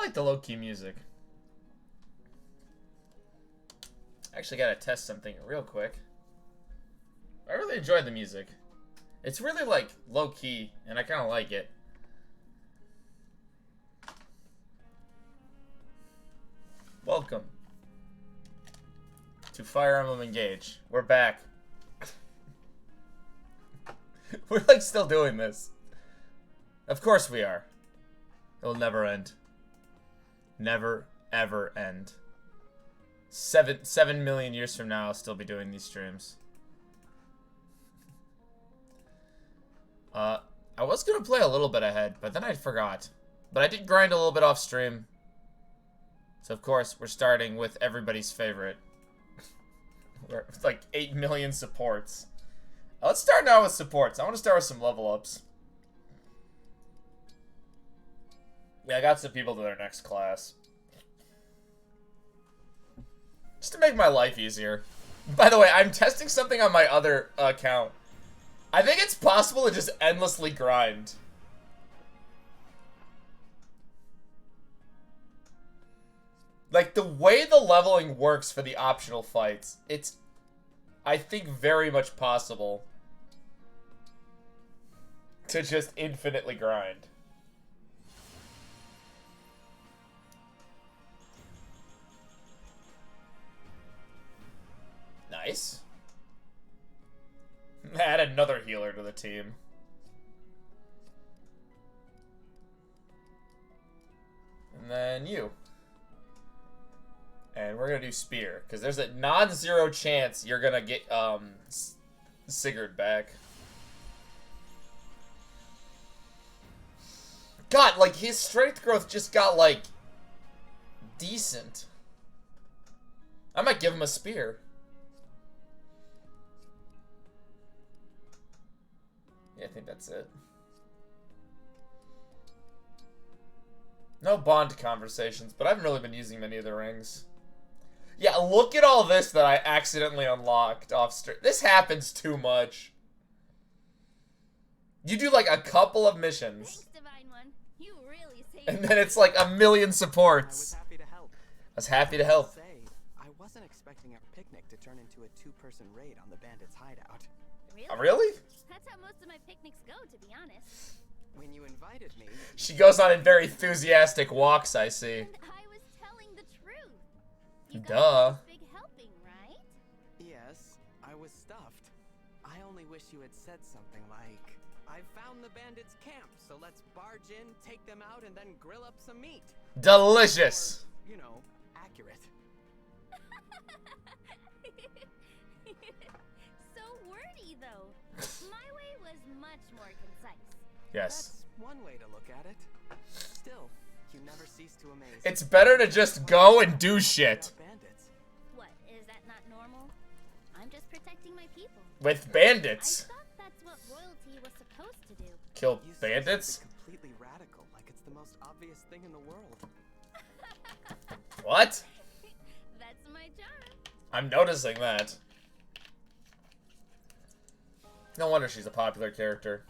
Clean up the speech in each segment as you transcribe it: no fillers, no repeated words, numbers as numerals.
like the low-key music. Actually, gotta test something real quick. I really enjoyed the music. It's really, like, low-key, and I kind of like it. Welcome to Fire Emblem Engage. We're back. We're, like, still doing this. Of course we are. It'll never end. Never, ever end. 7 million years from now, I'll still be doing these streams. I was gonna play a little bit ahead, but then I forgot. But I did grind a little bit off stream. So of course, we're starting with everybody's favorite. We're like 8 million supports. Let's start now with supports. I want to start with some level ups. Yeah, I got some people to their next class. Just to make my life easier. By the way, I'm testing something on my other account. I think it's possible to just endlessly grind. Like, the way the leveling works for the optional fights, it's, I think, very much possible to just infinitely grind. Nice. Add another healer to the team. And then you. And we're gonna do Spear, because there's a non-zero chance you're gonna get, Sigurd back. God, like, his strength growth just got, like, decent. I might give him a Spear. Yeah, I think that's it. No bond conversations, but I haven't really been using many of the rings. Yeah, look at all this that I accidentally unlocked off stream. This happens too much. You do like a couple of missions. Thanks, Divine One. You really saved And then it's like a million supports. I was happy to help. I was happy to help. I wasn't expecting our picnic to turn into a two-person raid on the bandits' hideout. Really? Oh, really? That's how most of my picnics go, to be honest. When you invited me, She goes on in very enthusiastic walks, I see. And I was telling the truth. You got Duh. this big helping, right? yes, I was stuffed. I only wish you had said something like, I found the bandits' camp, so let's barge in, take them out, and then grill up some meat. Delicious. Or, you know, accurate. So wordy, though. My way was much more concise. Yes. That's one way to look at it. Still, you never cease to amaze. It's better to just go and do shit. Bandits. What, is that not normal? I'm just protecting my people. With I bandits. thought that's what royalty was supposed to do. Kill You say bandits? something completely radical, like it's the most obvious thing in the world. What? That's my charm. I'm noticing that. No wonder she's a popular character.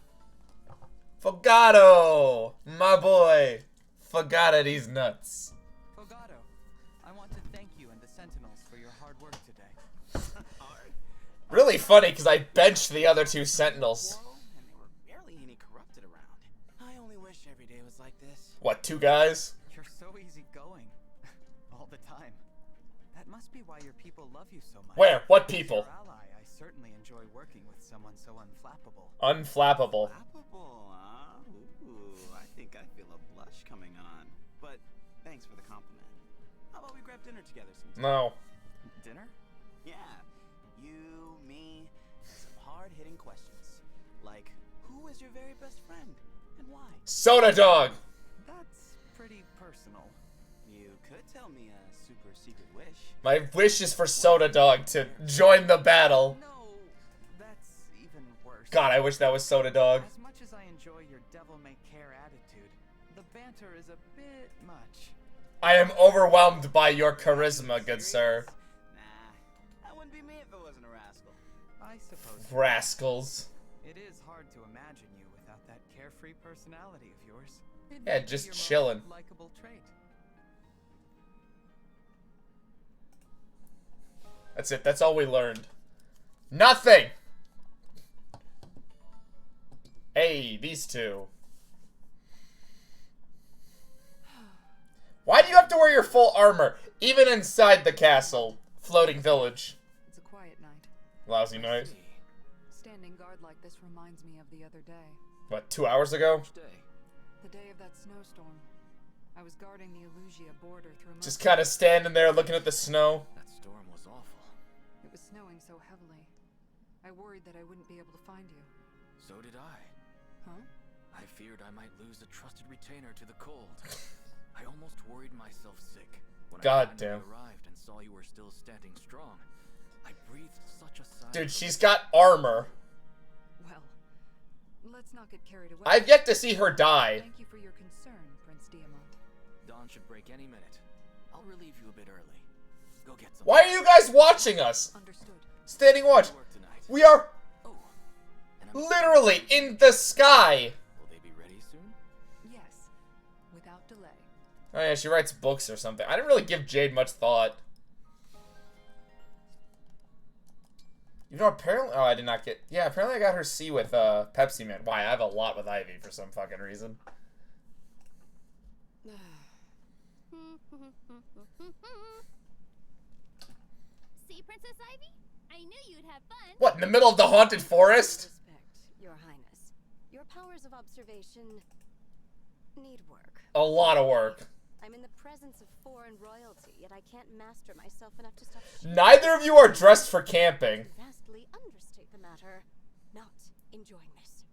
Fogato! My boy! Fogata these nuts. Fogato, I want to thank you and the Sentinels for your hard work today. Hard? Really funny, because I benched the other two Sentinels. And there were barely any corrupted around. I only wish every day was like this. What, two guys? You're so easygoing. All the time. That must be why your people love you so much. Where? What As people? your ally, I certainly enjoy working with someone so unflappable. Unflappable. Flappable, huh? Ooh, I think I feel a blush coming on. But thanks for the compliment. How about we grab dinner together sometime? No. Dinner? Yeah, you, me, some hard-hitting questions. Like, who is your very best friend and why? Soda Dog! That's pretty personal. You could tell me a super secret wish. My wish is for Soda Dog to join the battle. No, that's even worse. God, I wish that was Soda Dog. As much as I enjoy your devil-may-care attitude, the banter is a bit much. I am overwhelmed by your charisma, good sir. Nah, that wouldn't be me if it wasn't a rascal. I suppose. Rascals. It is hard to imagine you without that carefree personality of yours. It Yeah, may be just your most chillin'. likable trait. That's it. That's all we learned. Nothing! Hey, these two. Why do you have to wear your full armor, even inside the castle, floating village? It's a quiet night. Lousy night. Standing guard like this reminds me of the other day. What, 2 hours ago? The day of that snowstorm. I was guarding the Elusia border through most Just kind of standing there looking at the snow. That storm was awful. It was snowing so heavily. I worried that I wouldn't be able to find you. So did I. Huh? I feared I might lose a trusted retainer to the cold. I almost worried myself sick when God I damn. finally arrived and saw you were still standing strong. I breathed such a sigh. Dude, she's got armor. Well, let's not get carried away. I've yet to see her die. Thank you for your concern, Prince Diamant. Dawn should break any minute. I'll relieve you a bit early. Go get some. Why are you guys watching us? Understood. Standing watch. Work tonight. We are Oh, and I'm literally in the sky. Will they be ready soon? Yes, without delay. Oh yeah, she writes books or something. I didn't really give Jade much thought. You know, apparently... Oh, I did not get... Yeah, apparently I got her C with Pepsi Man. Why? I have a lot with Ivy for some fucking reason. See, Princess Ivy? I knew you'd have fun. What, in the middle of the haunted forest? Respect, Your Highness. Your powers of observation need work. A lot of work. I'm in the presence of foreign royalty, yet I can't master myself enough to stop shivering. Neither of you are dressed for camping. To vastly understate the matter. Not enjoying this.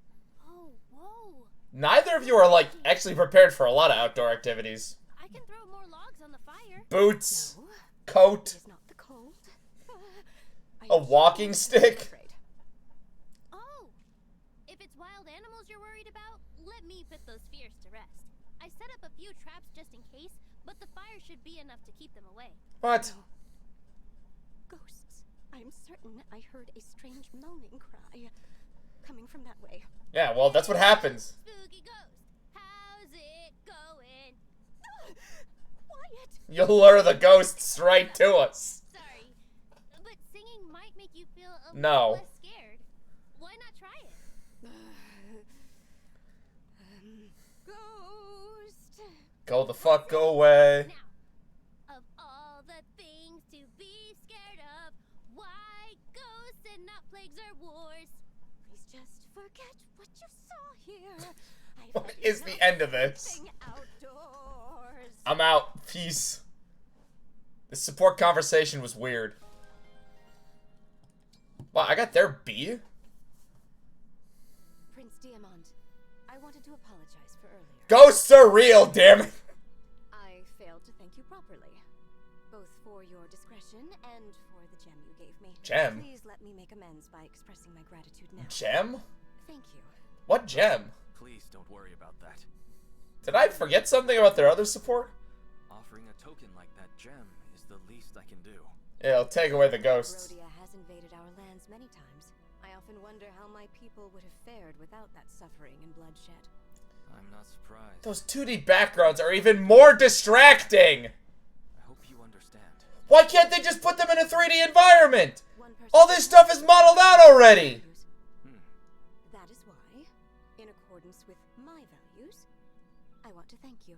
Oh, whoa. Neither of you are, like, actually prepared for a lot of outdoor activities. I can throw more logs on the fire. Boots, No, coat, it is not the cold. I a am walking stick. afraid. Oh, if it's wild animals you're worried about, let me put those fears to rest. I set up a few traps just in case, but the fire should be enough to keep them away. What? Ghosts. I'm certain I heard a strange moaning cry coming from that way. Yeah, well, that's what happens. Spooky ghost, how's it going? Quiet! You'll lure the ghosts right to us. Sorry, but singing might make you feel a No. little less scared. Why not try it? Ghost! Go the fuck away. Now, of all the things to be scared of, why ghosts and not plagues or wars? Please just forget what you saw here. What is the end of this? Outdoors. I'm out. Peace. This support conversation was weird. Wow, I got their B? Prince Diamant, I wanted to apologize for earlier. Ghosts are real, damn it. I failed to thank you properly, both for your discretion and for the gem you gave me. Gem? Please let me make amends by expressing my gratitude now. Gem? Thank you. What gem? Please don't worry about that. Did I forget something about their other support? Offering a token like that gem is the least I can do. Yeah, I'll take away the ghosts. Rhodia has invaded our lands many times. I often wonder how my people would have fared without that suffering and bloodshed. I'm not surprised. Those 2D backgrounds are even more distracting! I hope you understand. Why can't they just put them in a 3D environment? One person All this stuff is modeled out already! That is why, in accordance with my values, I want to thank you.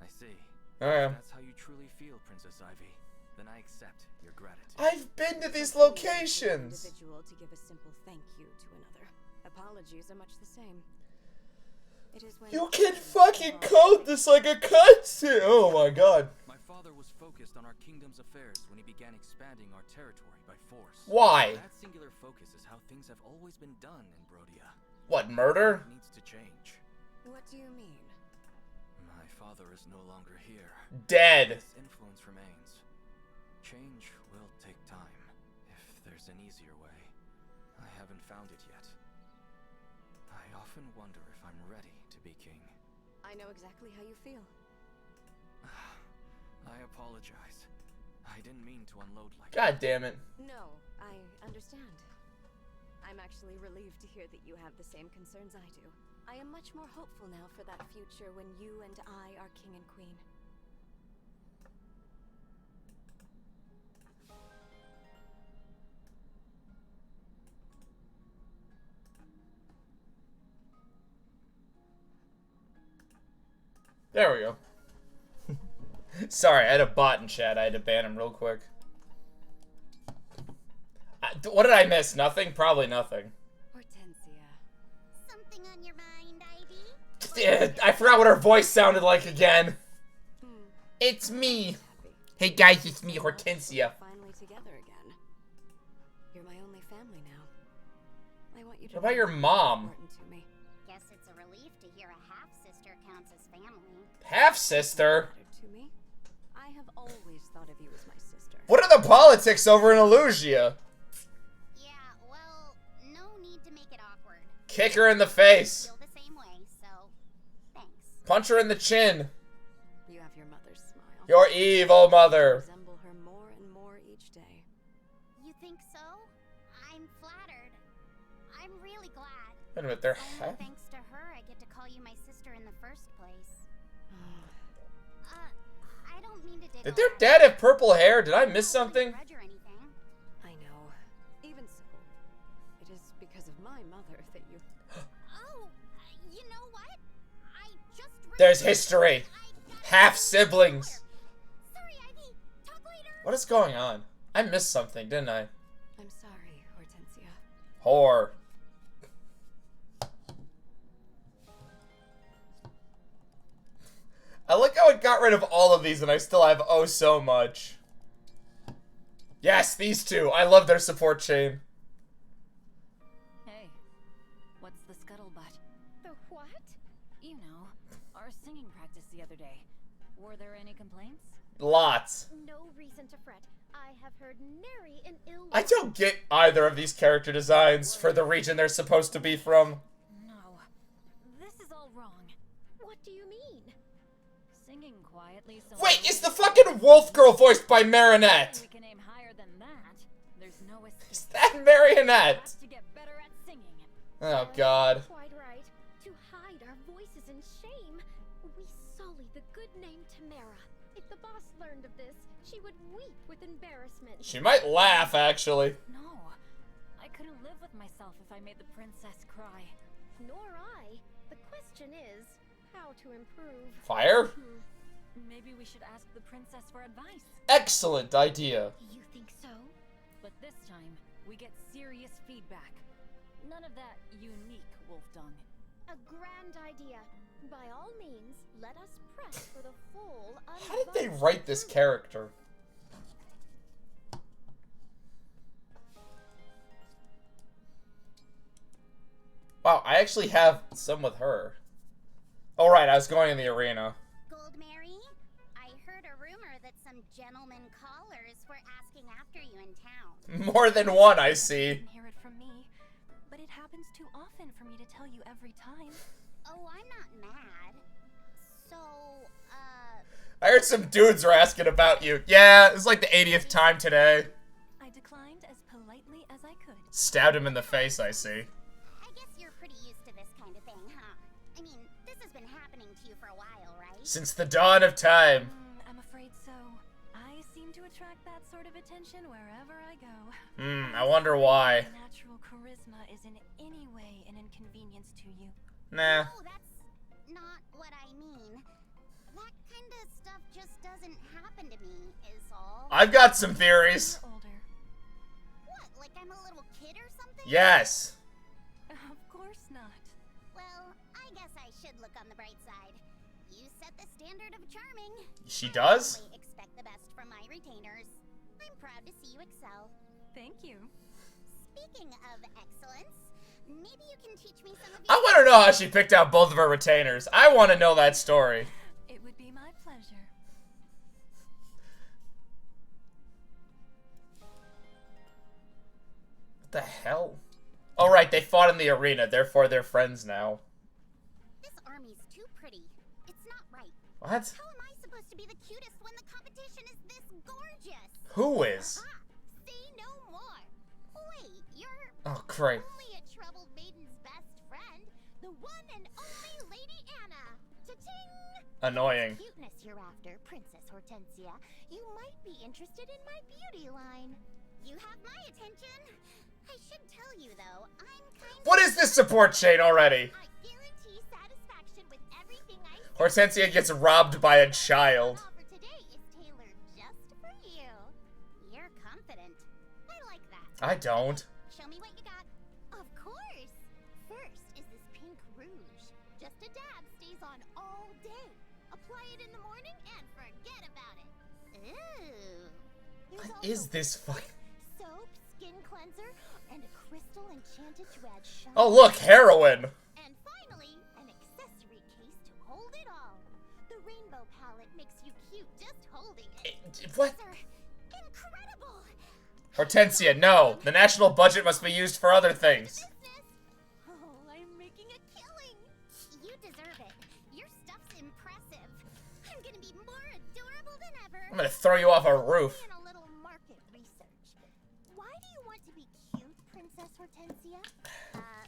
I see. Okay. If that's how you truly feel, Princess Ivy, then I accept your gratitude. I've been to these An locations! individual to give a simple thank you to another. Apologies are much the same. It is when You can fucking code this like a cutscene! Oh my god. My father was focused on our kingdom's affairs when he began expanding our territory by force. Why? That singular focus is how things have always been done in Brodia. What, murder? It needs to change. What do you mean? My father is no longer here. Dead. His influence remains. Change will take time, if there's an easier way. I haven't found it yet. I often wonder if I'm ready to be king. I know exactly how you feel. I apologize. I didn't mean to unload like God damn it. No, I understand. I'm actually relieved to hear that you have the same concerns I do. I am much more hopeful now for that future when you and I are king and queen. There we go. Sorry, I had a bot in chat. I had to ban him real quick. What did I miss? Nothing? Probably nothing. Hortensia. Something on your mind, Ivy? I forgot what her voice sounded like again. Hmm. It's me. Happy. Hey guys, it's me, Hortensia. We're finally together again. You're my only family now. I want you to What about know your you're mom? important to me. Guess it's a relief to hear a half-sister counts as family. Half-sister? Mattered to me. I have always thought of you as my sister. What are the politics over in Illusia? Yeah, well, no need to make it awkward. Kick her in the face. Feel the same way, so thanks. Punch her in the chin. You have your mother's smile. Your evil mother. Resemble her more and more each day. You think so? I'm flattered. I'm really glad. Wait a minute, they're Only thanks to her I get to call you my sister in the first place. I don't mean to dig Did their dad have purple hair? Did I miss something? Grudge or anything. I know. Even so, it is because of my mother that you... Oh, you know what? I just There's history. Half siblings. Sorry, Ivy. Talk later. What is going on? I missed something, didn't I? I'm sorry, Hortensia. Whore. I like how it got rid of all of these and I still have oh so much. Yes, these two. I love their support chain. Hey, what's the scuttlebutt? The what? You know, our singing practice the other day. Were there any complaints? Lots. No reason to fret. I have heard nary an ill. I don't get either of these character designs for the region they're supposed to be from. No, this is all wrong. What do you mean? Singing quietly so... Wait, is the fucking wolf girl voiced by Marinette? We can aim higher than that. There's no escape. Is that Marionette? Have to get better at singing. Oh god. Quite right. To hide our voices in shame, we sully the good name Tamara. If the boss learned of this, she would weep with embarrassment. She might laugh, actually. No, I couldn't live with myself if I made the princess cry. Nor I. The question is, how to improve. Fire? Maybe we should ask the princess for advice. Excellent idea. You think so? But this time, we get serious feedback. None of that unique wolf dung. A grand idea. By all means, let us press for the full. How did they write this character? Wow, I actually have some with her. Oh right, I was going in the arena. Gold Mary, I heard a rumor that some gentlemen callers were asking after you in town. More than one, I see. Didn't hear it from me, but it happens too often for me to tell you every time. Oh, I'm not mad. So, I heard some dudes were asking about you. Yeah, it's like the 80th time today. I declined as politely as I could. Stabbed him in the face, I see. I guess you're pretty used to this kind of thing, huh? I mean, this has been happening to you for a while, right? Since the dawn of time. I'm afraid so. I seem to attract that sort of attention wherever I go. I wonder why. My natural charisma is in any way an inconvenience to you. Nah. No, that's not what I mean. That kind of stuff just doesn't happen to me, is all. I've got some theories. You're older. What, like I'm a little kid or something? Yes. Of course not. Well, I guess I should look on the bright side. You set the standard of charming. She does? I only expect the best from my retainers. I'm proud to see you excel. Thank you. Speaking of excellence, maybe you can teach me some of I want to know how she picked out both of her retainers. I want to know that story. It would be my pleasure. What the hell? Oh, right, they fought in the arena, therefore they're friends now. This army's too pretty. It's not right. What? How am I supposed to be the cutest when the competition is this gorgeous? Who is? Ah, say no more. Wait, you're Oh, great. only a troubled maiden's best friend, the one and only Lady Anna. Cha-ching! Annoying. Cuteness you're after, Princess Hortensia. You might be interested in my beauty line. You have my attention. I should tell you though, I'm kind What is this support chain already? I guarantee satisfaction with everything I Hortensia gets robbed by a child. Offer today is tailored just for you. You're confident. I like that. I don't. Show me what you got. Of course. First is this pink rouge. Just a dab stays on all day. Apply it in the morning and forget about it. Ooh. There's What also is this fucking... soap, skin cleanser, and a crystal enchanted to add shine. Oh, look, heroin. And finally, an accessory case to hold it all. The rainbow palette makes you cute just holding it. What? These are incredible. Hortensia, no. The national budget must be used for other things. Business. Oh, I'm making a killing. You deserve it. Your stuff's impressive. I'm gonna be more adorable than ever. I'm gonna throw you off a roof. In a little market research. Why do you want to be cute, Princess Hortensia?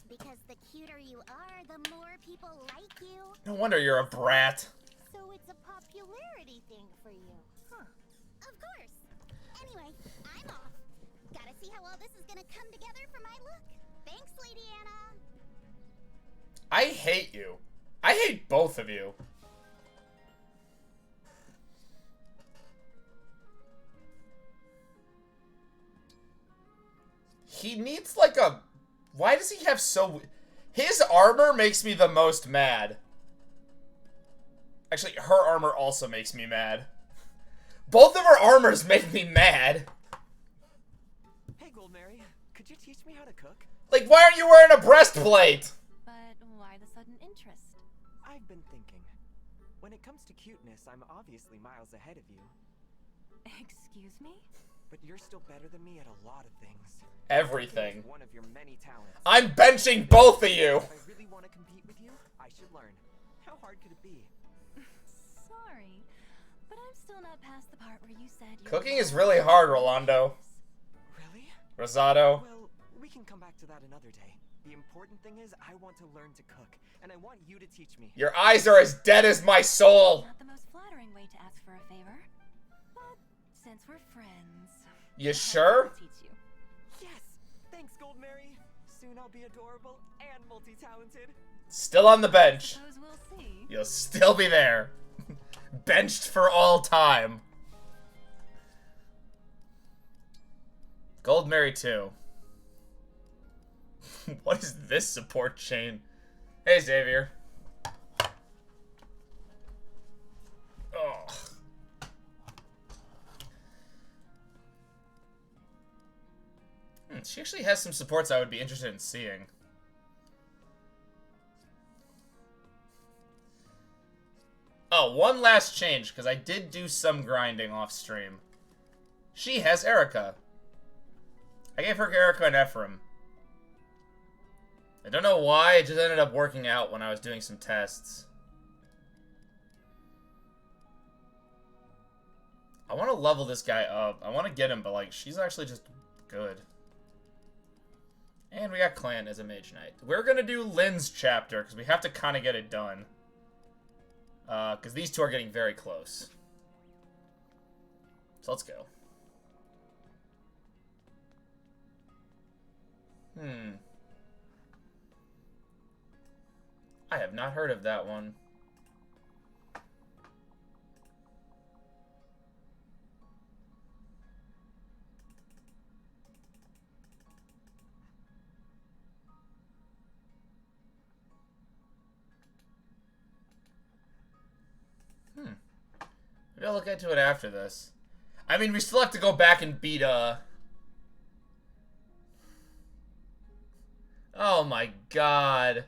Because the cuter you are, the more people like you. No wonder you're a brat. So it's a popularity thing for you, huh? Of course. Anyway, I'm off. Gotta see how all this is gonna come together for my look. Thanks, Lady Anna. I hate you. I hate both of you. He needs like a... Why does he have so... His armor makes me the most mad. Actually, her armor also makes me mad. Both of her armors make me mad. Hey, Goldmary, could you teach me how to cook? Like, why aren't you wearing a breastplate? But why the sudden interest? I've been thinking. When it comes to cuteness, I'm obviously miles ahead of you. Excuse me? But you're still better than me at a lot of things. Everything. One of your many talents. I'm benching both of you. If I really want to compete with you, I should learn. How hard could it be? Sorry, but I'm still not past the part where you said you're Cooking is really hard, Rolando. Really? Rosado. Well, we can come back to that another day. The important thing is I want to learn to cook, and I want you to teach me. Your eyes are as dead as my soul. not the most flattering way to ask for a favor. But since we're friends, You sure? I'll teach you. Yes! Thanks, Goldmary. Soon I'll be adorable and multi-talented. Still on the bench. Suppose we'll see. You'll still be there. Benched for all time. Goldmary 2. What is this support chain? Hey, Xavier. Oh. She actually has some supports I would be interested in seeing. Oh, one last change, because I did do some grinding off stream. She has Erica. I gave her Erica and Ephraim. I don't know why, it just ended up working out when I was doing some tests. I want to level this guy up. I want to get him, but like, she's actually just good. And we got Clan as a Mage Knight. We're gonna do Lynn's chapter, because we have to kind of get it done. Because these two are getting very close. So let's go. I have not heard of that one. Maybe I'll look into it after this. I mean, we still have to go back and beat, Oh my god.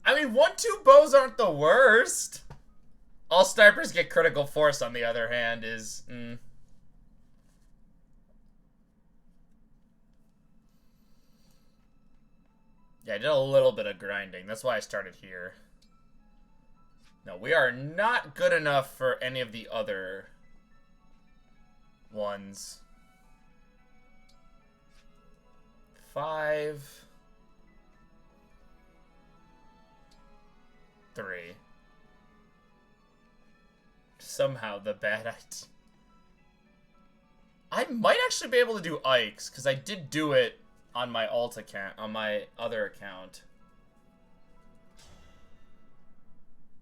I mean, 1-2 bows aren't the worst. All snipers get critical force, on the other hand, is... Yeah, I did a little bit of grinding. That's why I started here. No, we are not good enough for any of the other ones. 5, 3. Somehow the bad idea. I might actually be able to do Ike's, because I did do it on my alt account, on my other account.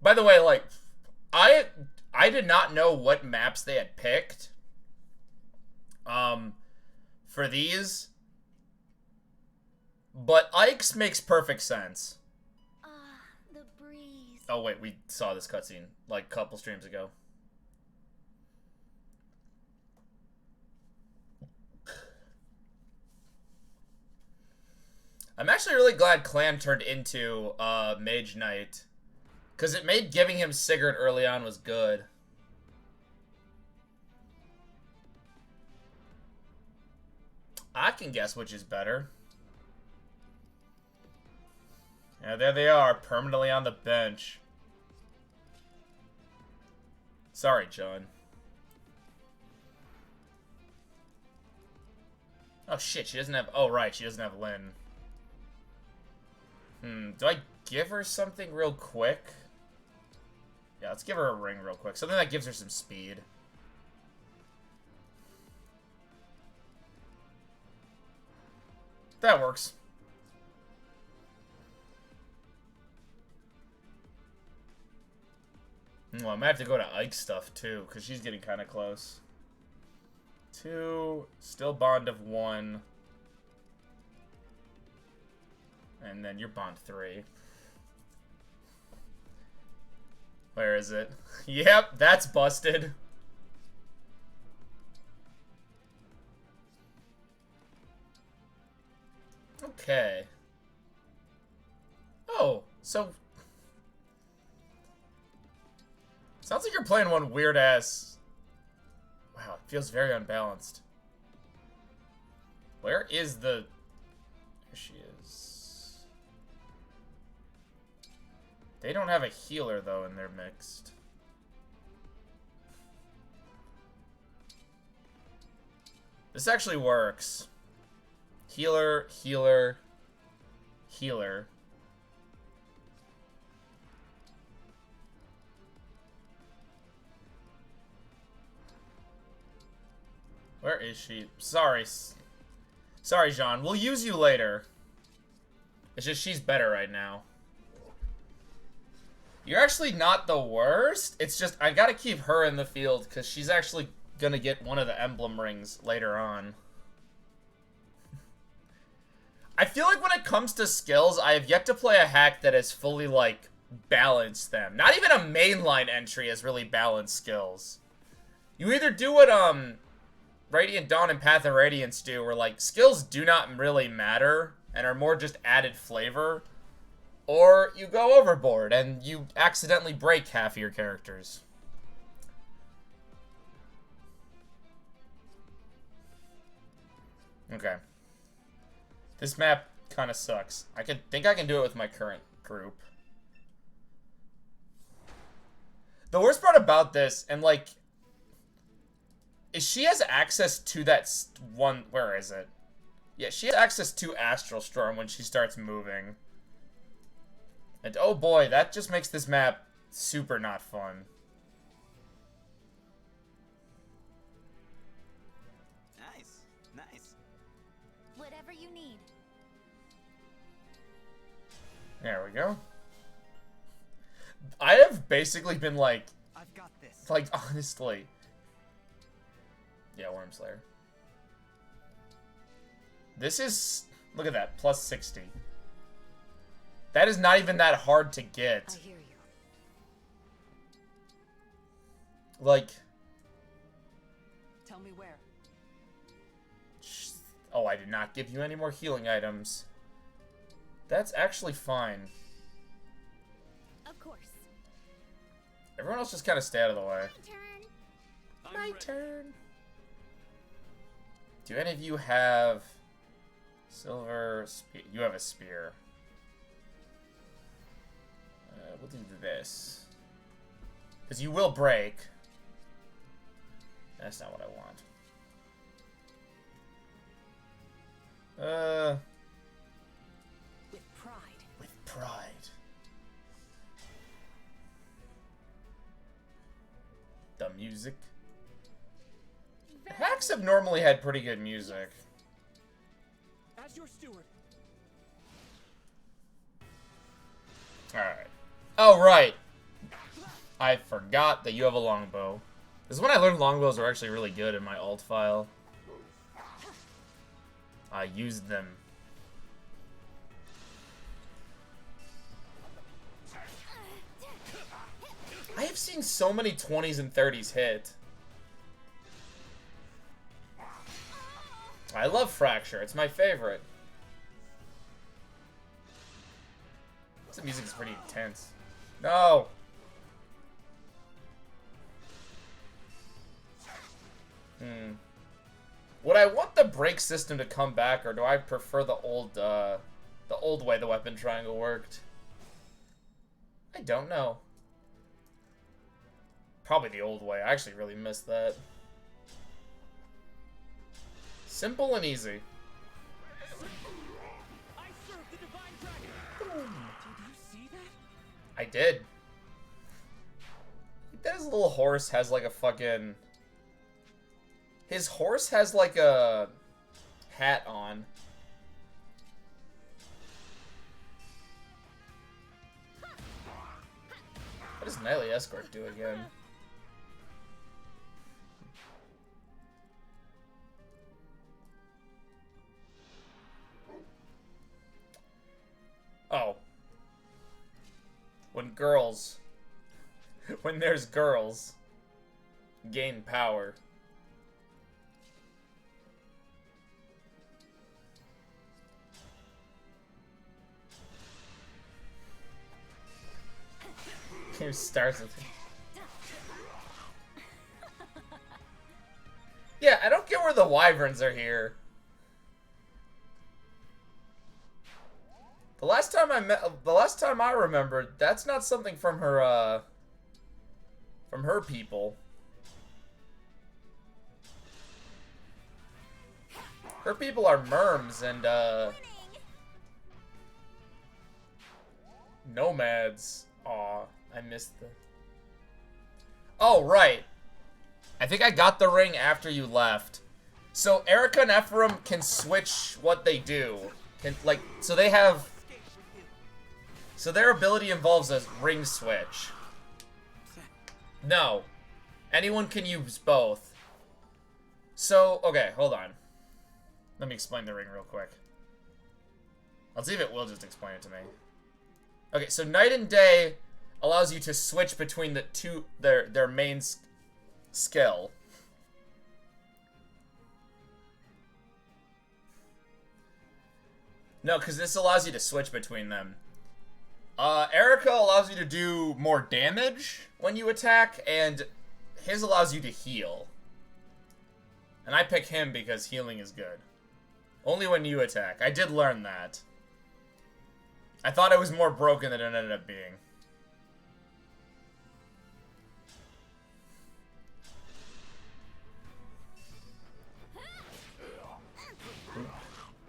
By the way, like, I did not know what maps they had picked. For these. But Ike's makes perfect sense. Ah, the breeze. Oh, wait, we saw this cutscene, like, a couple streams ago. I'm actually really glad Clan turned into Mage Knight, because it made giving him Sigurd early on was good. I can guess which is better. Yeah, there they are, permanently on the bench. Sorry, John. Oh shit, she doesn't have... Oh right, she doesn't have Lynn. Do I give her something real quick? Yeah, let's give her a ring real quick. Something that gives her some speed. That works. Well, I might have to go to Ike's stuff, too, because she's getting kind of close. 2, still bond of 1. And then you're bond 3. Where is it? Yep, that's busted. Okay. Oh, so... Sounds like you're playing one weird-ass... Wow, it feels very unbalanced. Where is the... Here she is. They don't have a healer, though, and they're mixed. This actually works. Healer, healer, healer. Where is she? Sorry. Sorry, Jean. We'll use you later. It's just she's better right now. You're actually not the worst. It's just I gotta keep her in the field because she's actually gonna get one of the emblem rings later on. I feel like when it comes to skills, I have yet to play a hack that has fully, like, balanced them. Not even a mainline entry has really balanced skills. You either do what, Radiant Dawn and Path of Radiance do, where, like, skills do not really matter and are more just added flavor, or you go overboard and you accidentally break half of your characters. Okay. This map kind of sucks. I think I can do it with my current group. The worst part about this, and like, is she has access to that one... Where is it? Yeah, she has access to Astral Storm when she starts moving. And oh boy, that just makes this map super not fun. Nice, nice. Whatever you need. There we go. I have basically been like... I've got this. Like, honestly. Yeah, Wormslayer. This is... Look at that, plus 60. That is not even that hard to get. I hear you. Like... Tell me where. Oh, I did not give you any more healing items. That's actually fine. Of course. Everyone else just kind of stay out of the way. My turn. My turn. Do any of you have silver spear? You have a spear. We'll do this. Because you will break. That's not what I want. With pride. With pride. The music. Hacks have normally had pretty good music. As your steward. Alright. Oh, right. I forgot that you have a longbow. This is when I learned longbows are actually really good in my alt file. I used them. I have seen so many 20s and 30s hit. I love Fracture. It's my favorite. This music is pretty intense. No! Would I want the break system to come back, or do I prefer the old way the weapon triangle worked? I don't know. Probably the old way. I actually really missed that. Simple and easy. I serve the divine dragon. Did you see that? I did. That his little horse has like a fucking... His horse has like a hat on. What does Nightly Escort do again? Oh. When girls... When there's girls... gain power. Who starts with it? Yeah, I don't get where the wyverns are here. The last time I remembered, that's not something from her people. Her people are merms and nomads. Aw, I missed the... Oh, right. I think I got the ring after you left. So Erica and Ephraim can switch what they do. So they have... So their ability involves a ring switch. No. Anyone can use both. So, okay, hold on. Let me explain the ring real quick. I'll see if it will just explain it to me. Okay, so Night and Day allows you to switch between the two, their main skill. No, because this allows you to switch between them. Erica allows you to do more damage when you attack, and his allows you to heal. And I pick him because healing is good. Only when you attack. I did learn that. I thought it was more broken than it ended up being.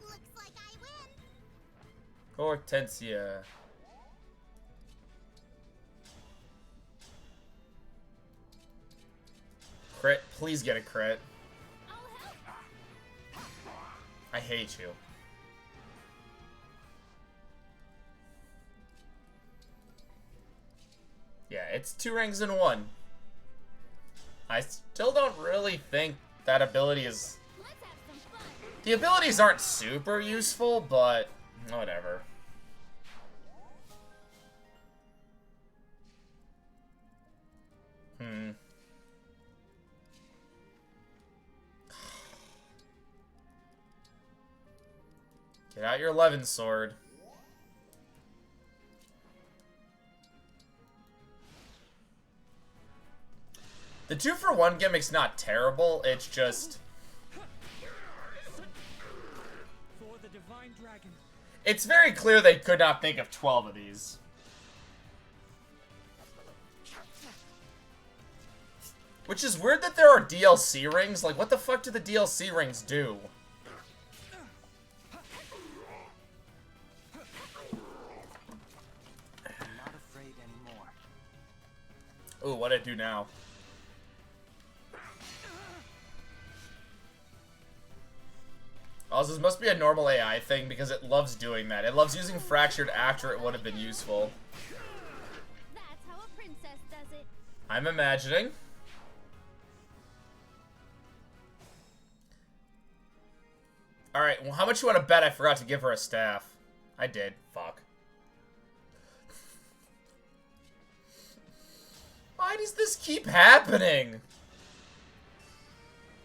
Looks like I win. Hortensia. Crit. Please get a crit. I hate you. Yeah, it's 2 rings in 1. I still don't really think that ability is... The abilities aren't super useful, but whatever. Get out your Levin sword. The 2-for-1 gimmick's not terrible, it's just... For the divine dragon. It's very clear they could not think of 12 of these. Which is weird that there are DLC rings. Like, what the fuck do the DLC rings do? I'm not afraid anymore. Ooh, what'd it do now? Also, this must be a normal AI thing because it loves doing that. It loves using Fractured after it would have been useful. That's how a princess does it. I'm imagining. Alright, well, how much you want to bet I forgot to give her a staff? I did. Fuck. Why does this keep happening?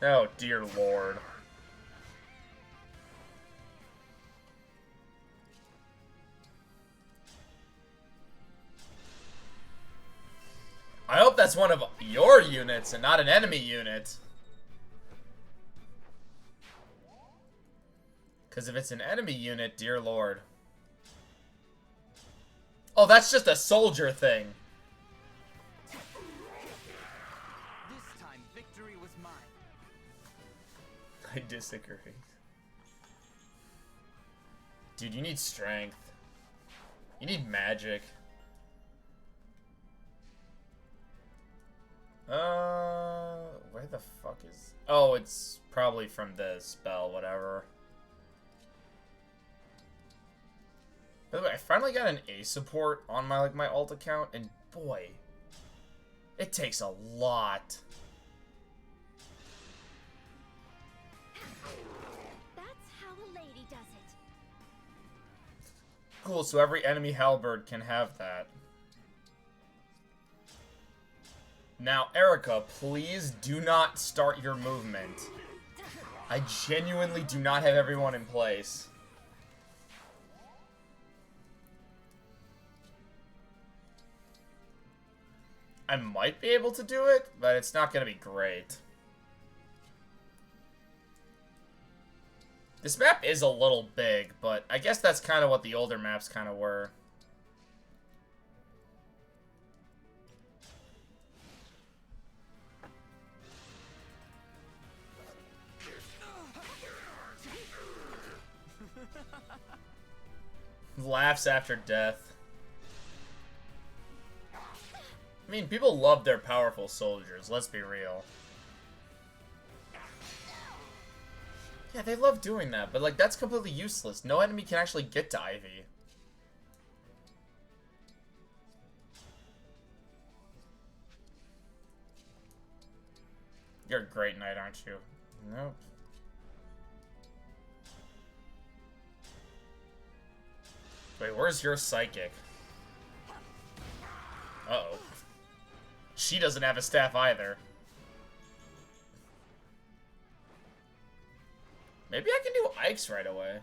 Oh, dear lord. I hope that's one of your units and not an enemy unit. Because if it's an enemy unit, dear lord. Oh, that's just a soldier thing. This time, victory was mine. I disagree. Dude, you need strength. You need magic. Where the fuck is... Oh, it's probably from the spell, whatever. By the way, I finally got an A support on my alt account, and boy, it takes a lot. That's how a lady does it. Cool, so every enemy halberd can have that. Now, Erica, please do not start your movement. I genuinely do not have everyone in place. I might be able to do it, but it's not going to be great. This map is a little big, but I guess that's kind of what the older maps kind of were. Laughs after death. I mean, people love their powerful soldiers, let's be real. Yeah, they love doing that, but like that's completely useless. No enemy can actually get to Ivy. You're a great knight, aren't you? Nope. Wait, where's your psychic? Uh-oh. She doesn't have a staff either. Maybe I can do Ike's right away.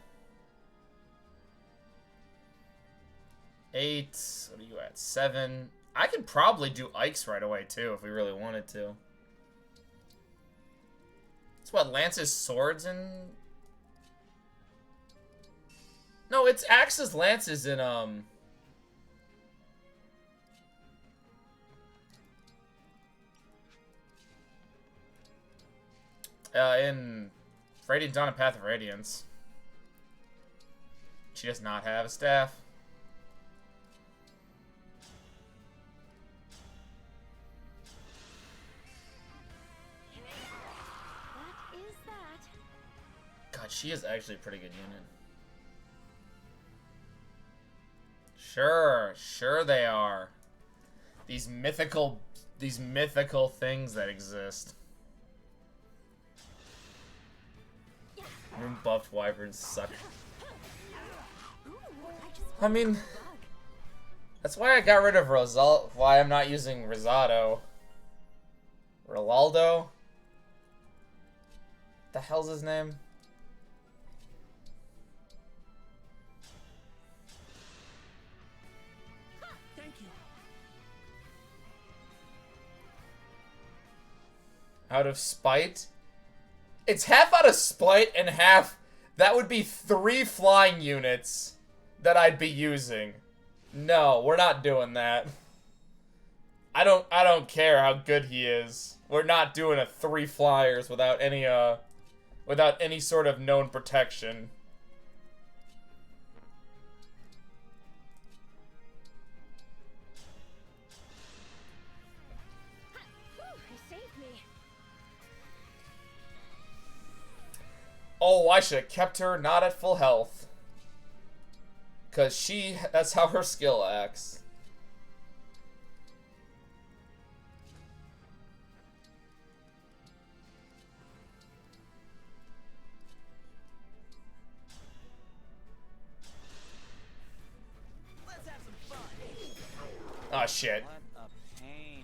8. What are you at? 7. I could probably do Ike's right away, too, if we really wanted to. It's what, Lance's swords and... No, it's axes, lances, and, in Radiant Dawn and Path of Radiance. She does not have a staff. That is that. God, she is actually a pretty good unit. Sure they are. These mythical things that exist. Room buffed wyverns suck. I mean, that's why I got rid of why I'm not using Rosado. Rolaldo? What the hell's his name? Thank you. Out of spite? It's half out of spite and half... That would be 3 flying units that I'd be using. No, we're not doing that. I don't care how good he is. We're not doing a 3 flyers without any sort of known protection. You saved me. Oh, I should have kept her not at full health. Because that's how her skill acts. shit. What a pain.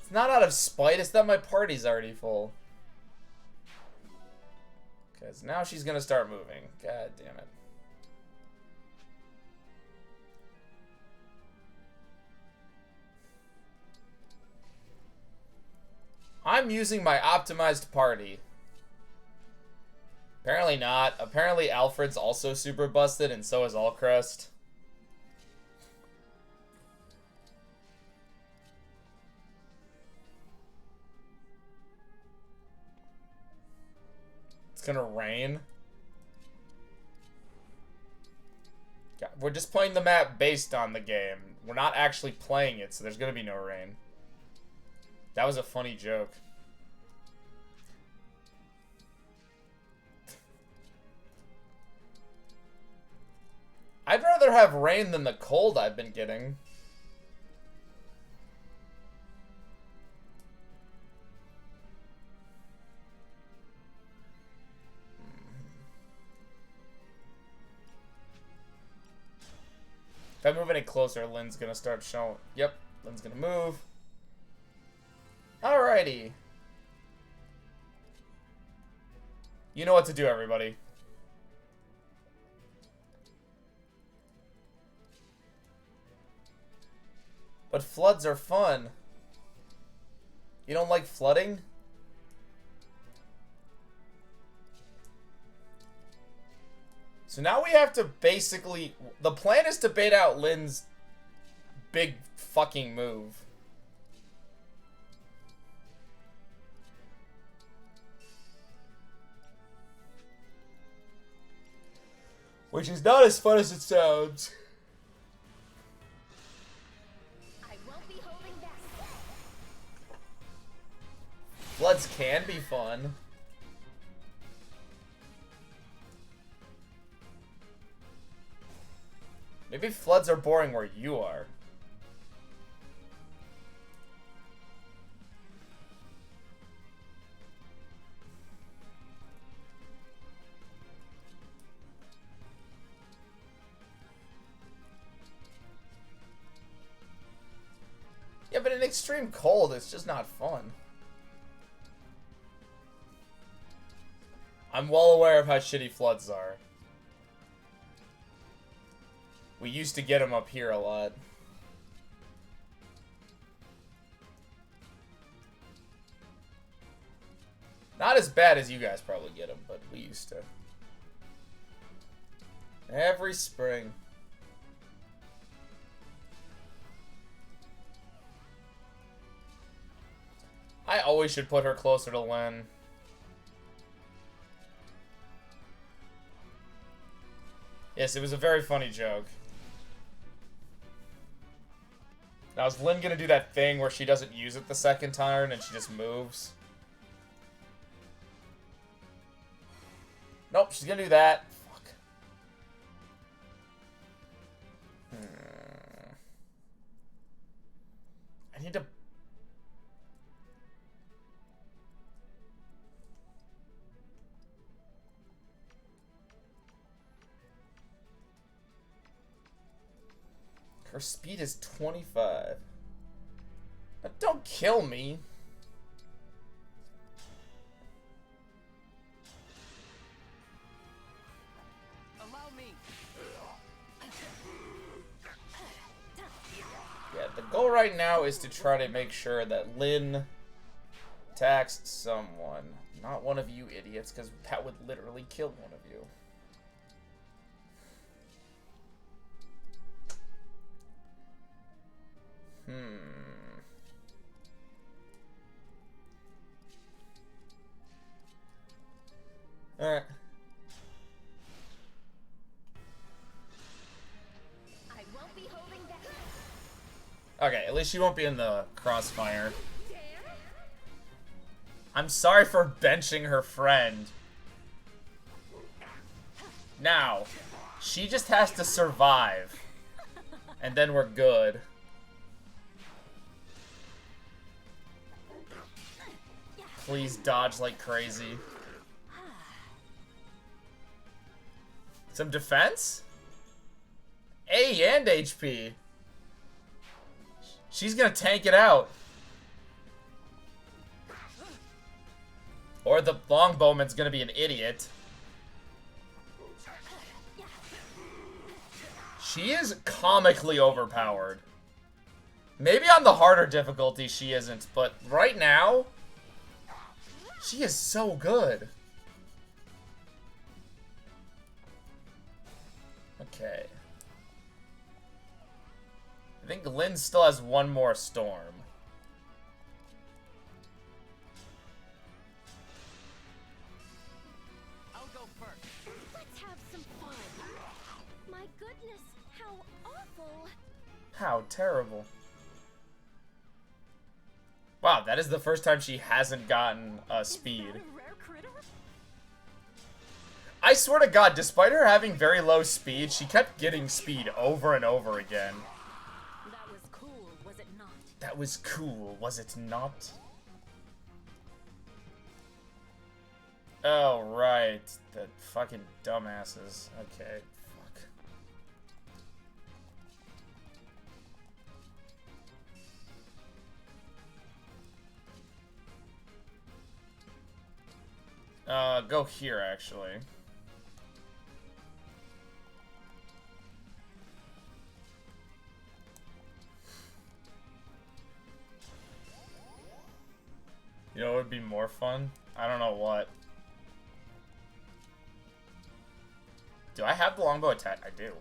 It's not out of spite, it's that my party's already full. Because now she's gonna start moving. God damn it. I'm using my optimized party. Apparently not. Apparently Alfred's also super busted, and so is Allcrest. It's gonna rain. God, we're just playing the map based on the game. We're not actually playing it, so there's gonna be no rain. That was a funny joke. I'd rather have rain than the cold I've been getting. If I move any closer, Lynn's gonna start showing. Yep, Lynn's gonna move. Alrighty. You know what to do, everybody. But floods are fun. You don't like flooding? So now we have to basically... The plan is to bait out Lynn's big fucking move. Which is not as fun as it sounds. I won't be holding back. Floods can be fun. Maybe floods are boring where you are. Yeah, but in extreme cold, it's just not fun. I'm well aware of how shitty floods are. We used to get them up here a lot. Not as bad as you guys probably get them, but we used to. Every spring. I always should put her closer to Lynn. Yes, it was a very funny joke. Now, is Lynn gonna do that thing where she doesn't use it the second turn and she just moves? Nope, she's gonna do that. Fuck. I need to... Her speed is 25. Now, don't kill me. Allow me. Yeah, the goal right now is to try to make sure that Lynn attacks someone. Not one of you idiots, because that would literally kill one of you. Alright. I won't be holding back. Okay, at least she won't be in the crossfire. I'm sorry for benching her friend. Now, she just has to survive. And then we're good. Please dodge like crazy. Some defense? A and HP. She's gonna tank it out. Or the longbowman's gonna be an idiot. She is comically overpowered. Maybe on the harder difficulty she isn't, but right now, she is so good. Okay. I think Lynn still has one more storm. I'll go first. Let's have some fun. My goodness, how awful. How terrible. Wow, that is the first time she hasn't gotten speed. Is that a rare critter? I swear to God, despite her having very low speed, she kept getting speed over and over again. That was cool, was it not? That was cool, was it not? Oh, right. The fucking dumbasses. Okay, fuck. Go here, actually. You know what would be more fun? I don't know what. Do I have the longbow attack? I do.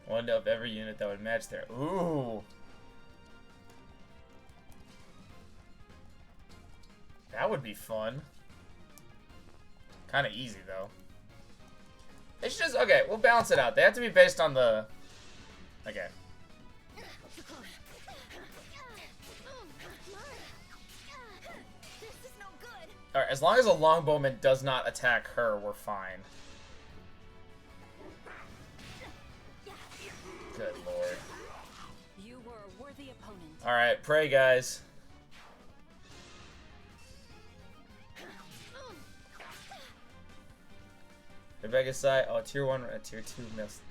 One of every unit that would match there. Ooh. That would be fun. Kind of easy, though. They should just... Okay, we'll balance it out. They have to be based on the... Okay. This is no good. Alright, as long as a longbowman does not attack her, we're fine. Good lord. You were a worthy opponent. Alright, pray, guys. Rebecca Sai. Oh, tier 1, tier 2 missed.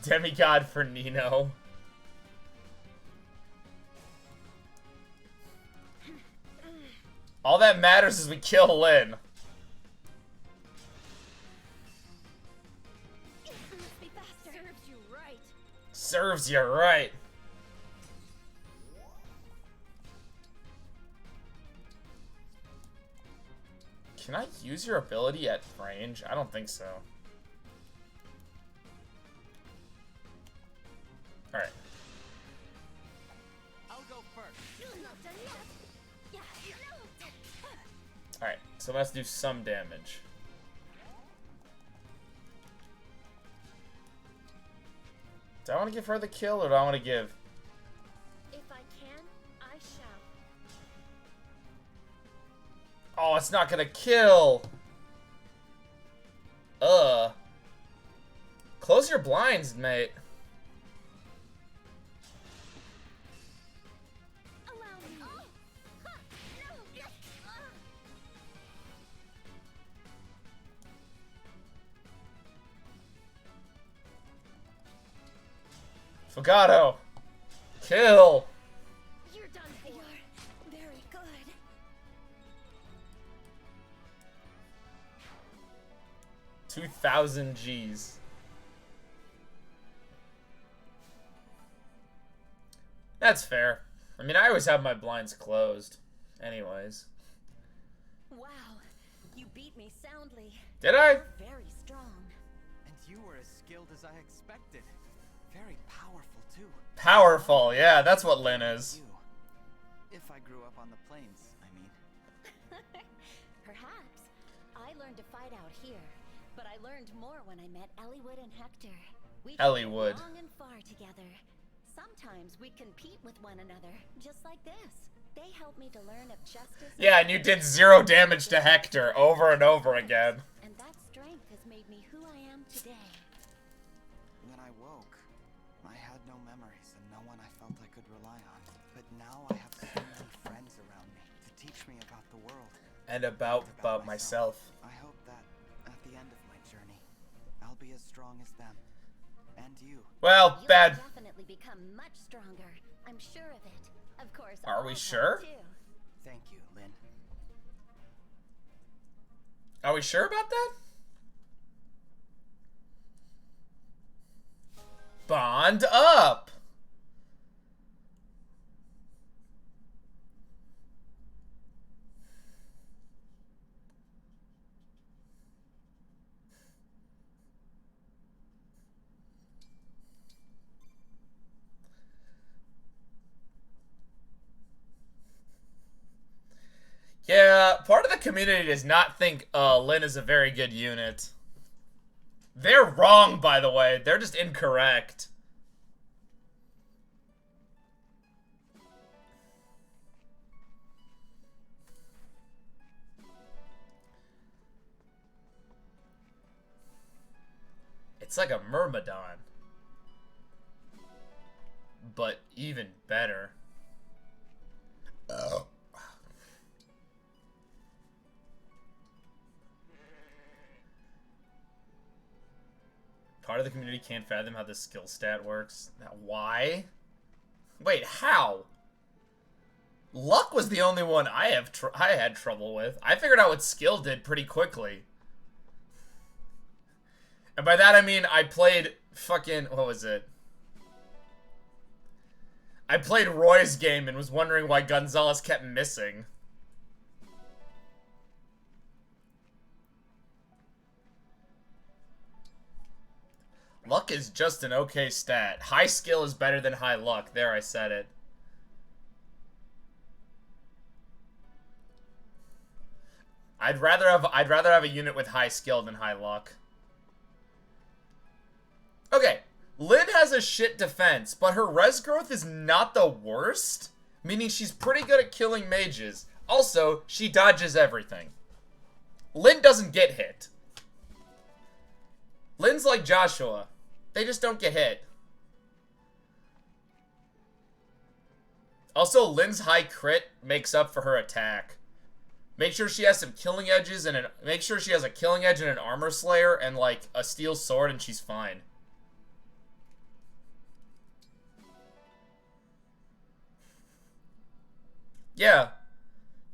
Demigod for Nino. All that matters is we kill Lynn. Must be faster. Serves you right. Serves you right. Can I use your ability at range? I don't think so. Alright. I'll go first. Not done yet. Yeah. Alright, so let's do some damage. Do I want to give her the kill, or do I want to give... If I can, I shall. Oh, it's not gonna kill! Close your blinds, mate. Allow me. Fogado! Kill! You're done for. You're very good. $2,000 G's. That's fair. I mean, I always have my blinds closed. Anyways. Wow, you beat me soundly. Did I? Very strong. And you were as skilled as I expected. Very powerful, too. Powerful, yeah, that's what Lynn is. You. If I grew up on the plains, I mean. Perhaps. I learned to fight out here, but I learned more when I met Elliewood and Hector. We Elliewood. traveled long and far together. Sometimes we compete with one another, just like this. They helped me to learn of justice. Yeah, and you did 0 damage to Hector over and over again. And that strength has made me who I am today. When I woke, I had no memories and no one I felt I could rely on. But now I have so many friends around me to teach me about the world. And about myself. I hope that at the end of my journey, as strong as them. And you. Well, You'll bad. definitely become much stronger. I'm sure of it. Of course, Are I'll we help sure? too. Thank you, Lynn. Are we sure about that? Bond up! Yeah, part of the community does not think Lynn is a very good unit. They're wrong, by the way. They're just incorrect. It's like a Myrmidon. But even better. Oh. Part of the community can't fathom how the skill stat works. Why? Wait, how? Luck was the only one I had trouble with. I figured out what skill did pretty quickly. And by that I mean I played fucking... what was it? I played Roy's game and was wondering why Gonzalez kept missing. Luck is just an okay stat. High skill is better than high luck. There, I said it. I'd rather have a unit with high skill than high luck. Okay, Lynn has a shit defense, but her res growth is not the worst, meaning she's pretty good at killing mages. Also, she dodges everything. Lynn doesn't get hit. Lynn's like Joshua. They just don't get hit. Also, Lynn's high crit makes up for her attack. Make sure she has some killing edges and make sure she has a killing edge and an armor slayer and like a steel sword and she's fine. Yeah.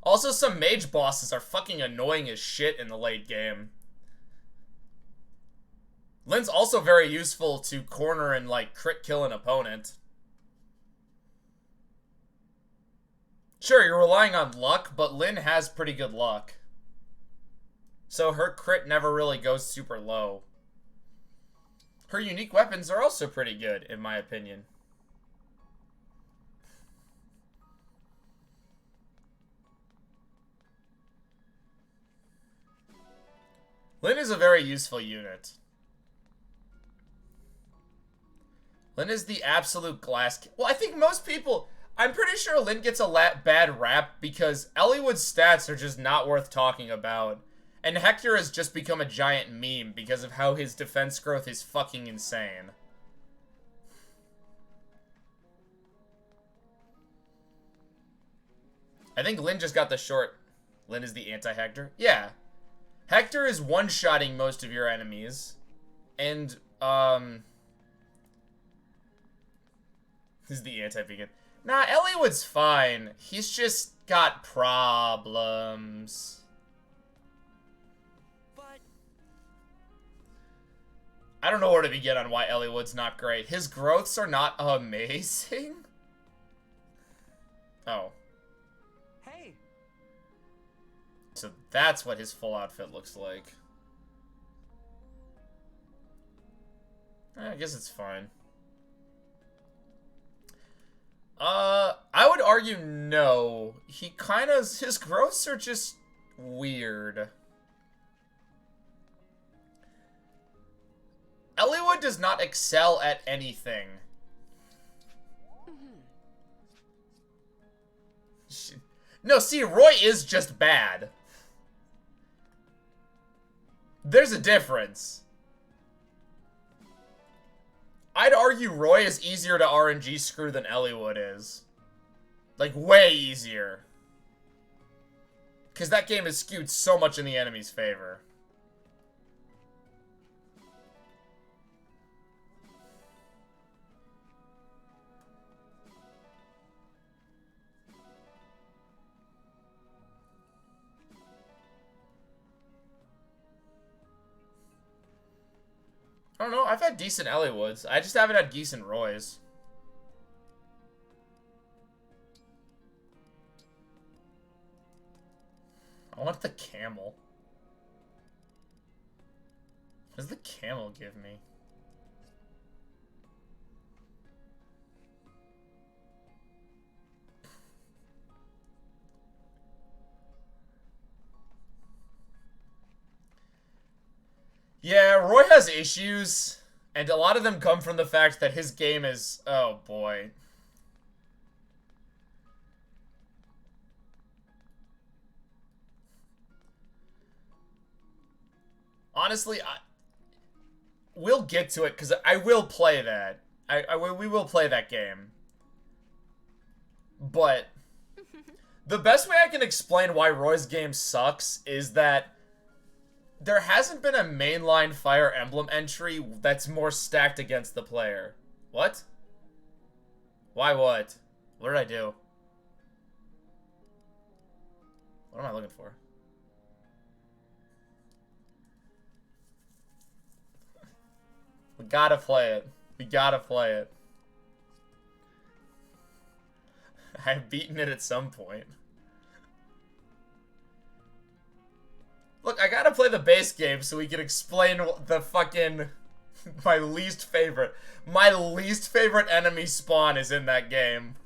Also, some mage bosses are fucking annoying as shit in the late game. Lynn's also very useful to corner and, like, crit kill an opponent. Sure, you're relying on luck, but Lynn has pretty good luck. So her crit never really goes super low. Her unique weapons are also pretty good, in my opinion. Lynn is a very useful unit. Lynn is the absolute glass... Well, I think most people... I'm pretty sure Lynn gets a bad rap because Eliwood's stats are just not worth talking about. And Hector has just become a giant meme because of how his defense growth is fucking insane. I think Lynn just got the short. Lynn is the anti-Hector? Yeah. Hector is one-shotting most of your enemies. And, He's the anti-vegan. Nah, Eliwood's fine. He's just got problems. But I don't know where to begin on why Eliwood's not great. His growths are not amazing? Oh. hey, So that's what his full outfit looks like. I guess it's fine. I would argue no. He kind of... His growths are just weird. Eliwood does not excel at anything. No, see, Roy is just bad. There's a difference. I'd argue Roy is easier to RNG screw than Eliwood is. Like, way easier. Because that game is skewed so much in the enemy's favor. I don't know. I've had decent Ellywoods. I just haven't had decent Roys. I want the camel. What does the camel give me? Yeah, Roy has issues, and a lot of them come from the fact that his game is... Oh, boy. Honestly, we'll get to it, because I will play that. We will play that game. But the best way I can explain why Roy's game sucks is that there hasn't been a mainline Fire Emblem entry that's more stacked against the player. What? Why what? What did I do? What am I looking for? We gotta play it. We gotta play it. I've beaten it at some point. Look, I gotta play the base game so we can explain the fucking... My least favorite enemy spawn is in that game.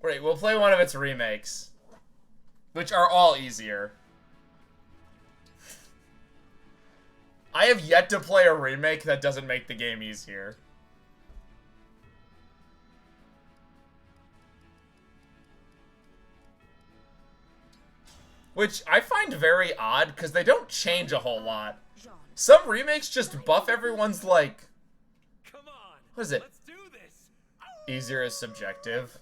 Wait, we'll play one of its remakes. Which are all easier. I have yet to play a remake that doesn't make the game easier. Which I find very odd, because they don't change a whole lot. Some remakes just buff everyone's, like... What is it? Easier is subjective.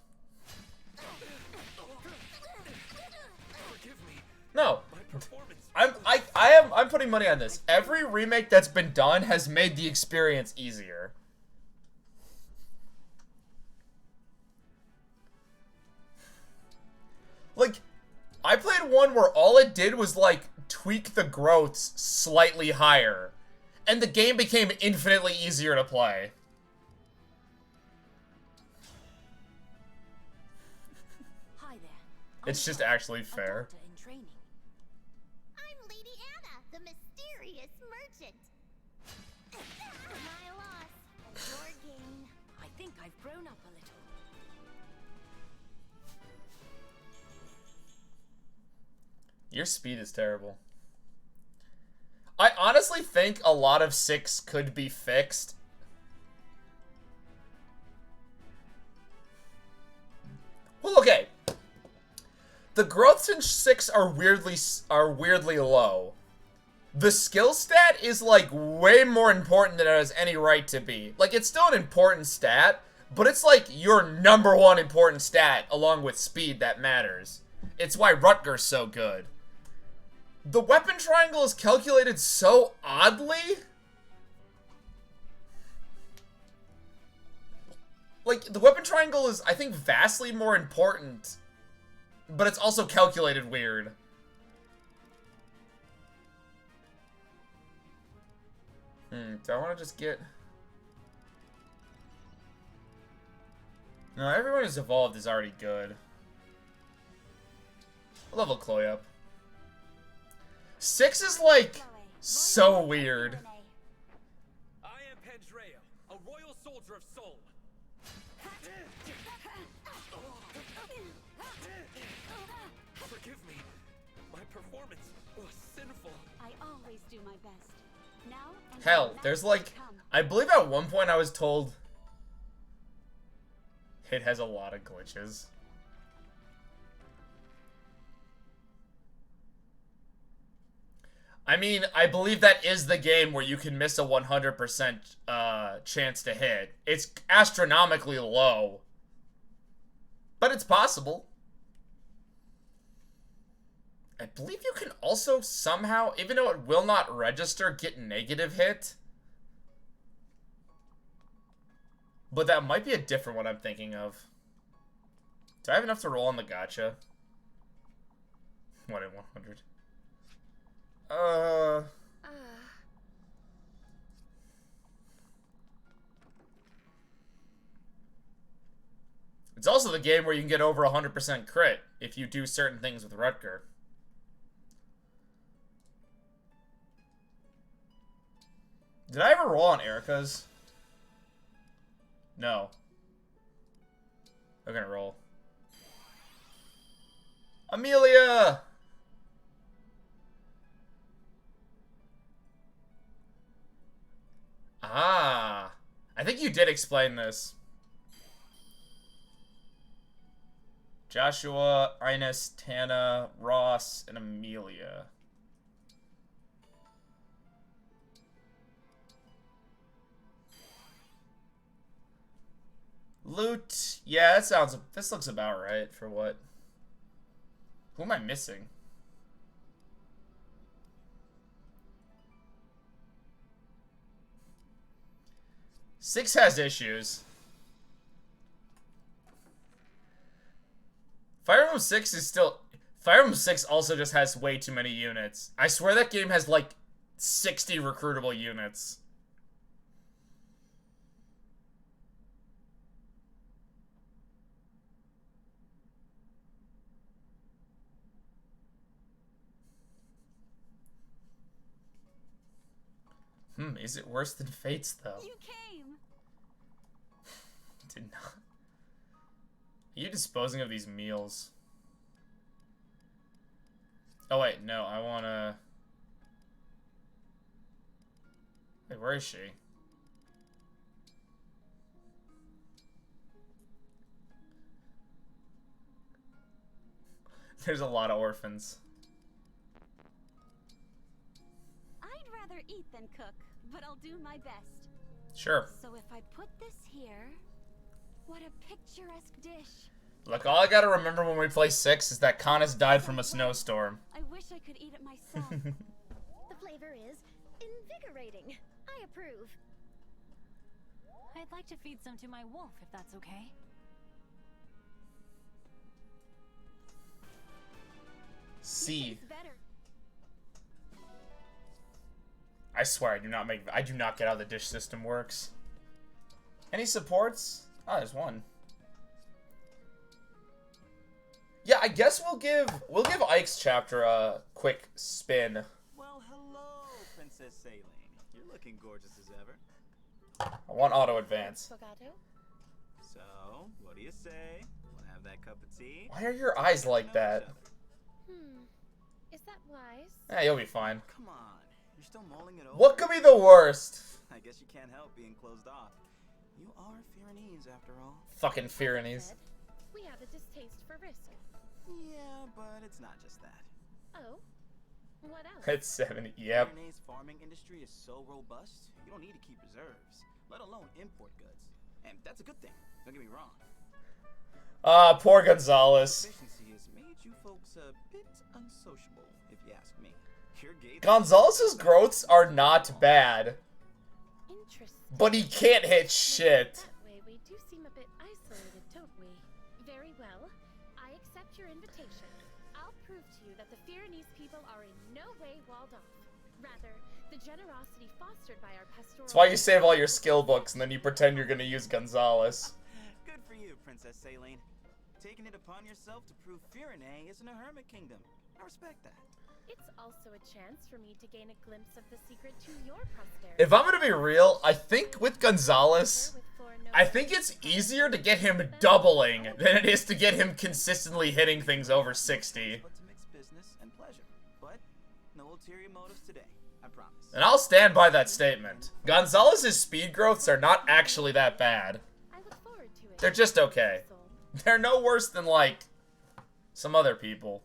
No. I'm putting money on this. Every remake that's been done has made the experience easier. Like, I played one where all it did was, like, tweak the growths slightly higher. And the game became infinitely easier to play. Hi there. It's just actually fair. I'm Lady Anna, the mysterious merchant. My loss, your gain. I think I've grown up a little. Your speed is terrible. I honestly think a lot of 6 could be fixed. Well, okay. The growths in 6 are weirdly low. The skill stat is, like, way more important than it has any right to be. Like, it's still an important stat, but it's, like, your #1 important stat, along with speed, that matters. It's why Rutger's so good. The weapon triangle is calculated so oddly. Like, the weapon triangle is, I think, vastly more important, but it's also calculated weird. Do I want to just get... No, everyone who's evolved is already good. I'll level Chloe up. 6 is, like, so weird. I am Pandreo, a royal soldier of Soul. Forgive me. My performance was sinful. I always do my best. Now and Hell, there's, like... I believe at one point I was told... It has a lot of glitches. I mean, I believe that is the game where you can miss a 100% chance to hit. It's astronomically low. But it's possible. I believe you can also somehow, even though it will not register, get negative hit. But that might be a different one I'm thinking of. Do I have enough to roll on the gacha? 1 in 100. It's also the game where you can get over 100% crit if you do certain things with Rutger. Did I ever roll on Erica's? No. I'm gonna roll. Amelia! Ah. I think you did explain this. Joshua, Ines, Tana, Ross, and Amelia. Loot. Yeah, that sounds... This looks about right for what... Who am I missing? Six has issues. Fire Emblem 6 is still... Fire Emblem 6 also just has way too many units. I swear that game has like 60 recruitable units. Is it worse than Fates, though? You came! Did not. Are you disposing of these meals? Oh, wait, no, I wanna... Wait, where is she? There's a lot of orphans. I'd rather eat than cook, but I'll do my best. Sure. So if I put this here, what a picturesque dish. Look, all I gotta remember when we play 6 is that Kanis died from a snowstorm. I wish I could eat it myself. The flavor is invigorating. I approve. I'd like to feed some to my wolf, if that's okay. C. Better. I swear I do not get how the dish system works. Any supports? Oh, there's one. Yeah, I guess we'll give Ike's chapter a quick spin. Well, hello, Princess Saline. You're looking gorgeous as ever. I want auto advance. So, what do you say? Wanna have that cup of tea? Why are your eyes like that? Is that wise? Yeah, you'll be fine. Come on, you're still mulling it over. What could be the worst? I guess you can't help being closed off. You are Pyrenees, after all. Fucking Pyrenees. We have a distaste for risk. Yeah, but it's not just that. Oh? What else? It's 70. Yep. Pyrenees' farming industry is so robust, you don't need to keep reserves, let alone import goods. And that's a good thing, don't get me wrong. Poor Gonzalez. Efficiency has made you folks a bit unsociable, if you ask me. Your gate Gonzalez's growths are not bad, Interesting. but he can't hit shit. That way we do seem a bit isolated, don't we? Very well. I accept your invitation. I'll prove to you that the Pyrenees people are in no way walled off. Rather, the generosity fostered by our pastoral... That's why you save all your skill books and then you pretend you're gonna use Gonzalez. Good for you, Princess Saline. Taking it upon yourself to prove Pyrenee isn't a hermit kingdom. I respect that. It's also a chance for me to gain a glimpse of the secret to your prosperity. If I'm gonna be real, I think with Gonzalez, With four noble I think it's easier to get him doubling than it is to get him consistently hitting things over 60. But to mix business and pleasure. But no ulterior motives today, I promise. And I'll stand by that statement. Gonzalez's speed growths are not actually that bad. I look forward to it. They're just okay. Soul. They're no worse than, like, some other people.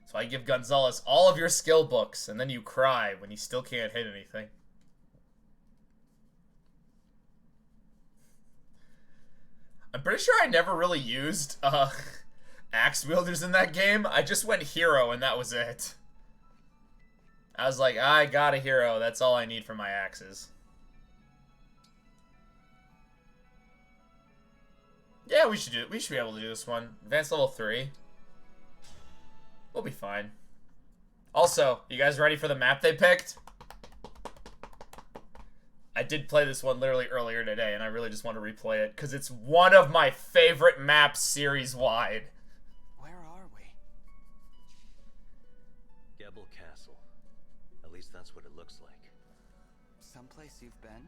So I give Gonzalez all of your skill books, and then you cry when you still can't hit anything. I'm pretty sure I never really used, axe wielders in that game. I just went hero, and that was it. I was like, I got a hero. That's all I need for my axes. Yeah, we should be able to do this one. Advanced level 3. We'll be fine. Also, you guys ready for the map they picked? I did play this one literally earlier today, and I really just want to replay it, because it's one of my favorite maps series-wide. Where are we? Gebel Castle. At least that's what it looks like. Someplace you've been?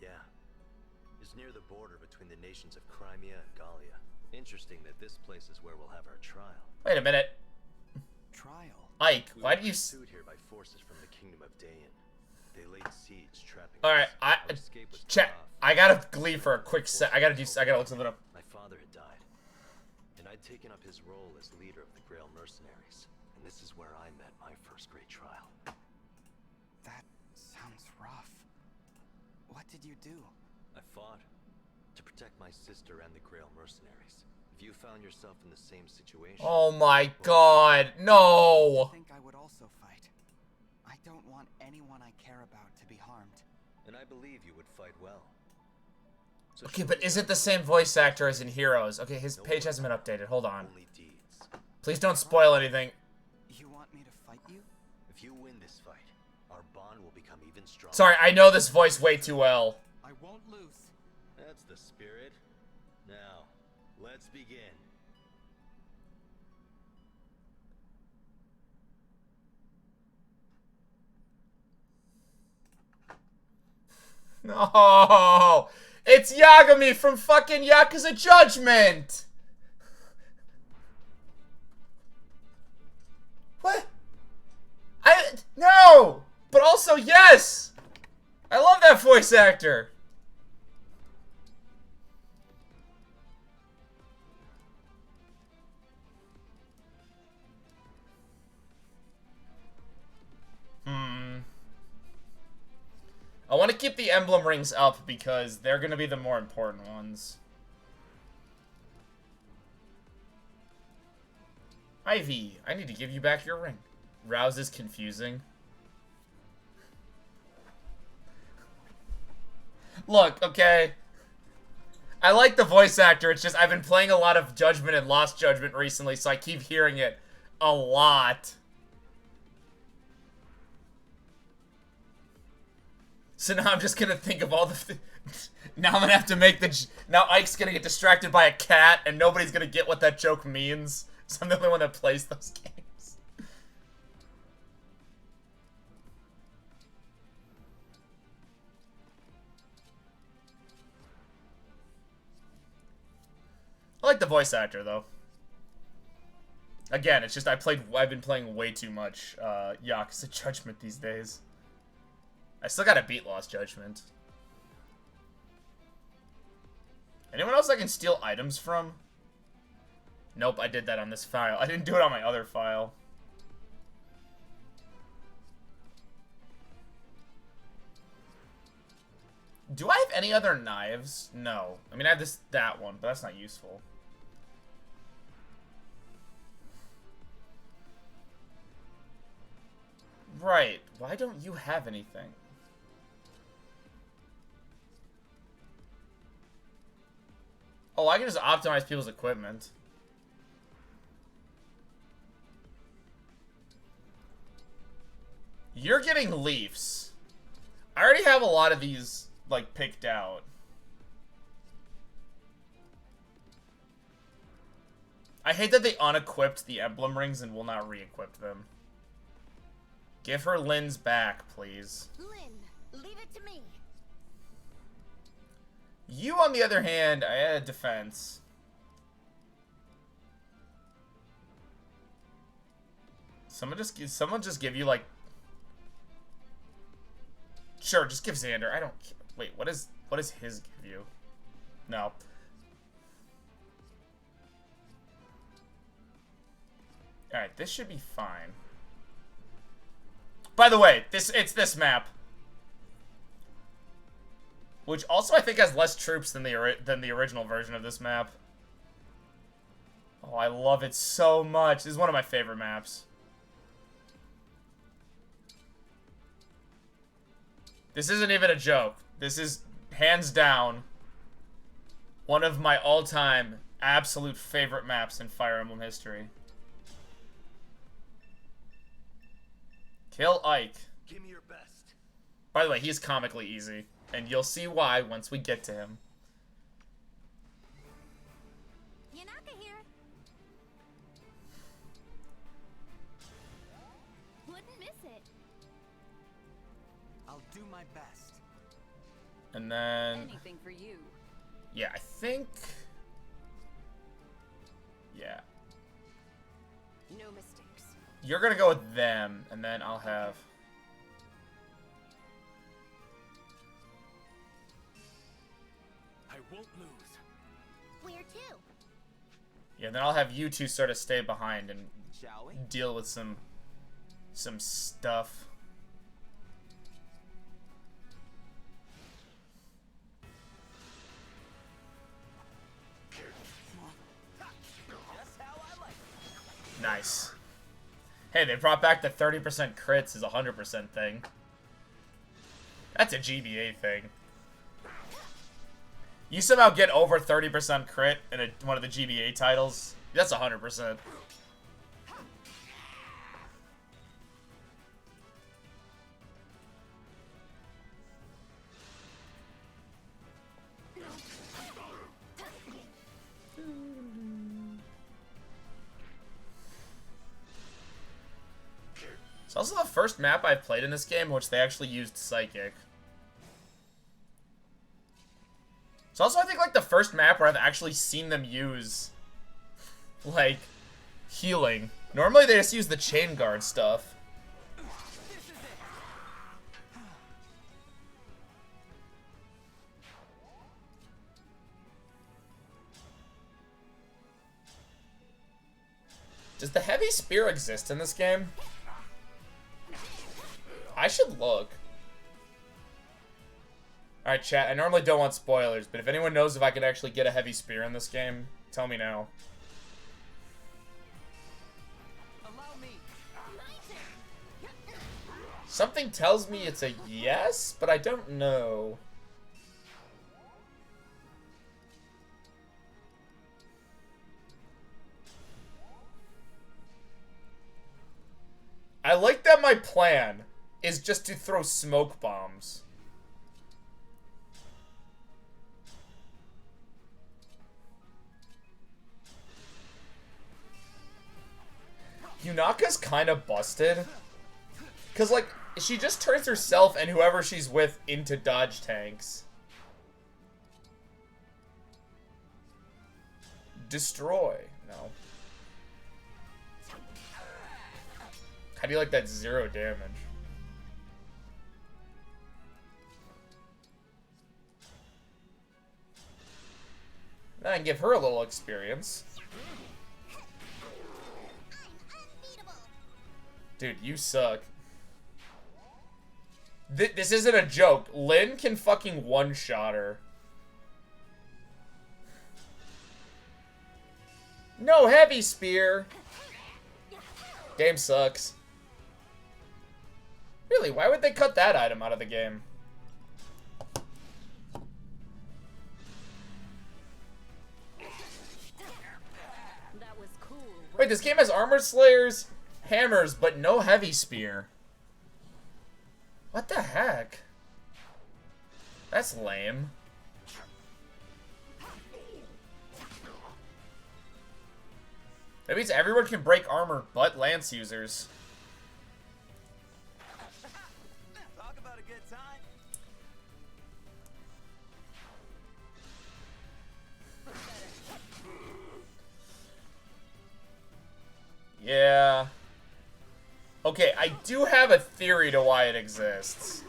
Yeah. It's near the border between the nations of Crimea and Gallia. Interesting that this place is where we'll have our trial. Wait a minute. Trial? Ike, We why were do you... pursued here by forces from the kingdom of Dayan. They laid siege, trapping Alright, us. I... Our escape was Chat. cut off. I gotta leave for a quick sec. I gotta look something up. My father had died, and I'd taken up his role as leader of the Grail mercenaries. And this is where I met my first great trial. That sounds rough. What did you do? I fought to protect my sister and the Grail mercenaries. If you found yourself in the same situation... Oh my god, no! I think I would also fight. I don't want anyone I care about to be harmed. And I believe you would fight well. So Okay, show but me is it the what same voice actor as in Heroes? Okay, his No page one, hasn't been updated. Hold on. only deeds. Please don't spoil anything. You want me to fight you? If you win this fight, our bond will become even stronger. Sorry, I know this voice way too well. I won't lose. That's the spirit. Now, let's begin. No! It's Yagami from fucking Yakuza Judgment! What? No! But also, yes! I love that voice actor! I want to keep the emblem rings up because they're going to be the more important ones. Ivy, I need to give you back your ring. Rouse is confusing. Look, okay. I like the voice actor, it's just I've been playing a lot of Judgment and Lost Judgment recently, so I keep hearing it a lot. So now I'm just gonna think of all the... now I'm gonna have to make the... Now Ike's gonna get distracted by a cat, and nobody's gonna get what that joke means. So I'm the only one that plays those games. I like the voice actor, though. Again, it's just I've been playing way too much Yakuza Judgment these days. I still gotta beat Lost Judgment. Anyone else I can steal items from? Nope, I did that on this file. I didn't do it on my other file. Do I have any other knives? No. I mean, I have that one, but that's not useful. Right. Why don't you have anything? Oh, I can just optimize people's equipment. You're getting leaves. I already have a lot of these, like, picked out. I hate that they unequipped the emblem rings and will not re-equip them. Give her Lynn's back, please. Lynn, leave it to me. You, on the other hand, I had a defense. Someone just give you, like... Sure, just give Xander. I don't... Wait, what does his give you? No. Alright, this should be fine. By the way, it's this map. Which also I think has less troops than the original version of this map. Oh, I love it so much. This is one of my favorite maps. This isn't even a joke. This is, hands down, One of my all-time absolute favorite maps in Fire Emblem history. Kill Ike. Give me your best. By the way, he's comically easy, and you'll see why once we get to him. Yanaka here. Wouldn't miss it. I'll do my best. And then... Anything for you. Yeah, I think... Yeah. No mistakes. You're gonna go with them, and then I'll have... I won't lose. Where to? Yeah, then I'll have you two sort of stay behind and Shall we? deal with some stuff. Just how I like it. Nice. Hey, they brought back the 30% crits as a 100% thing. That's a GBA thing. You somehow get over 30% crit in one of the GBA titles, that's 100%. It's also the first map I've played in this game in which they actually used Psychic. It's also, I think, like, the first map where I've actually seen them use, like, healing. Normally they just use the chain guard stuff. Does the heavy spear exist in this game? I should look. Alright, chat, I normally don't want spoilers, but if anyone knows if I could actually get a heavy spear in this game, tell me now. Allow me. Something tells me it's a yes, but I don't know. I like that my plan is just to throw smoke bombs. Yunaka's kind of busted. Because, like, she just turns herself and whoever she's with into dodge tanks. Destroy. No. How do you like that 0 damage? Then I can give her a little experience. Dude, you suck. This isn't a joke. Lynn can fucking one-shot her. No heavy spear. Game sucks. Really, why would they cut that item out of the game? That was cool. Wait, this game has armor slayers, hammers, but no heavy spear. What the heck? That's lame. That means everyone can break armor but lance users. Talk about a good time. Yeah. Okay, I do have a theory to why it exists.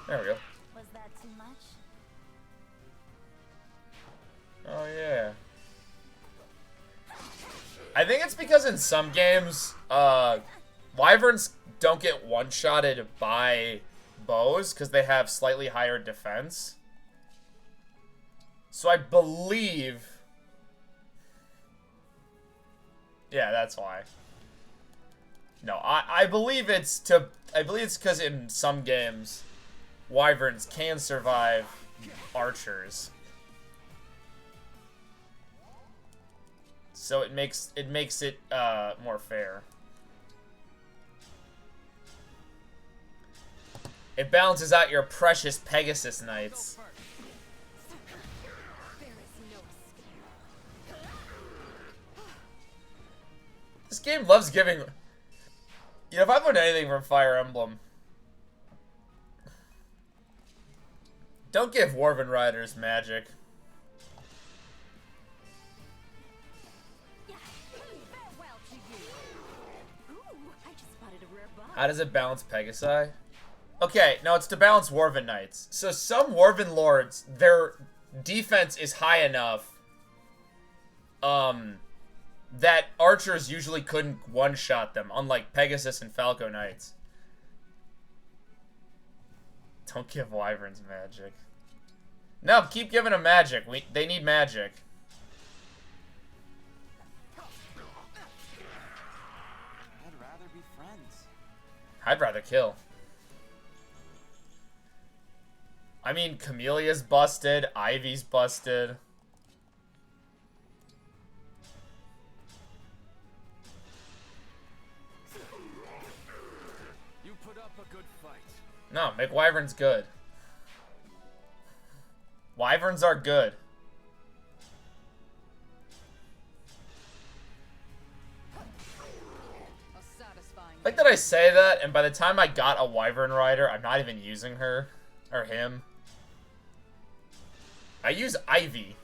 There we go. Was that too much? Oh, yeah. I think it's because in some games, wyverns don't get one-shotted by bows because they have slightly higher defense. So I believe... Yeah, that's why. No, I believe it's to... I believe it's because in some games, wyverns can survive archers. So it makes it more fair. It balances out your precious Pegasus Knights. This game loves giving... You know, if I've learned anything from Fire Emblem, don't give Dwarven Riders magic. How does it balance Pegasi? Okay, no, it's to balance Dwarven Knights. So some Dwarven Lords, their defense is high enough that archers usually couldn't one-shot them, unlike Pegasus and Falco Knights. Don't give wyverns magic. No, keep giving them magic. They need magic. I'd rather be friends. I'd rather kill. I mean, Camellia's busted, Ivy's busted. You put up a good fight. No, make wyverns good. Wyverns are good. Like that I say that, and by the time I got a wyvern rider, I'm not even using her. Or him. I use Ivy.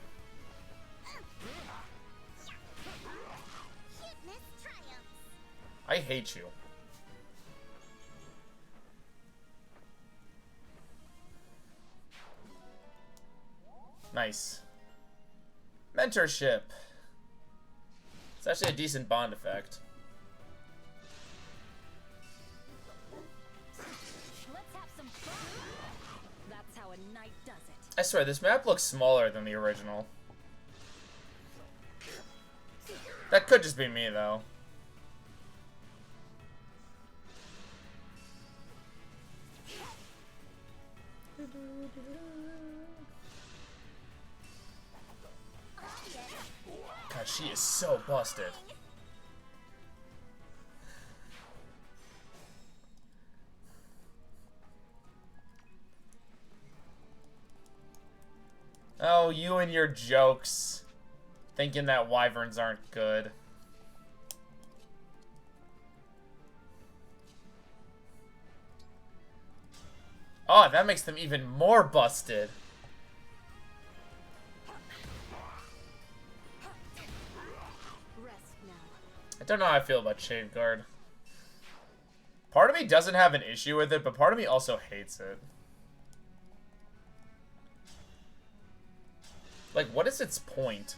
I hate you. Nice. Mentorship. It's actually a decent bond effect. Let's have some fun. That's how a knight does it. I swear, this map looks smaller than the original. That could just be me, though. God, she is so busted. Oh, you and your jokes. Thinking that wyverns aren't good. Oh, that makes them even more busted. I don't know how I feel about Shade Guard. Part of me doesn't have an issue with it, but part of me also hates it. Like, what is its point?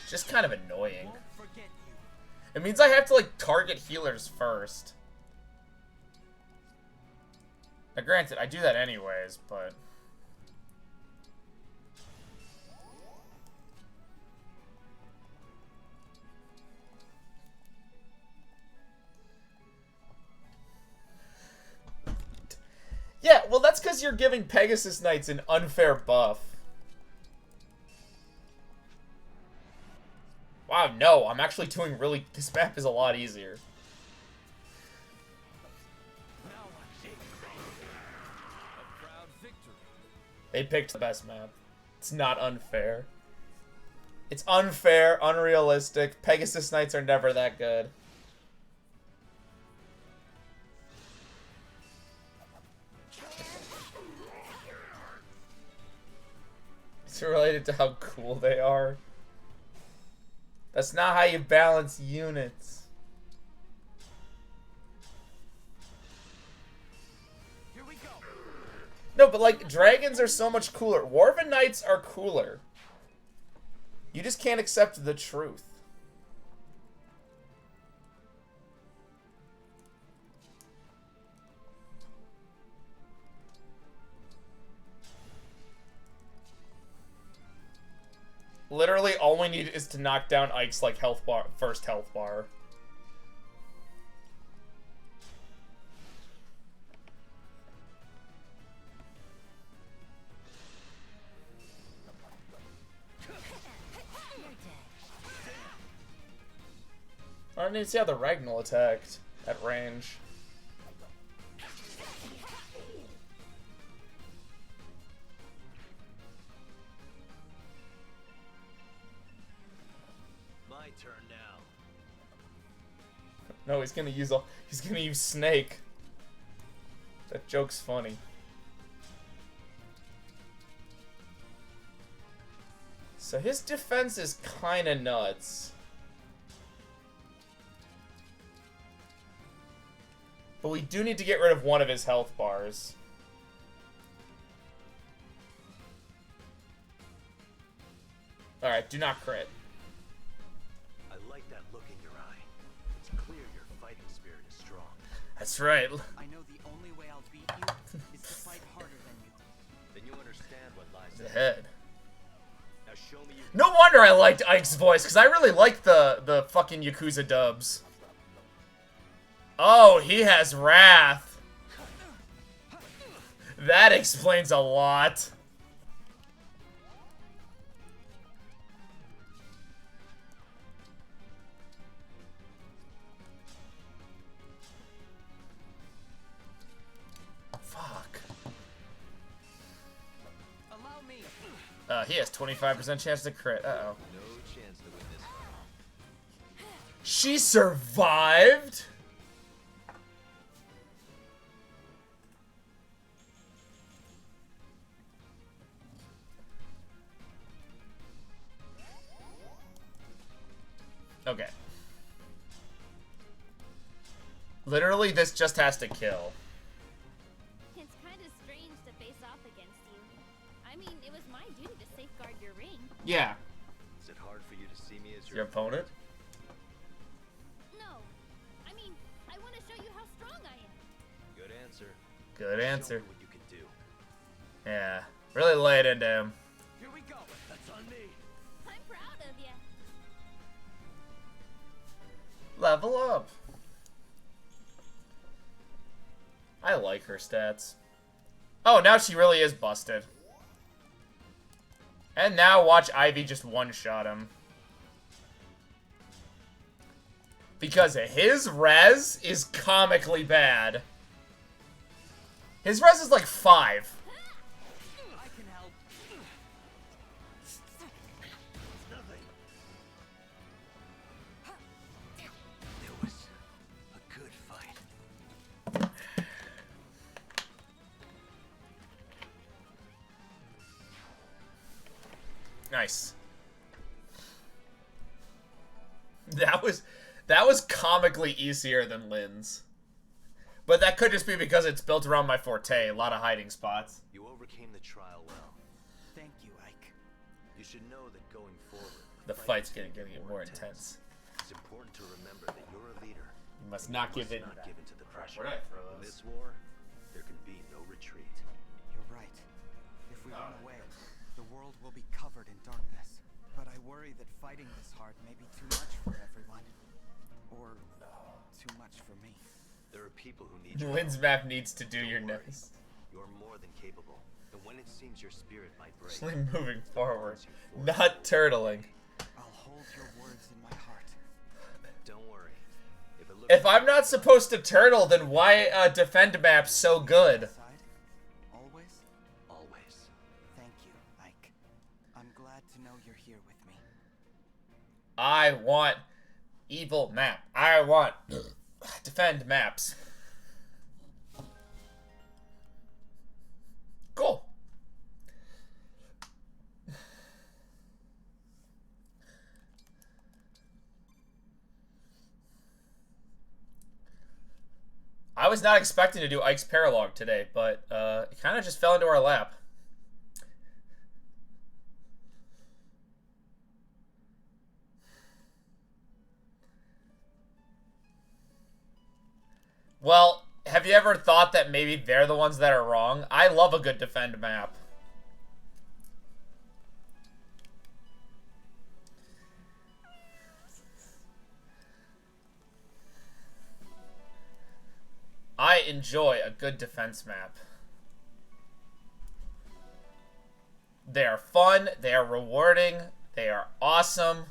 Just kind of annoying. It means I have to, like, target healers first. Now, granted, I do that anyways, but... Yeah, well, that's because you're giving Pegasus Knights an unfair buff. Wow, no, I'm actually doing really... This map is a lot easier. They picked the best map. It's not unfair. It's unfair, unrealistic. Pegasus Knights are never that good. It's related to how cool they are. That's not how you balance units. Here we go. No, but like, dragons are so much cooler. Dwarven Knights are cooler. You just can't accept the truth. Literally, all we need is to knock down Ike's, like, health bar, first health bar. I didn't even see how the Ragnall attacked at range. My turn now. No, he's gonna use Snake. That joke's funny. So his defense is kinda nuts. But we do need to get rid of one of his health bars. Alright, do not crit. I like that look in your eye. It's clear your fighting spirit is strong. That's right. I know the only way I'll beat you is to fight harder than you. Then you understand what lies Ahead. Now show me you. No wonder I liked Ike's voice, because I really liked the fucking Yakuza dubs. Oh, he has wrath. That explains a lot. Fuck. Allow me. He has 25% chance to crit. Uh-oh. No chance to win this fight. She survived? Okay. Literally, this just has to kill. It's kind of strange to face off against you. I mean, it was my duty to safeguard your ring. Yeah. Is it hard for you to see me as Your opponent? No. I mean, I want to show you how strong I am. Good answer. Good Show answer. me what you can do. Yeah. Really lay it into him. Here we go. That's on me. I'm proud of you. Level up. I like her stats. Oh, now she really is busted. And now watch Ivy just one-shot him. Because his res is comically bad. His res is like 5. I can help. Nothing. It was a good fight. Nice. That was comically easier than Lynn's. But that could just be because it's built around my forte, a lot of hiding spots. You overcame the trial well. Thank you, Ike. You should know that going forward, The fight's getting more intense. It's important to remember that you're a leader. You must not give in. Not give in to the pressure. Where'd I throw In those? this war, there can be no retreat. You're right. If we run away, the world will be covered in darkness. But I worry that fighting this hard may be too much for everyone. Or too much for me. There are people who need your Lynn's help. map needs to do Don't your worry. nest. You're more than capable. And when it seems your spirit might break, Actually moving forward. you forward. Not turtling. I'll hold your words in my heart. Don't worry. If it looks If I'm not supposed to turtle, then why defend map so good? Side? Always? always. Thank you, Ike. I'm glad to know you're here with me. I want evil map. I want defend maps. Cool. I was not expecting to do Ike's Paralog today, but it kind of just fell into our lap. Well, have you ever thought that maybe they're the ones that are wrong? I love a good defend map. I enjoy a good defense map. They are fun, they are rewarding, they are awesome.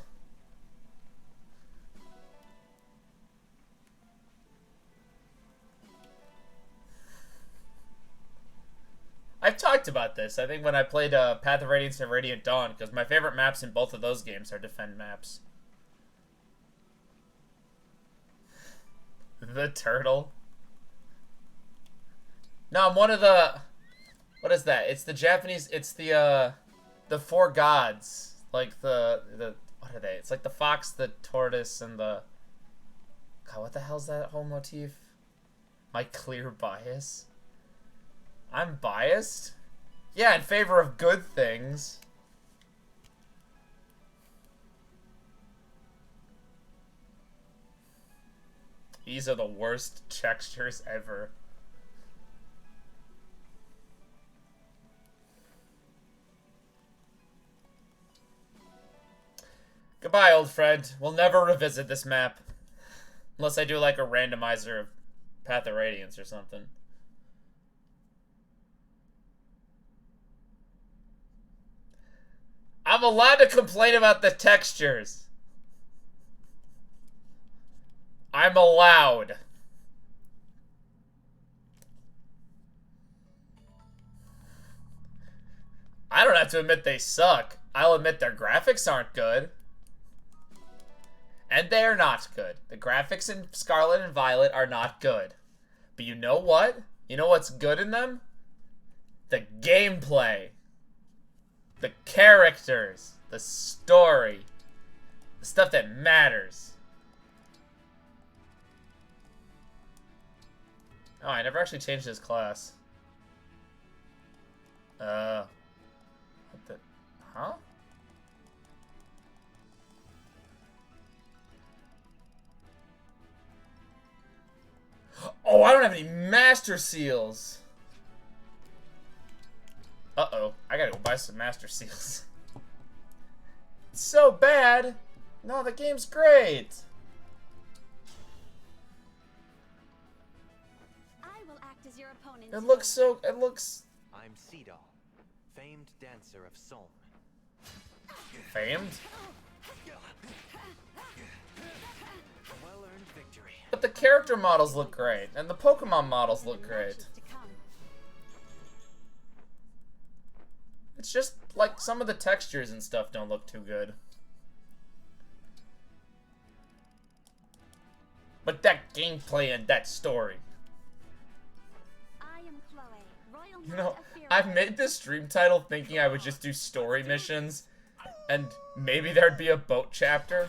I've talked about this, I think, when I played Path of Radiance and Radiant Dawn, because my favorite maps in both of those games are defend maps. The turtle. No, I'm one of the... What is that? It's the Japanese... It's the four gods. Like the... What are they? It's like the fox, the tortoise, and the... God, what the hell's that whole motif? My clear bias? I'm biased? Yeah, in favor of good things. These are the worst textures ever. Goodbye, old friend. We'll never revisit this map. Unless I do like a randomizer of Path of Radiance or something. I'm allowed to complain about the textures. I'm allowed. I don't have to admit they suck. I'll admit their graphics aren't good. And they're not good. The graphics in Scarlet and Violet are not good. But you know what? You know what's good in them? The gameplay. The characters. The story. The stuff that matters. Oh, I never actually changed his class. What the... Huh? Oh, I don't have any Master Seals! Uh-oh. I gotta go buy some Master Seals. It's so bad! No, the game's great! Your opponent. It looks so... It looks... I'm Seedal, famed dancer of Solm. Famed? Well-earned victory. But the character models look great, and the Pokemon models look great. It's just, like, some of the textures and stuff don't look too good. But that gameplay and that story... You know, I've made this stream title thinking I would just do story missions, and maybe there'd be a boat chapter.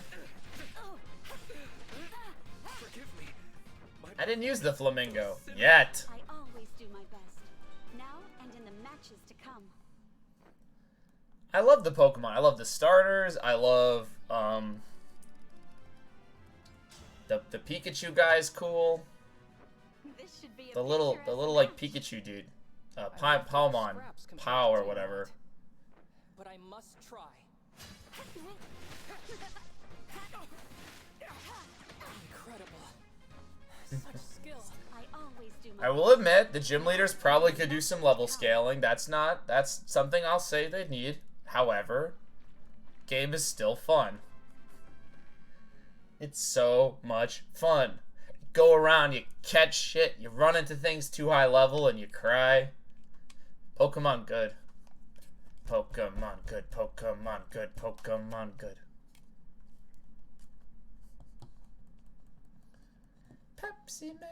I didn't use the flamingo yet. I always do my best. Now and in the matches to come. I love the Pokemon. I love the starters. I love the Pikachu guy's cool. The little like Pikachu dude. Palmon, Pow or whatever. But I must try. Incredible. Such skill. I will admit, the gym leaders probably could do some level scaling. That's something I'll say they need. However, game is still fun. It's so much fun. Go around, you catch shit, you run into things too high level, and you cry. Pokemon good. Pokemon good. Pokemon good. Pokemon good. Pepsi Man.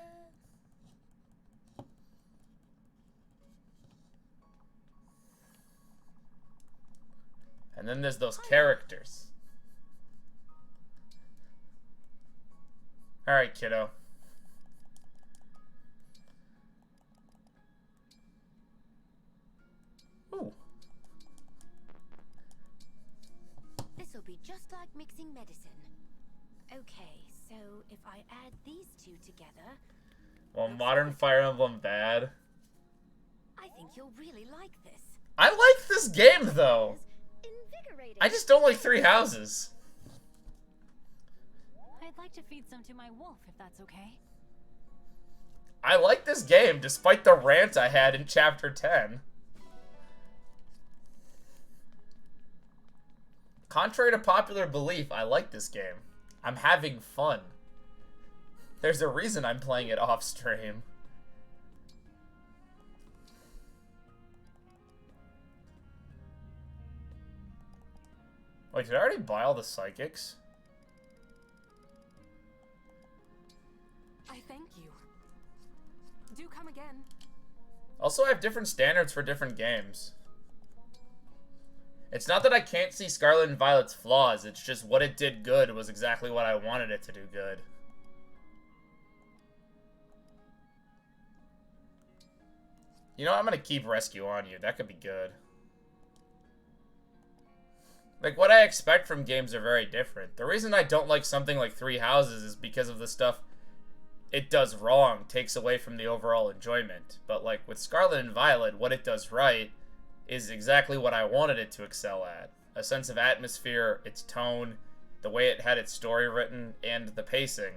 And then there's those characters. Alright, kiddo. Ooh. This'll be just like mixing medicine. Okay, so if I add these two together... Well, modern Fire Emblem bad. I think you'll really like this. I like this game, though. I just don't like Three Houses. I'd like to feed some to my wolf, if that's okay. I like this game, despite the rant I had in Chapter 10. Contrary to popular belief, I like this game. I'm having fun. There's a reason I'm playing it off stream. Wait, did I already buy all the psychics? I thank you. Do come again. Also, I have different standards for different games. It's not that I can't see Scarlet and Violet's flaws, it's just what it did good was exactly what I wanted it to do good. You know, I'm gonna keep Rescue on You. That could be good. Like, what I expect from games are very different. The reason I don't like something like Three Houses is because of the stuff it does wrong takes away from the overall enjoyment. But, like, with Scarlet and Violet, what it does right is exactly what I wanted it to excel at. A sense of atmosphere, its tone, the way it had its story written, and the pacing.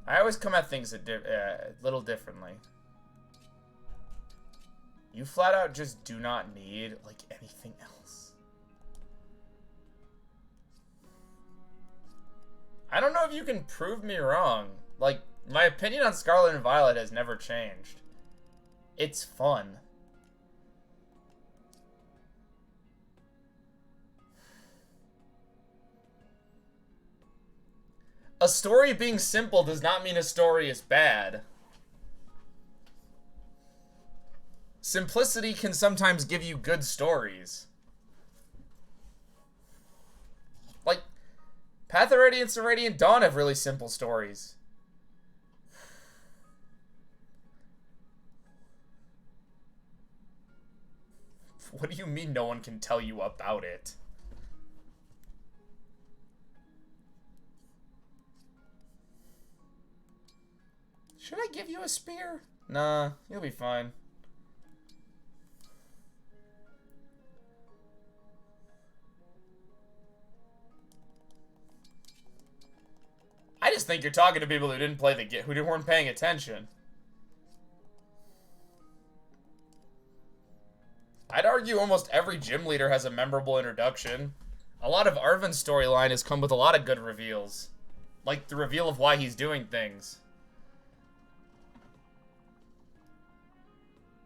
I always come at things a little differently. You flat out just do not need, like, anything else. I don't know if you can prove me wrong. Like, my opinion on Scarlet and Violet has never changed. It's fun. A story being simple does not mean a story is bad. Simplicity can sometimes give you good stories. Like, Path of Radiance and Radiant Dawn have really simple stories. What do you mean no one can tell you about it? Should I give you a spear? Nah, you'll be fine. I just think you're talking to people who didn't play the game, who weren't paying attention. I'd argue almost every gym leader has a memorable introduction. A lot of Arven's storyline has come with a lot of good reveals. Like the reveal of why he's doing things.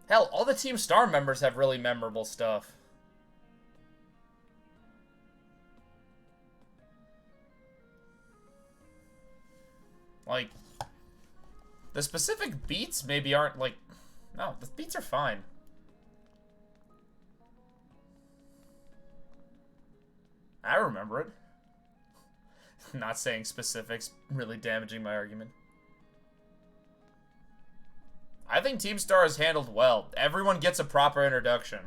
Hell, all the Team Star members have really memorable stuff. Like, the specific beats maybe aren't, like... No, the beats are fine. I remember it. Not saying specifics, really damaging my argument. I think Team Star is handled well. Everyone gets a proper introduction.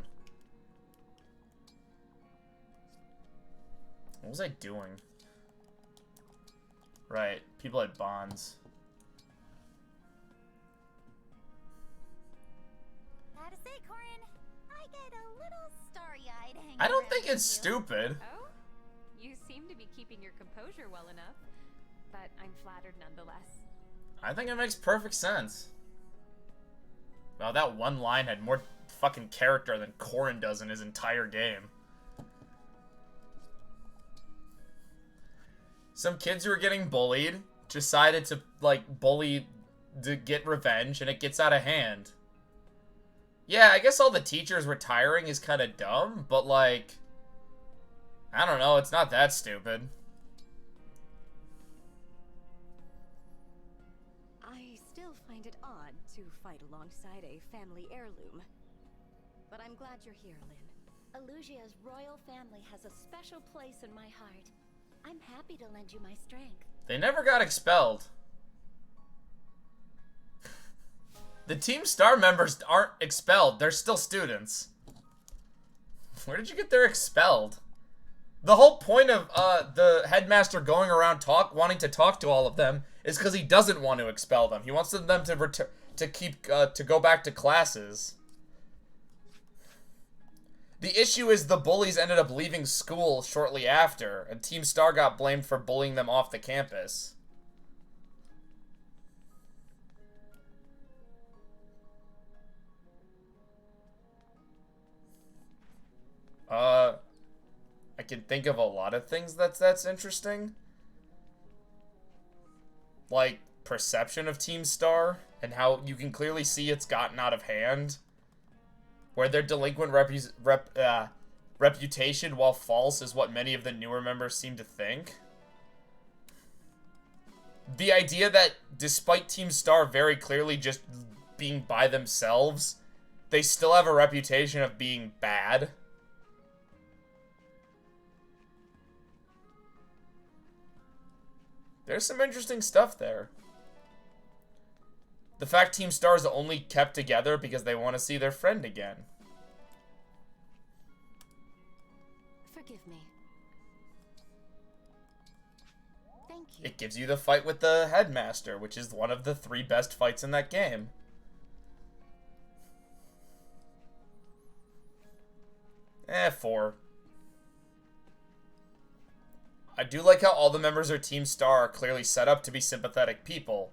What was I doing? Right, people had bonds. Gotta say, Corin, I get a little starry-eyed hanging I don't around think it's with you. stupid. Oh? You seem to be keeping your composure well enough. But I'm flattered nonetheless. I think it makes perfect sense. Wow, that one line had more fucking character than Corrin does in his entire game. Some kids who were getting bullied decided to, like, bully to get revenge, and it gets out of hand. Yeah, I guess all the teachers retiring is kind of dumb, but, like, I don't know, it's not that stupid. I still find it odd to fight alongside a family heirloom. But I'm glad you're here, Lynn. Elusia's royal family has a special place in my heart. I'm happy to lend you my strength. They never got expelled. The Team Star members aren't expelled. They're still students. Where did you get their expelled? The whole point of the headmaster going around wanting to talk to all of them is because he doesn't want to expel them. He wants them to go back to classes. The issue is the bullies ended up leaving school shortly after, and Team Star got blamed for bullying them off the campus. I can think of a lot of things that's interesting. Like, perception of Team Star, and how you can clearly see it's gotten out of hand. Where their delinquent reputation, while false, is what many of the newer members seem to think. The idea that, despite Team Star very clearly just being by themselves, they still have a reputation of being bad. There's some interesting stuff there. The fact Team Star is only kept together because they want to see their friend again. Forgive me. Thank you. It gives you the fight with the headmaster, which is one of the 3 best fights in that game. Eh, 4. I do like how all the members of Team Star are clearly set up to be sympathetic people.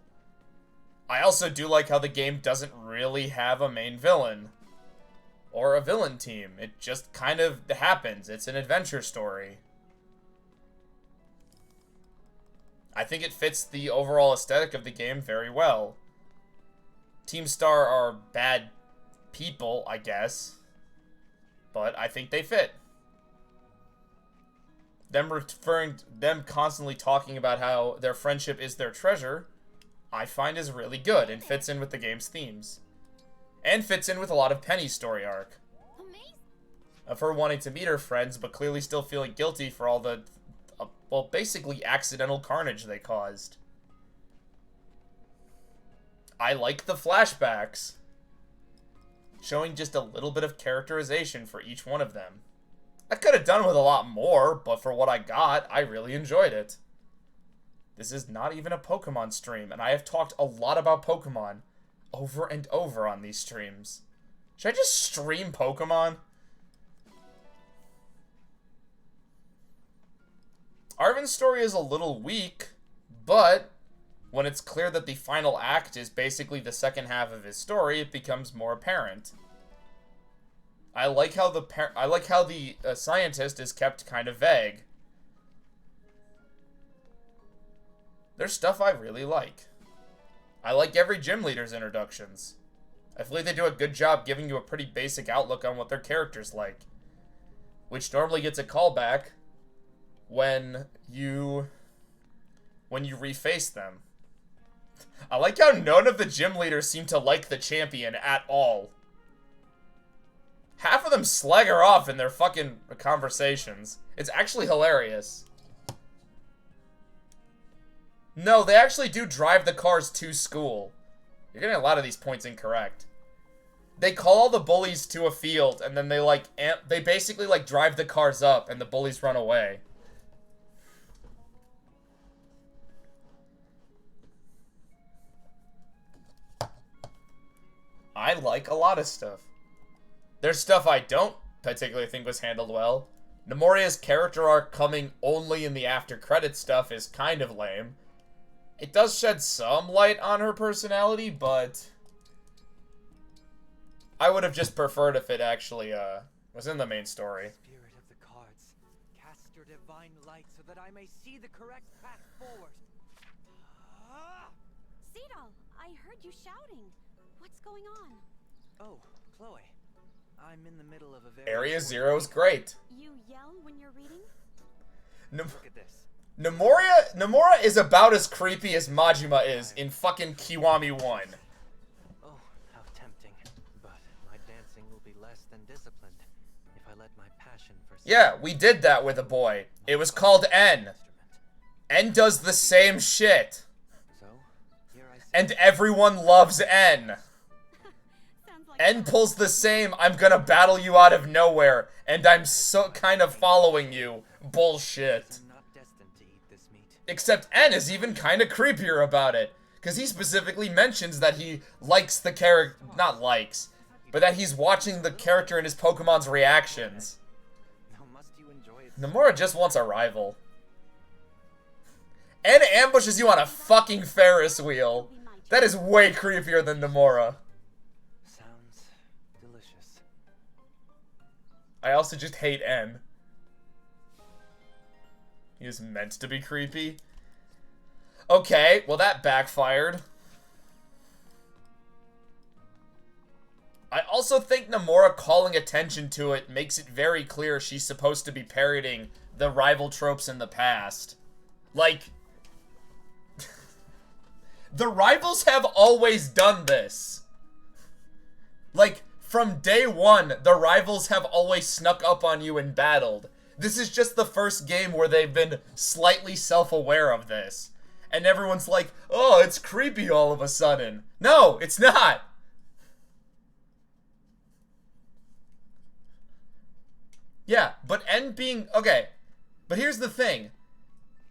I also do like how the game doesn't really have a main villain. Or a villain team. It just kind of happens. It's an adventure story. I think it fits the overall aesthetic of the game very well. Team Star are bad people, I guess. But I think they fit. Them constantly talking about how their friendship is their treasure, I find is really good and fits in with the game's themes. And fits in with a lot of Penny's story arc. Of her wanting to meet her friends, but clearly still feeling guilty for all the, well, basically accidental carnage they caused. I like the flashbacks, showing just a little bit of characterization for each one of them. I could have done with a lot more, but for what I got, I really enjoyed it. This is not even a Pokemon stream, and I have talked a lot about Pokemon over and over on these streams. Should I just stream Pokemon? Arvin's story is a little weak, but when it's clear that the final act is basically the second half of his story, it becomes more apparent. I like how the scientist is kept kind of vague. There's stuff I really like. I like every gym leader's introductions. I feel like they do a good job giving you a pretty basic outlook on what their character's like, which normally gets a callback when you reface them. I like how none of the gym leaders seem to like the champion at all. Half of them slag her off in their fucking conversations. It's actually hilarious. No, they actually do drive the cars to school. You're getting a lot of these points incorrect. They call all the bullies to a field, and then they basically drive the cars up, and the bullies run away. I like a lot of stuff. There's stuff I don't particularly think was handled well. Nemoria's character arc coming only in the after credit stuff is kind of lame. It does shed some light on her personality, but I would have just preferred if it actually was in the main story. Spirit of the cards, cast your divine light so that I may see the correct path forward. Cedal, I heard you shouting. What's going on? Oh, Chloe. I'm in the middle of a very... Area Zero is great. You yell when you're reading? Look at this. Nomura is about as creepy as Majima is in fucking Kiwami 1. Oh, how tempting. But my dancing will be less than disciplined if I let my passion for... Yeah, we did that with a boy. It was called N. N does the same shit. So, here I and everyone loves N. N pulls the same, I'm gonna battle you out of nowhere, and I'm so kind of following you bullshit. Except N is even kind of creepier about it, because he specifically mentions that he likes the character, not likes, but that he's watching the character and his Pokemon's reactions. Now must you enjoy it? Nomura just wants a rival. And ambushes you on a fucking Ferris wheel. That is way creepier than Nomura. Sounds delicious. I also just hate N. He is meant to be creepy. Okay, well that backfired. I also think Nomura calling attention to it makes it very clear she's supposed to be parodying the rival tropes in the past. Like, the rivals have always done this. Like, from day one, the rivals have always snuck up on you and battled. This is just the first game where they've been slightly self-aware of this. And everyone's like, oh, it's creepy all of a sudden. No, it's not. Yeah, but N being... Okay, but here's the thing.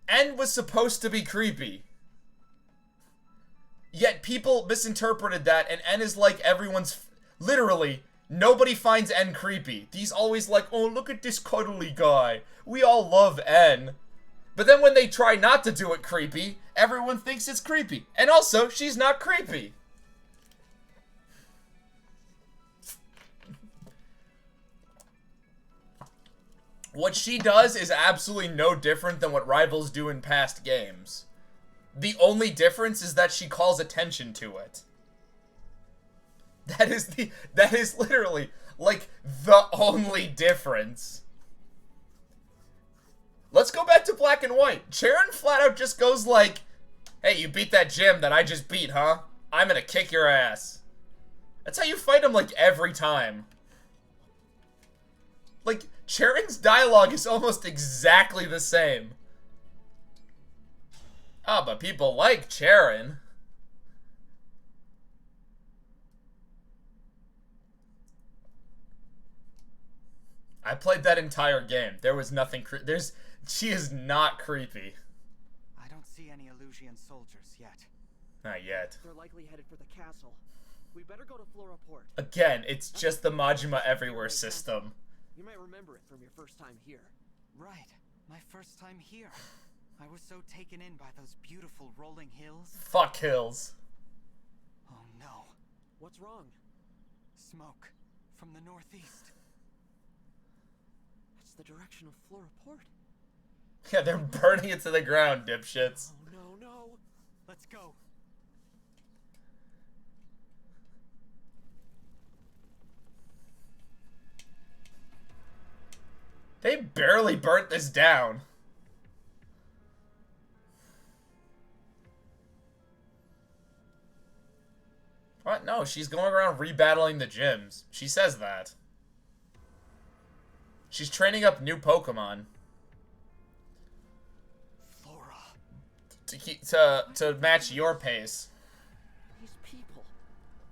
N was supposed to be creepy. Yet people misinterpreted that, and N is like everyone's... Literally, nobody finds N creepy. He's always like, oh, look at this cuddly guy. We all love N. But then when they try not to do it creepy, everyone thinks it's creepy. And also, she's not creepy. What she does is absolutely no different than what rivals do in past games. The only difference is that she calls attention to it. That is literally, like, the only difference. Let's go back to Black and White. Charon flat out just goes like, hey, you beat that gym that I just beat, huh? I'm gonna kick your ass. That's how you fight him, like, every time. Like, Charon's dialogue is almost exactly the same. Ah, but people like Charon. I played that entire game. There was nothing she is not creepy. I don't see any Illusian soldiers yet. Not yet. They're likely headed for the castle. We better go to Floraport. Again, it's just the Majima Everywhere system. You might remember it from your first time here. Right. My first time here. I was so taken in by those beautiful rolling hills. Fuck hills. Oh no. What's wrong? Smoke from the northeast. That's the direction of Floraport. Yeah, they're burning it to the ground, dipshits. Oh no, no. Let's go. They barely burnt this down. What? No, she's going around rebattling the gyms. She says that. She's training up new Pokemon. Flora. To match your pace. These people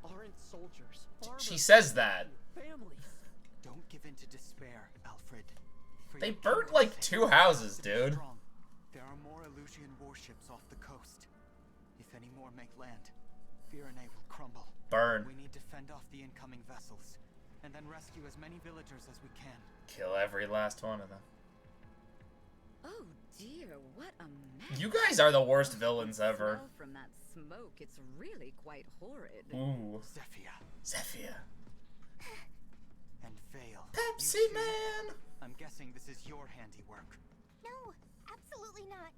aren't soldiers. Farmers, She says that. families. Don't give in to despair, Alfred. For They your burnt kingdom's like sake, 2 houses, be dude. strong. There are more Illusian warships off the coast. If any more make land, Firene will crumble. Burn. We need to fend off the incoming vessels, and then rescue as many villagers as we can. Kill every last one of them. Oh dear, what a mess. You guys are the worst villains ever. Smell from that smoke, it's really quite horrid. Ooh. Zephyr. Zephyr. And Vale. Pepsi You two, Man! I'm guessing this is your handiwork. No, absolutely not.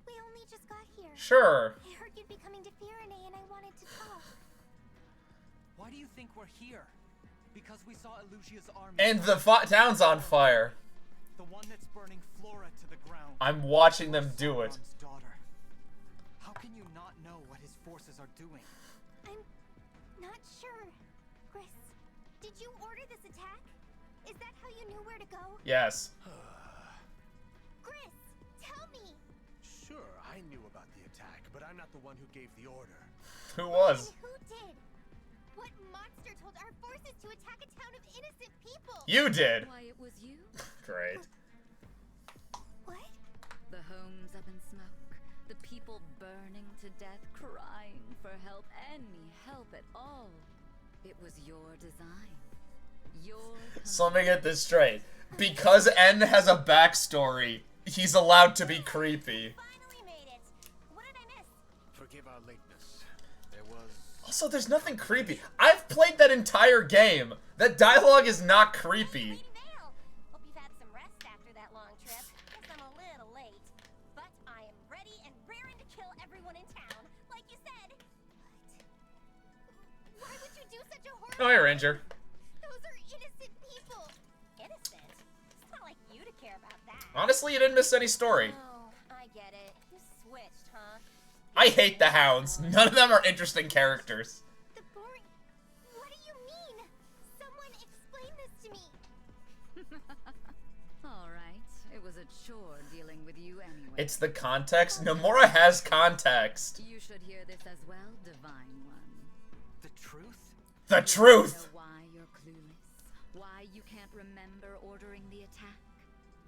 We only just got here. Sure. I heard you'd be coming to Firene and I wanted to talk. Why do you think we're here? Because we saw Illusia's army. And the town's on fire. The one that's burning Flora to the ground. I'm watching them do it. Sauron's daughter. How can you not know what his forces are doing? I'm not sure. Chris, did you order this attack? Is that how you knew where to go? Yes. Chris, tell me. Sure, I knew about the attack, but I'm not the one who gave the order. Who was? Then who did? What monster told our forces to attack a town of innocent people? You did. Why, it was you? Great. What? The homes up in smoke, the people burning to death, crying for help, any help at all. It was your design. So let me get this straight. Because N has a backstory, he's allowed to be creepy. Finally made it. What did I miss? Forgive our lateness. There was... Also, there's nothing creepy. I've played that entire game. That dialogue is not creepy. Lady Vale. Hope you've had some rest after that long trip. Guess I'm a little late. But I am ready and raring to kill everyone in town, like you said. What? Why would you do such a horrible... Oh, hey, Ranger. Those are innocent people. Innocent? It's not like you to care about that. Honestly, you didn't miss any story. Oh, I get it. You switched, huh? I hate the hounds. None of them are interesting characters. The boring... What do you mean? Someone explain this to me. Alright, it was a chore dealing with you anyway. It's the context. Nomura has context. You should hear this as well, Divine One. The truth? The truth! Know why you're clueless? Why you can't remember ordering the attack?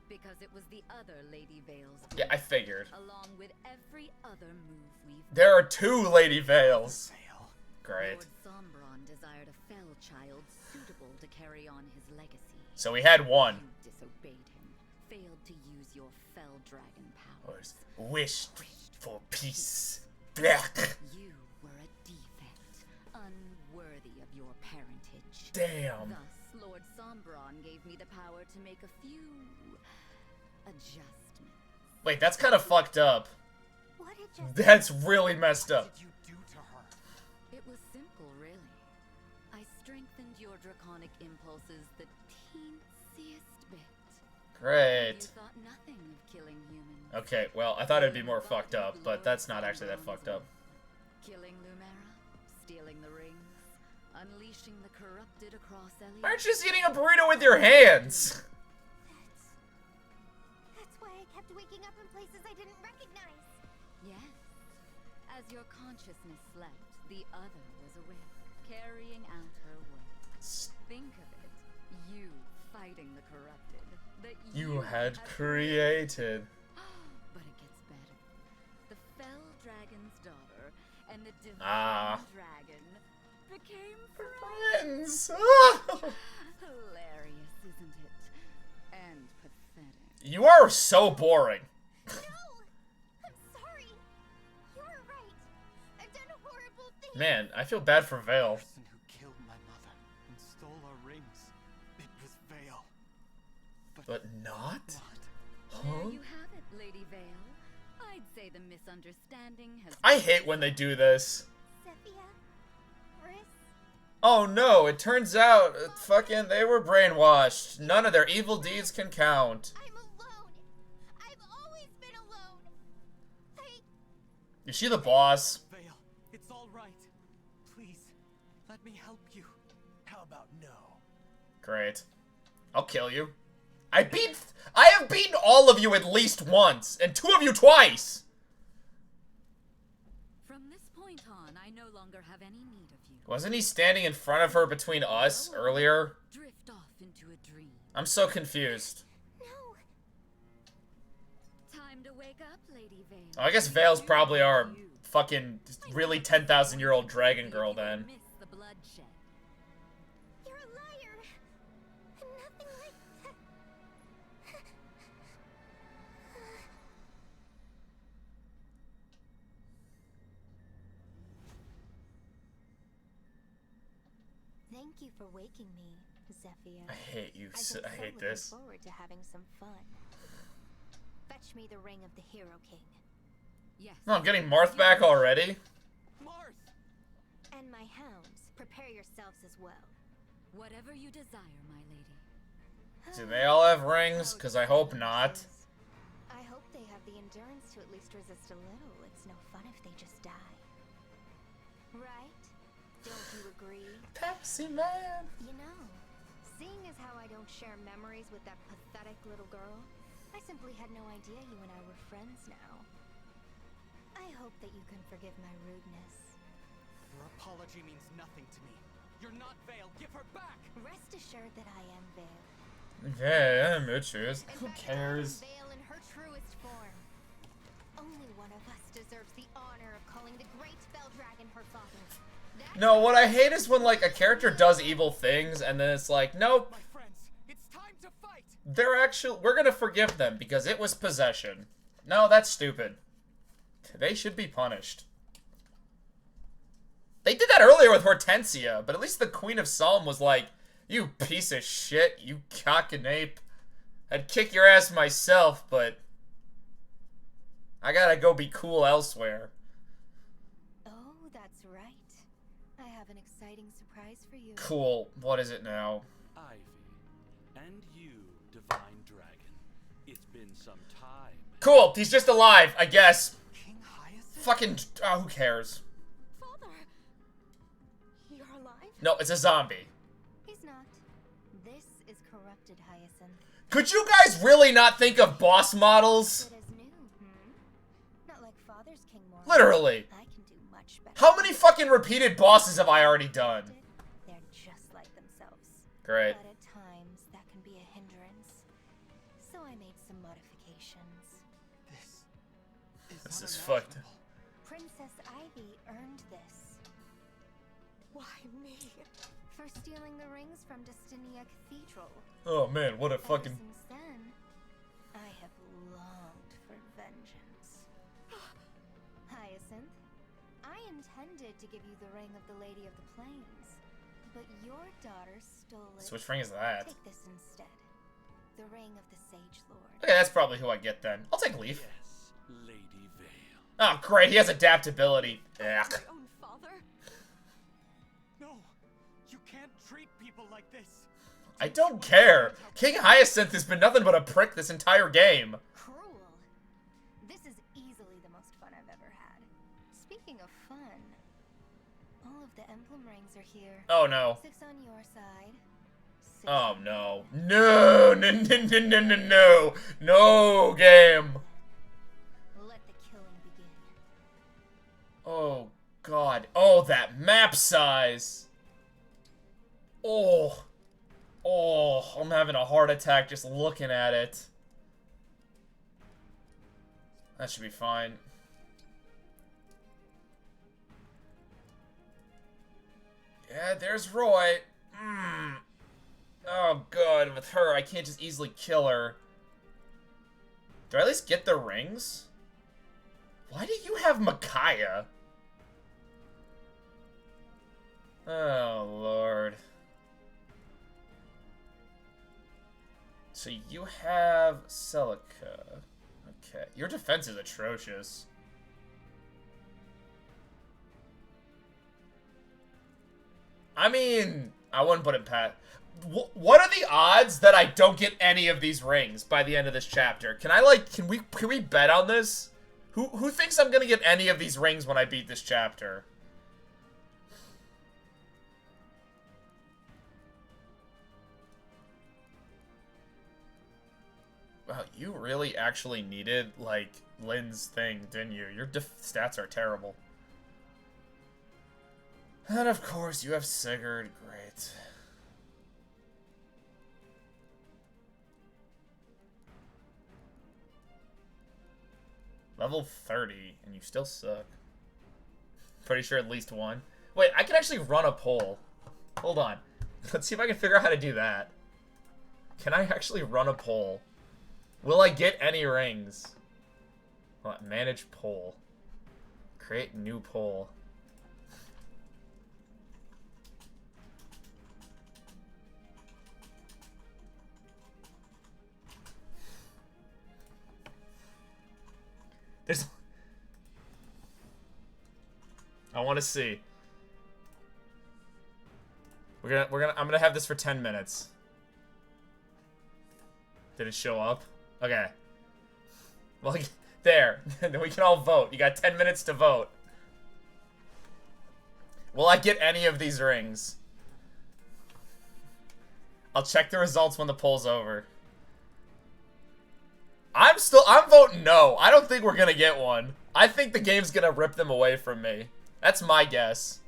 Because it was the other Lady Vale's move, Yeah, I figured. along with every other move we've There are 2 Lady Vales. Vale. Great. Lord Sombron desired a fell child suitable to carry on his legacy. So we had 1. You disobeyed him, failed to use your fell dragon powers. Wished for peace. Blech. You were a defect, unworthy of your parentage. Damn. Thus, Lord Sombron gave me the power to make a few adjustments. Wait, that's kind of fucked up. What did you... That's really messed What up. did you do to her? It was simple, really. I strengthened your draconic impulses the teensiest bit. Great. You thought nothing of killing humans. Okay, well, I thought it'd be more fucked up, but that's not actually that fucked up. Killing Lumera, stealing the rings, unleashing the corrupted across Ellie. Aren't you just eating a burrito with your hands? That's why I kept waking up in places I didn't recognize. Yes. As your consciousness slept, the other was awake, carrying out her work. Think of it. You fighting the corrupted. That You had created. But it gets better. The fell dragon's daughter and the divine dragon became friends. Friends. Hilarious, isn't it? And pathetic. You are so boring. No! I'm sorry. You're right. I've done horrible things. Man, I feel bad for Vale. The person who killed my mother and stole our rings. It was Vale. But not? There you have it, Lady Vale. I'd say the misunderstanding has... I hate when they do this. Zephia? Riss? Oh no, it turns out, fucking, they were brainwashed. None of their evil deeds can count. I'm alone. I've always been alone. Is she the boss? Vale, it's all right. Please, let me help you. How about no? Great. I'll kill you. I have beaten all of you at least once, and 2 of you twice! From this point on, I no longer have any need of you. Wasn't he standing in front of her between us earlier? Drift off into a dream. I'm so confused. No. Time to wake up, Lady Vale. Oh, I guess Vale's probably our fucking really 10,000-year-old dragon girl then. Miss the bloodshed. You're a liar. Nothing like that. Thank you for waking me, Zephia. I hate you. I hate looking this. forward to having some fun. Fetch me the ring of the Hero King. Yes. No, I'm getting Marth back already? Marth! And my hounds, prepare yourselves as well. Whatever you desire, my lady. Do they all have rings? Because I hope not. I hope they have the endurance to at least resist a little. It's no fun if they just die. Right? Don't you agree? Pepsi Man! You know, seeing as how I don't share memories with that pathetic little girl, I simply had no idea you and I were friends now. I hope that you can forgive my rudeness. Your apology means nothing to me. You're not Vale. Give her back! Rest assured that I am Vale. Yeah, bitches. In Who fact, cares? I am Vale in her truest form. Only one of us deserves the honor of calling the great Fell Dragon her father. That No, what I hate is when, like, a character does evil things, and then it's like, nope. My friends, it's time to fight. We're gonna forgive them because it was possession. No, that's stupid. They should be punished. They did that earlier with Hortensia, but at least the Queen of Psalm was like, you piece of shit, you cock and ape. I'd kick your ass myself, but I gotta go be cool elsewhere. Oh, that's right. I have an exciting surprise for you. Cool. What is it now? Ivy, and you, Divine Dragon. It's been some time. Cool. He's just alive, I guess. King Hyacinth? Fucking... Oh, who cares? Father! You're alive? No, it's a zombie. He's not. This is corrupted Hyacinth. Could you guys really not think of boss models? It is new, Not like Father's King Mormon. Literally. I can do much better. How many fucking repeated bosses have I already done? They're just like themselves. Great. But at times, that can be a hindrance. So I made some modifications. This is fucked. Princess Ivy earned this. Why me? For stealing the rings from Destinia Cathedral. Oh man, what a fucking... Since then, I have longed for vengeance. Hyacinth, I intended to give you the ring of the Lady of the Plains, but your daughter stole it. So which ring is that? Take this instead. The ring of the Sage Lord. Okay, that's probably who I get then. I'll take Leaf. Yes, Lady Vale. Oh, great, he has adaptability. Ugh. My own father? No, you can't treat people like this. I don't care. King Hyacinth has been nothing but a prick this entire game. Cruel. This is easily the most fun I've ever had. Speaking of fun, all of the emblem rings are here. Oh no. 6 on your side. 6 Oh on no. No, no, no, no, no, no, no. No, game. Let the killing begin. Oh, God. Oh, that map size. Oh. Oh, I'm having a heart attack just looking at it. That should be fine. Yeah, there's Roy. Oh, God. With her, I can't just easily kill her. Do I at least get the rings? Why do you have Micaiah? Oh, Lord. So you have Celica. Okay. Your defense is atrocious. I mean, I wouldn't put it past... What are the odds that I don't get any of these rings by the end of this chapter? Can I, like, can we bet on this? Who thinks I'm gonna get any of these rings when I beat this chapter? Wow, you really actually needed, like, Lynn's thing, didn't you? Your stats are terrible. And of course, you have Sigurd. Great. Level 30, and you still suck. Pretty sure at least one. Wait, I can actually run a poll. Hold on. Let's see if I can figure out how to do that. Can I actually run a poll? Will I get any rings? What? Manage poll. Create new poll. There's... I want to see. I'm gonna have this for 10 minutes. Did it show up? Okay. Well, there. Then we can all vote. You got 10 minutes to vote. Will I get any of these rings? I'll check the results when the poll's over. I'm voting no. I don't think we're gonna get one. I think the game's gonna rip them away from me. That's my guess.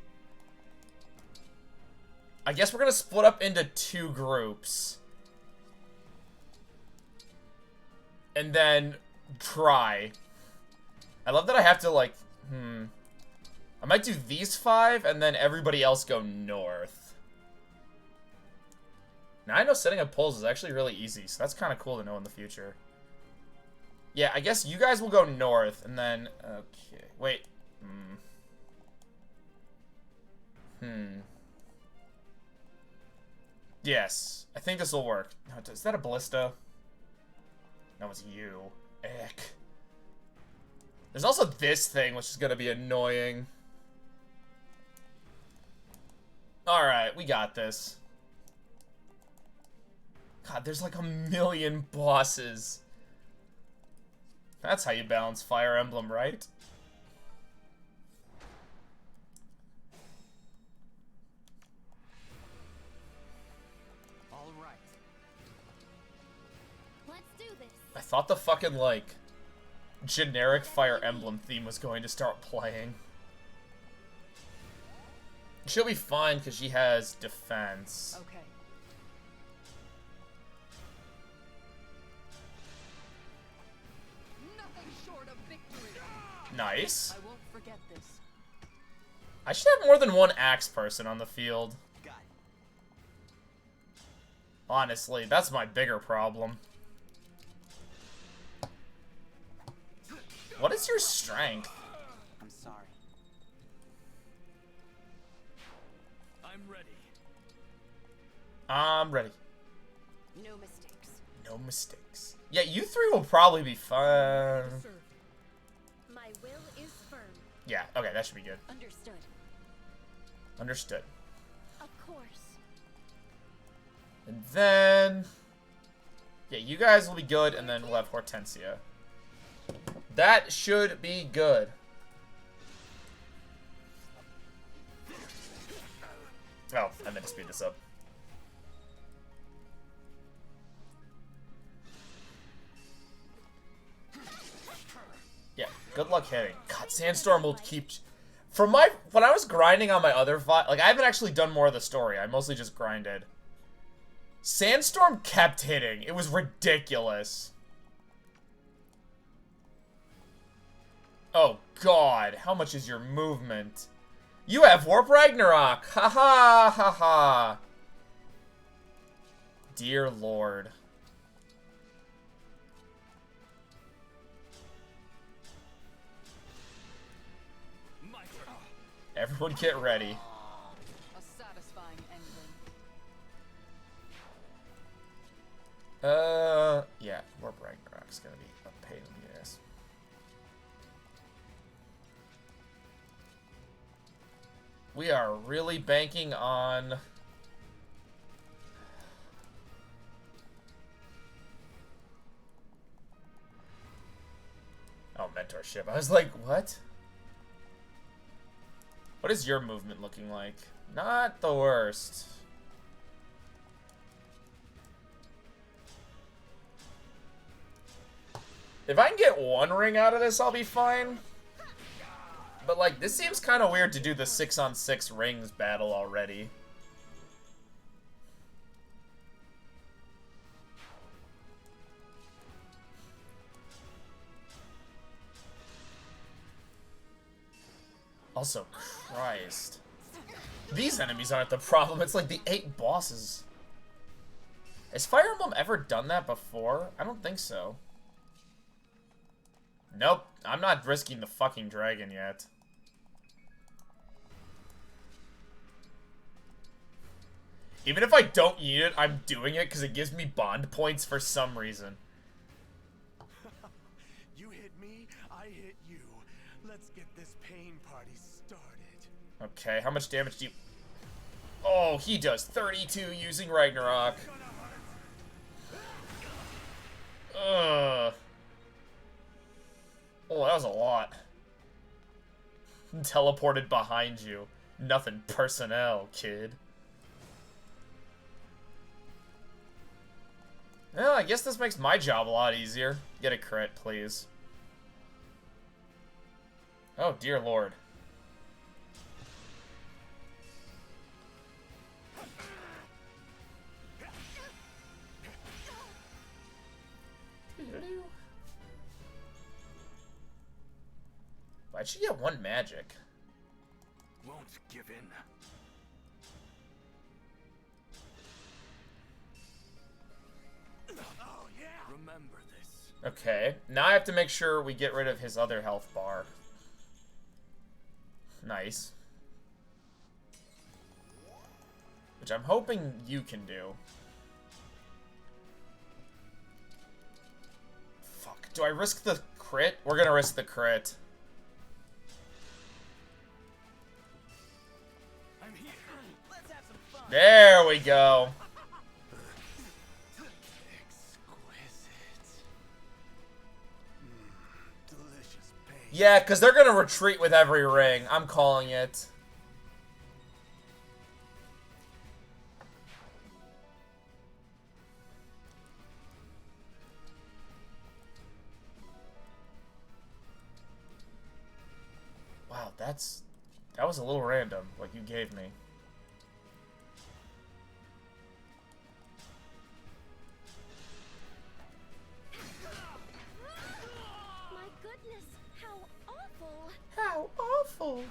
I guess we're gonna split up into 2 groups. And then try. I love that I have to, like, I might do these 5, and then everybody else go north. Now, I know setting up poles is actually really easy, so that's kind of cool to know in the future. Yeah, I guess you guys will go north, and then... Okay, wait. Yes, I think this will work. No, is that a ballista? No, it's you. Eck. There's also this thing, which is gonna be annoying. Alright, we got this. God, there's like a million bosses. That's how you balance Fire Emblem, right? All right. Let's do this. I thought the fucking, like, generic Fire Emblem theme was going to start playing. She'll be fine because she has defense. Okay. Nothing short of victory. Nice. I won't forget this. I should have more than one axe person on the field. Got it. Honestly, that's my bigger problem. What is your strength? I'm sorry. I'm ready. I'm ready. No mistakes. No mistakes. Yeah, you 3 will probably be fun. My will is firm. Yeah, okay, that should be good. Understood. Understood. Of course. And then... Yeah, you guys will be good, and then we'll have Hortensia. That should be good. Oh, I meant to speed this up. Yeah, good luck hitting. God, Sandstorm will keep... From my... When I was grinding on my other fight... Like, I haven't actually done more of the story. I mostly just grinded. Sandstorm kept hitting. It was ridiculous. Oh, God. How much is your movement? You have Warp Ragnarok. Ha ha ha ha. Dear Lord. Everyone get ready. A satisfying ending. Yeah, Warp Ragnarok's gonna be a pain in the ass. We are really banking on... Oh, mentorship. I was like, what? What is your movement looking like? Not the worst. If I can get one ring out of this, I'll be fine. But, like, this seems kind of weird to do the 6-on-6 rings battle already. Also, Christ. These enemies aren't the problem, it's like the 8 bosses. Has Fire Emblem ever done that before? I don't think so. Nope, I'm not risking the fucking dragon yet. Even if I don't need it, I'm doing it because it gives me bond points for some reason. You hit me, I hit you. Let's get this pain party started. Okay, how much damage do you... Oh, he does 32 using Ragnarok. Ugh. Oh, that was a lot. Teleported behind you. Nothing personnel, kid. Well, I guess this makes my job a lot easier. Get a crit, please. Oh, dear lord. Why'd she get 1 magic? won't give in. Oh, yeah. Remember this. Okay, now I have to make sure we get rid of his other health bar. Nice. Which I'm hoping you can do. Fuck. Do I risk the crit? We're gonna risk the crit. I'm here. Let's have some fun. There we go. Delicious pain. Yeah, because they're gonna retreat with every ring. I'm calling it. Wow, that was a little random, what you gave me. My goodness, how awful! How awful!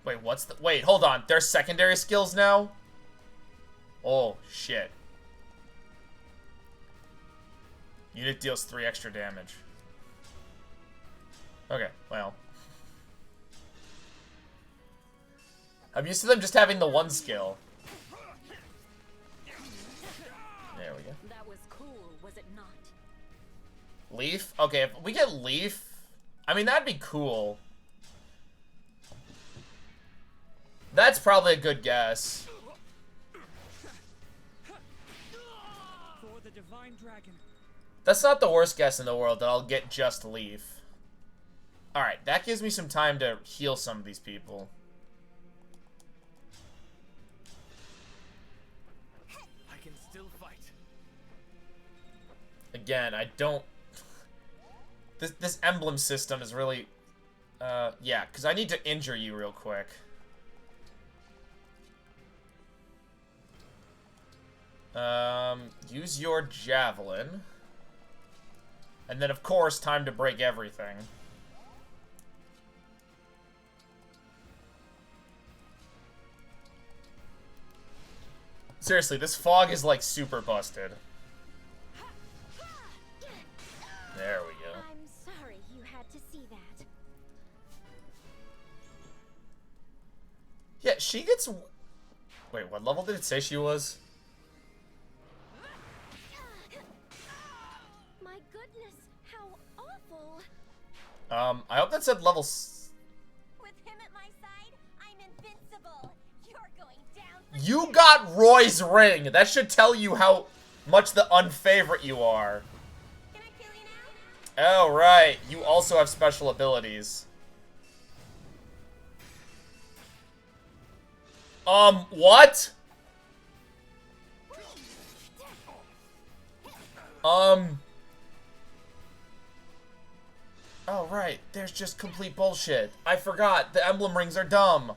Wait, wait, hold on. There's secondary skills now? Oh, shit. Unit deals 3 extra damage. Okay, well. I'm used to them just having the one skill. There we go. That was cool, was it not? Leaf? Okay, if we get Leaf, I mean, that'd be cool. That's probably a good guess. For the divine dragon. That's not the worst guess in the world that I'll get just Leaf. Alright, that gives me some time to heal some of these people. I can still fight. Again, I don't... This emblem system is really... yeah, because I need to injure you real quick. Use your javelin. And then, of course, time to break everything. Seriously, this fog is, like, super busted. There we go. I'm sorry you had to see that. Yeah, she gets... Wait, what level did it say she was? My goodness, how awful! I hope that said level... With him at my side, I'm invincible. You're going down for You got Roy's ring! That should tell you how much the unfavorite you are. Can I kill you now? Oh, right. You also have special abilities. What? Oh, right. There's just complete bullshit. I forgot. The emblem rings are dumb.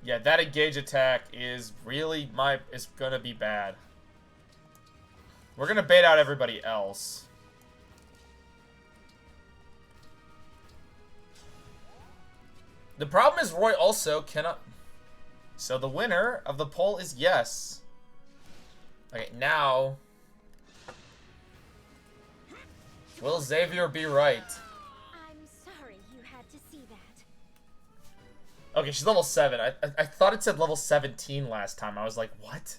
Yeah, that engage attack is really is gonna be bad. We're gonna bait out everybody else. The problem is Roy also cannot... So the winner of the poll is yes. Okay, now... Will Xavier be right? I'm sorry you had to see that. Okay, she's level 7. I thought it said level 17 last time. I was like, what?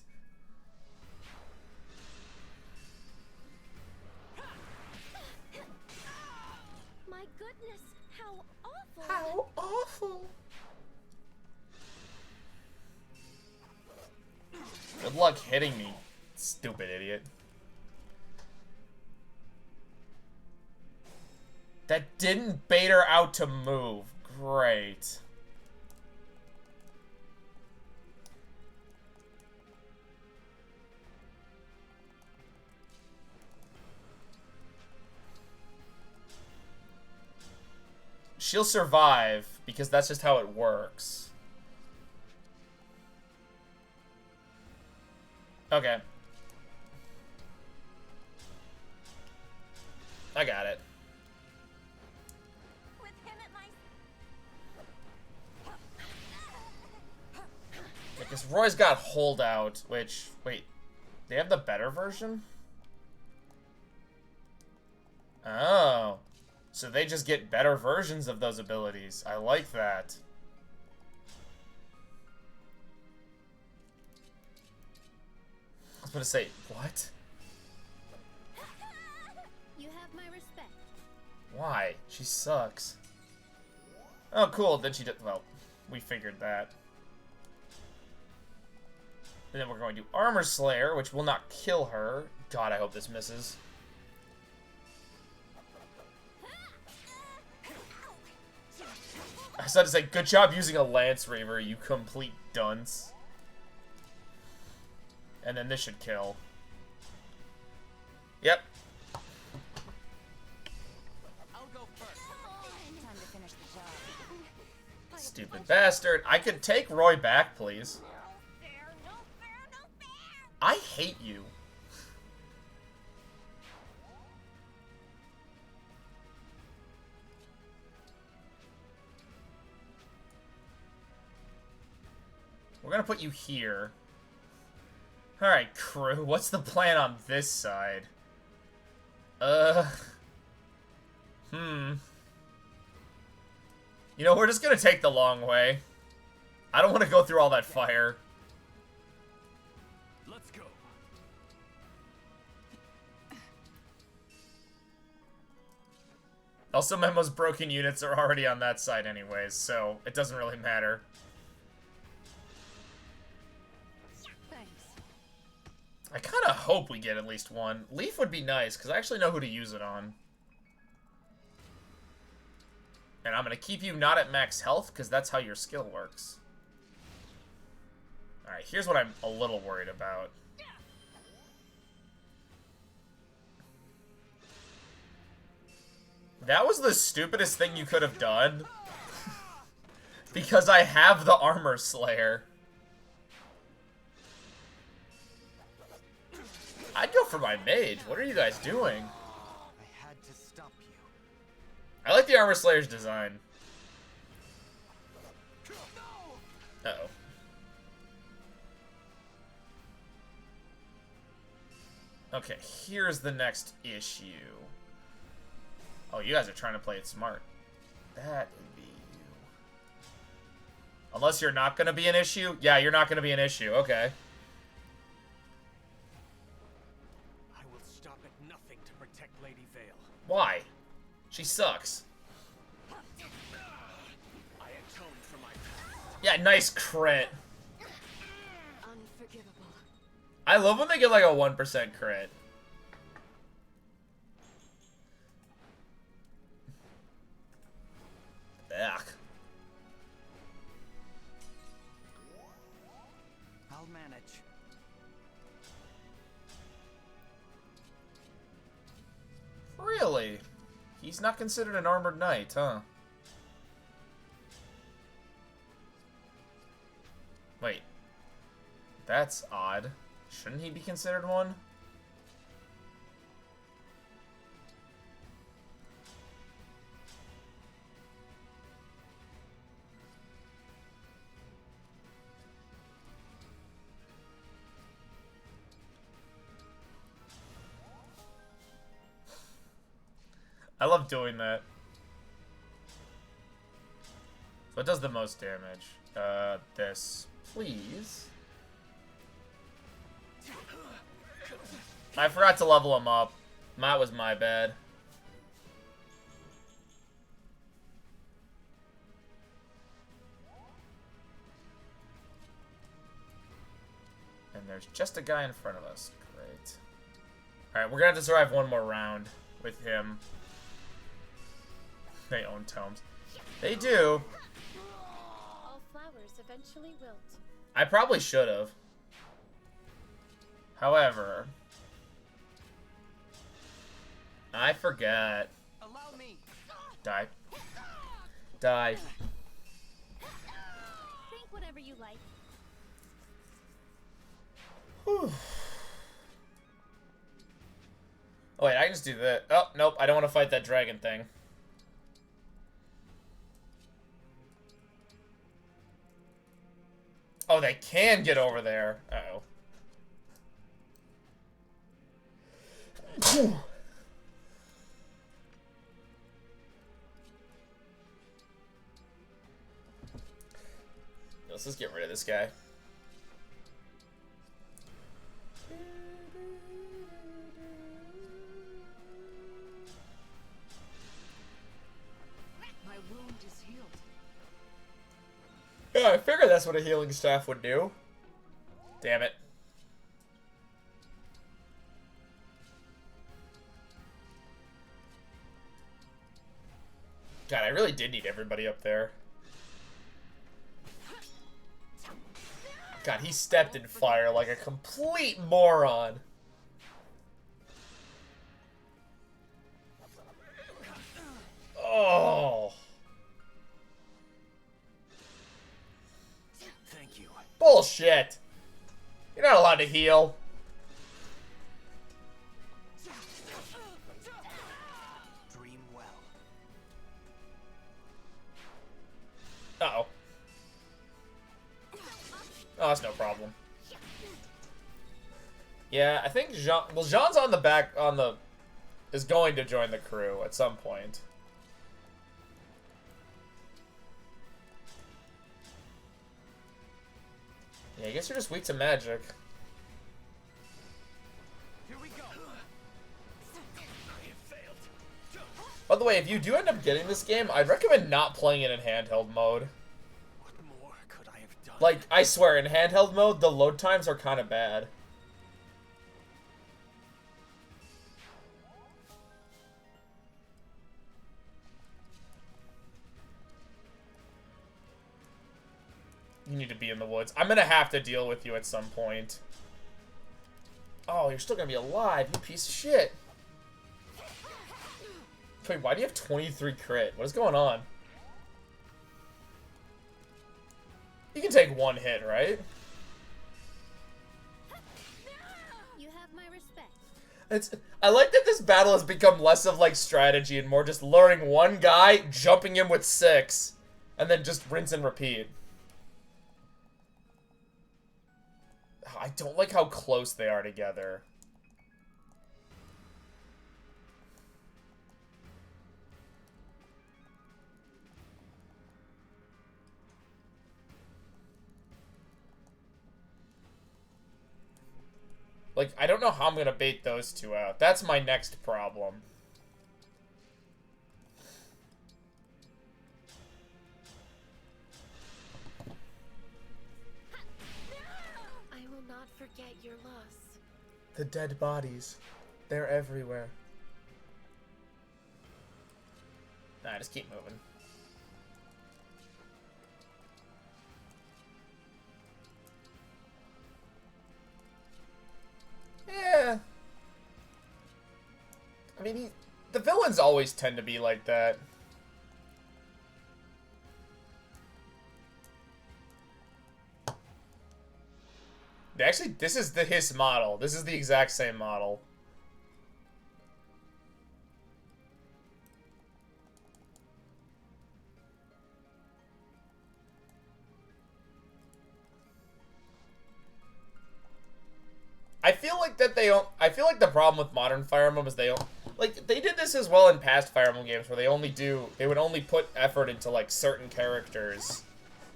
My goodness, how awful! How awful! Good luck hitting me, stupid idiot. That didn't bait her out to move. Great. She'll survive, because that's just how it works. Okay. I got it. With him at my... Because Roy's got Holdout, which... Wait. They have the better version? Oh. So they just get better versions of those abilities. I like that. I was gonna say, what? You have my respect. Why? She sucks. Oh, cool. Then she did... Well, we figured that. And then we're going to Armor Slayer, which will not kill her. God, I hope this misses. I was about to say, good job using a Lance Reaver, you complete dunce. And then this should kill. Yep. I'll go first. Time to finish the job. Stupid bastard. I could take Roy back, please. No fair, no fair, no fair. I hate you. We're gonna put you here. Alright, crew, what's the plan on this side? You know, we're just gonna take the long way. I don't want to go through all that fire. Let's go. Also, Memo's broken units are already on that side anyways, so it doesn't really matter. I kind of hope we get at least one. Leaf would be nice, because I actually know who to use it on. And I'm going to keep you not at max health, because that's how your skill works. Alright, here's what I'm a little worried about. That was the stupidest thing you could have done. Because I have the Armor Slayer. I'd go for my mage. What are you guys doing? I had to stop you. I like the Armor Slayer's design. Uh-oh. Okay, here's the next issue. Oh, you guys are trying to play it smart. That would be you. Unless you're not going to be an issue? Yeah, you're not going to be an issue. Okay. Lady Vale. Why? She sucks. I atoned for my past. Yeah, nice crit. Unforgivable. I love when they get like a 1% crit. Ugh. I'll manage. Really? He's not considered an armored knight, huh? Wait. That's odd. Shouldn't he be considered one? I love doing that. What does the most damage? This. Please. I forgot to level him up. That was my bad. And there's just a guy in front of us. Great. Alright, we're gonna have to survive one more round with him. They own tomes. They do. All flowers eventually wilt. I probably should have. However, I forgot. Allow me. Die. Die. Think whatever you like. Whew. Oh wait, I can just do that. Oh, nope, I don't want to fight that dragon thing. Oh, they can get over there. Uh-oh. Let's just get rid of this guy. My wound is healed. Yeah, I figured that's what a healing staff would do. Damn it. God, I really did need everybody up there. God, he stepped in fire like a complete moron. Oh. Thank you. Bullshit. You're not allowed to heal. Dream well. Uh-oh. Oh, that's no problem. Yeah, I think Jean... Well, Jean's on the back... is going to join the crew at some point. Yeah, I guess you're just weak to magic. Here we go. By the way, if you do end up getting this game, I'd recommend not playing it in handheld mode. What more could I have done? Like, I swear, in handheld mode, the load times are kind of bad. You need to be in the woods. I'm gonna have to deal with you at some point. Oh, you're still gonna be alive, you piece of shit. Wait, why do you have 23 crit? What is going on? You can take one hit, right? You have my respect. I like that this battle has become less of like strategy and more just luring one guy, jumping him with 6, and then just rinse and repeat. I don't like how close they are together. Like, I don't know how I'm gonna bait those two out. That's my next problem. I will not forget your loss. The dead bodies. They're everywhere. Nah, just keep moving. Yeah. I mean, the villains always tend to be like that. Actually, this is his model. This is the exact same model. I feel like that they don't. I feel like the problem with modern Fire Emblem is they don't. Like, they did this as well in past Fire Emblem games where they would only put effort into, like, certain characters'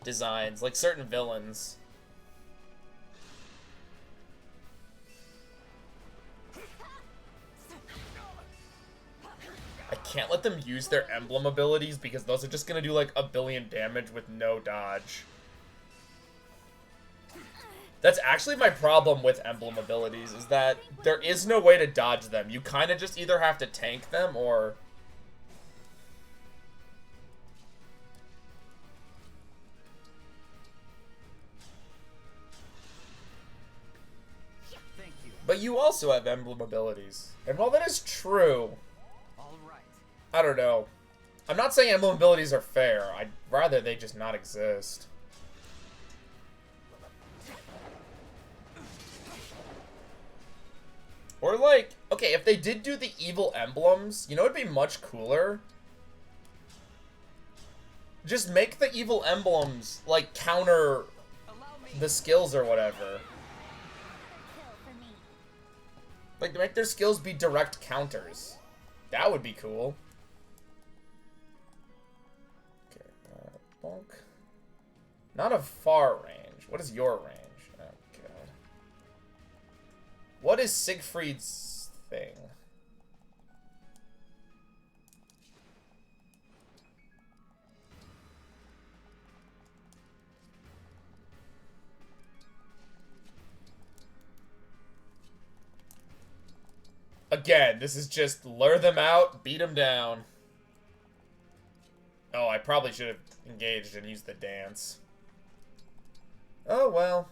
designs, like certain villains. I can't let them use their emblem abilities because those are just gonna do like 1 billion damage with no dodge. That's actually my problem with emblem abilities, is that there is no way to dodge them. You kind of just either have to tank them or... But you also have emblem abilities. And while that is true, I don't know. I'm not saying emblem abilities are fair. I'd rather they just not exist. Or like, okay, if they did do the evil emblems, you know it'd be much cooler? Just make the evil emblems, like, counter the skills or whatever. Like, make their skills be direct counters. That would be cool. Okay, bonk. Not a far range. What is your range? Oh, God. What is Siegfried's thing? Again, this is just lure them out, beat them down. Oh, I probably should have engaged and used the dance. Oh, well.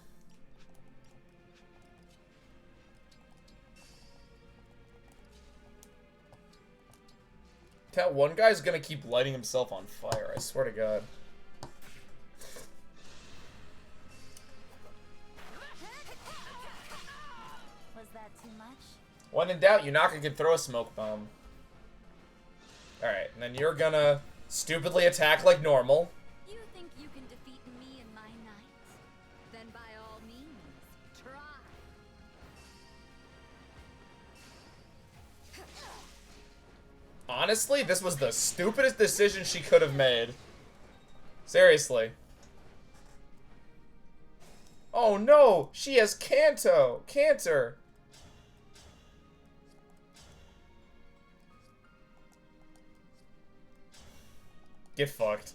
That one guy's gonna keep lighting himself on fire, I swear to God. Was that too much? When in doubt, Yunaka can throw a smoke bomb. Alright, and then you're gonna stupidly attack like normal. You think you can defeat me in my night? Then by all means, try. Honestly, this was the stupidest decision she could have made. Seriously. Oh no! She has Canter! Get fucked.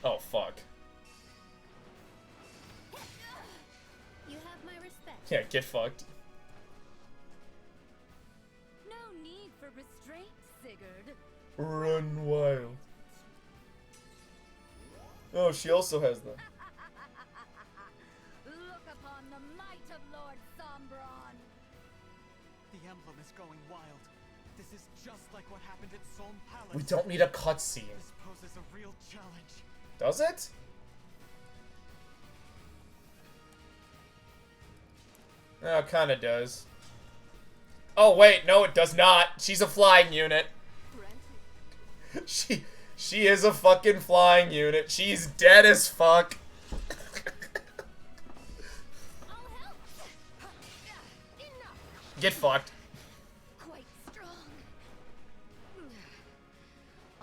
Oh, fuck. You have my respect. Yeah, get fucked. No need for restraint, Sigurd. Run wild. Oh, she also has them. Look upon the might of Lord Sombron. The emblem is going wild. This is just like what happened at Solm Palace. We don't need a cutscene. This poses a real challenge. Does it? Oh, it kinda does. Oh, wait, no, it does not. She's a flying unit. She is a fucking flying unit. She's dead as fuck. Get fucked. Quite strong.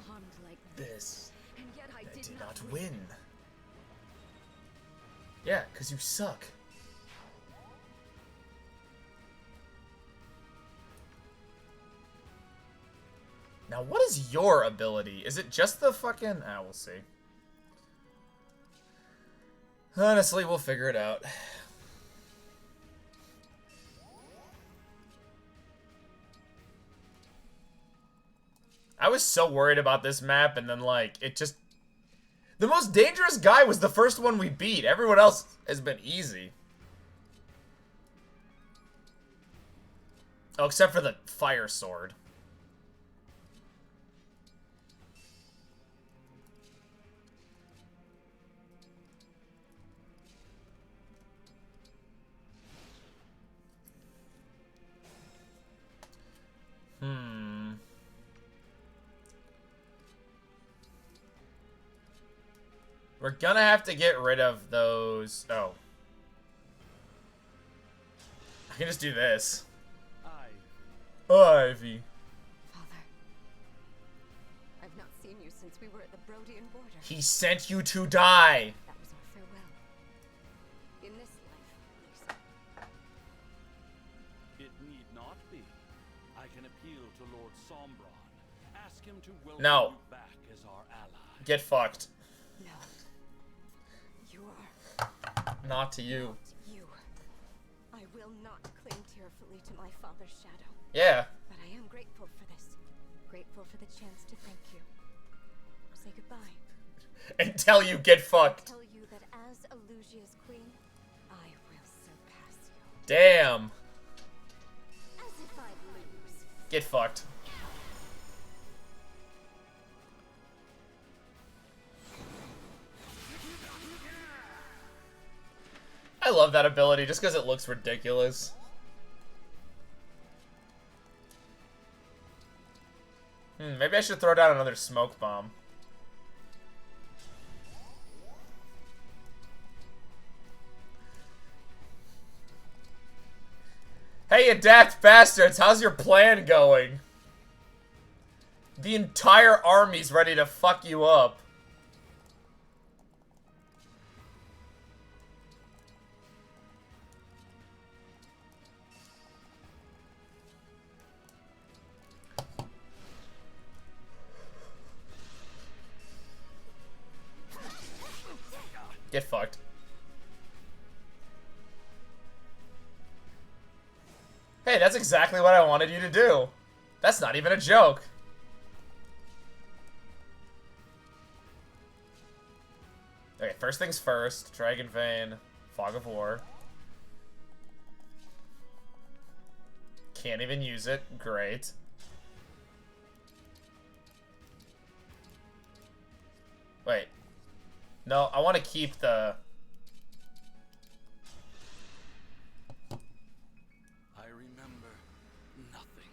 Armed like This. and yet I did not win. Yeah, because you suck. Now, what is your ability? Is it just the fucking... Ah, we'll see. Honestly, we'll figure it out. I was so worried about this map, and then, like, it just... The most dangerous guy was the first one we beat. Everyone else has been easy. Oh, except for the fire sword. We're gonna have to get rid of those... Oh. I can just do this. Ivy. Father, I've not seen you since we were at the Brodian border. He sent you to die. That was our farewell. In this life, at least. It need not be. I can appeal to Lord Sombron. Ask him to welcome No. you back as our ally. Get fucked. No. You are... Not to you. You. I will not cling tearfully to my father's shadow. Yeah. But I am grateful for this. Grateful for the chance to thank you. Say goodbye. Until you get fucked. Tell you that as Elusia's queen, Damn. As if I'd lose. Get fucked. I love that ability just because it looks ridiculous. Maybe I should throw down another smoke bomb. Hey, you daft bastards, how's your plan going? The entire army's ready to fuck you up. Get fucked. Hey, that's exactly what I wanted you to do. That's not even a joke. Okay, first things first. Dragon Vein, Fog of War. Can't even use it. Great. Wait. No, I want to keep the... I remember nothing.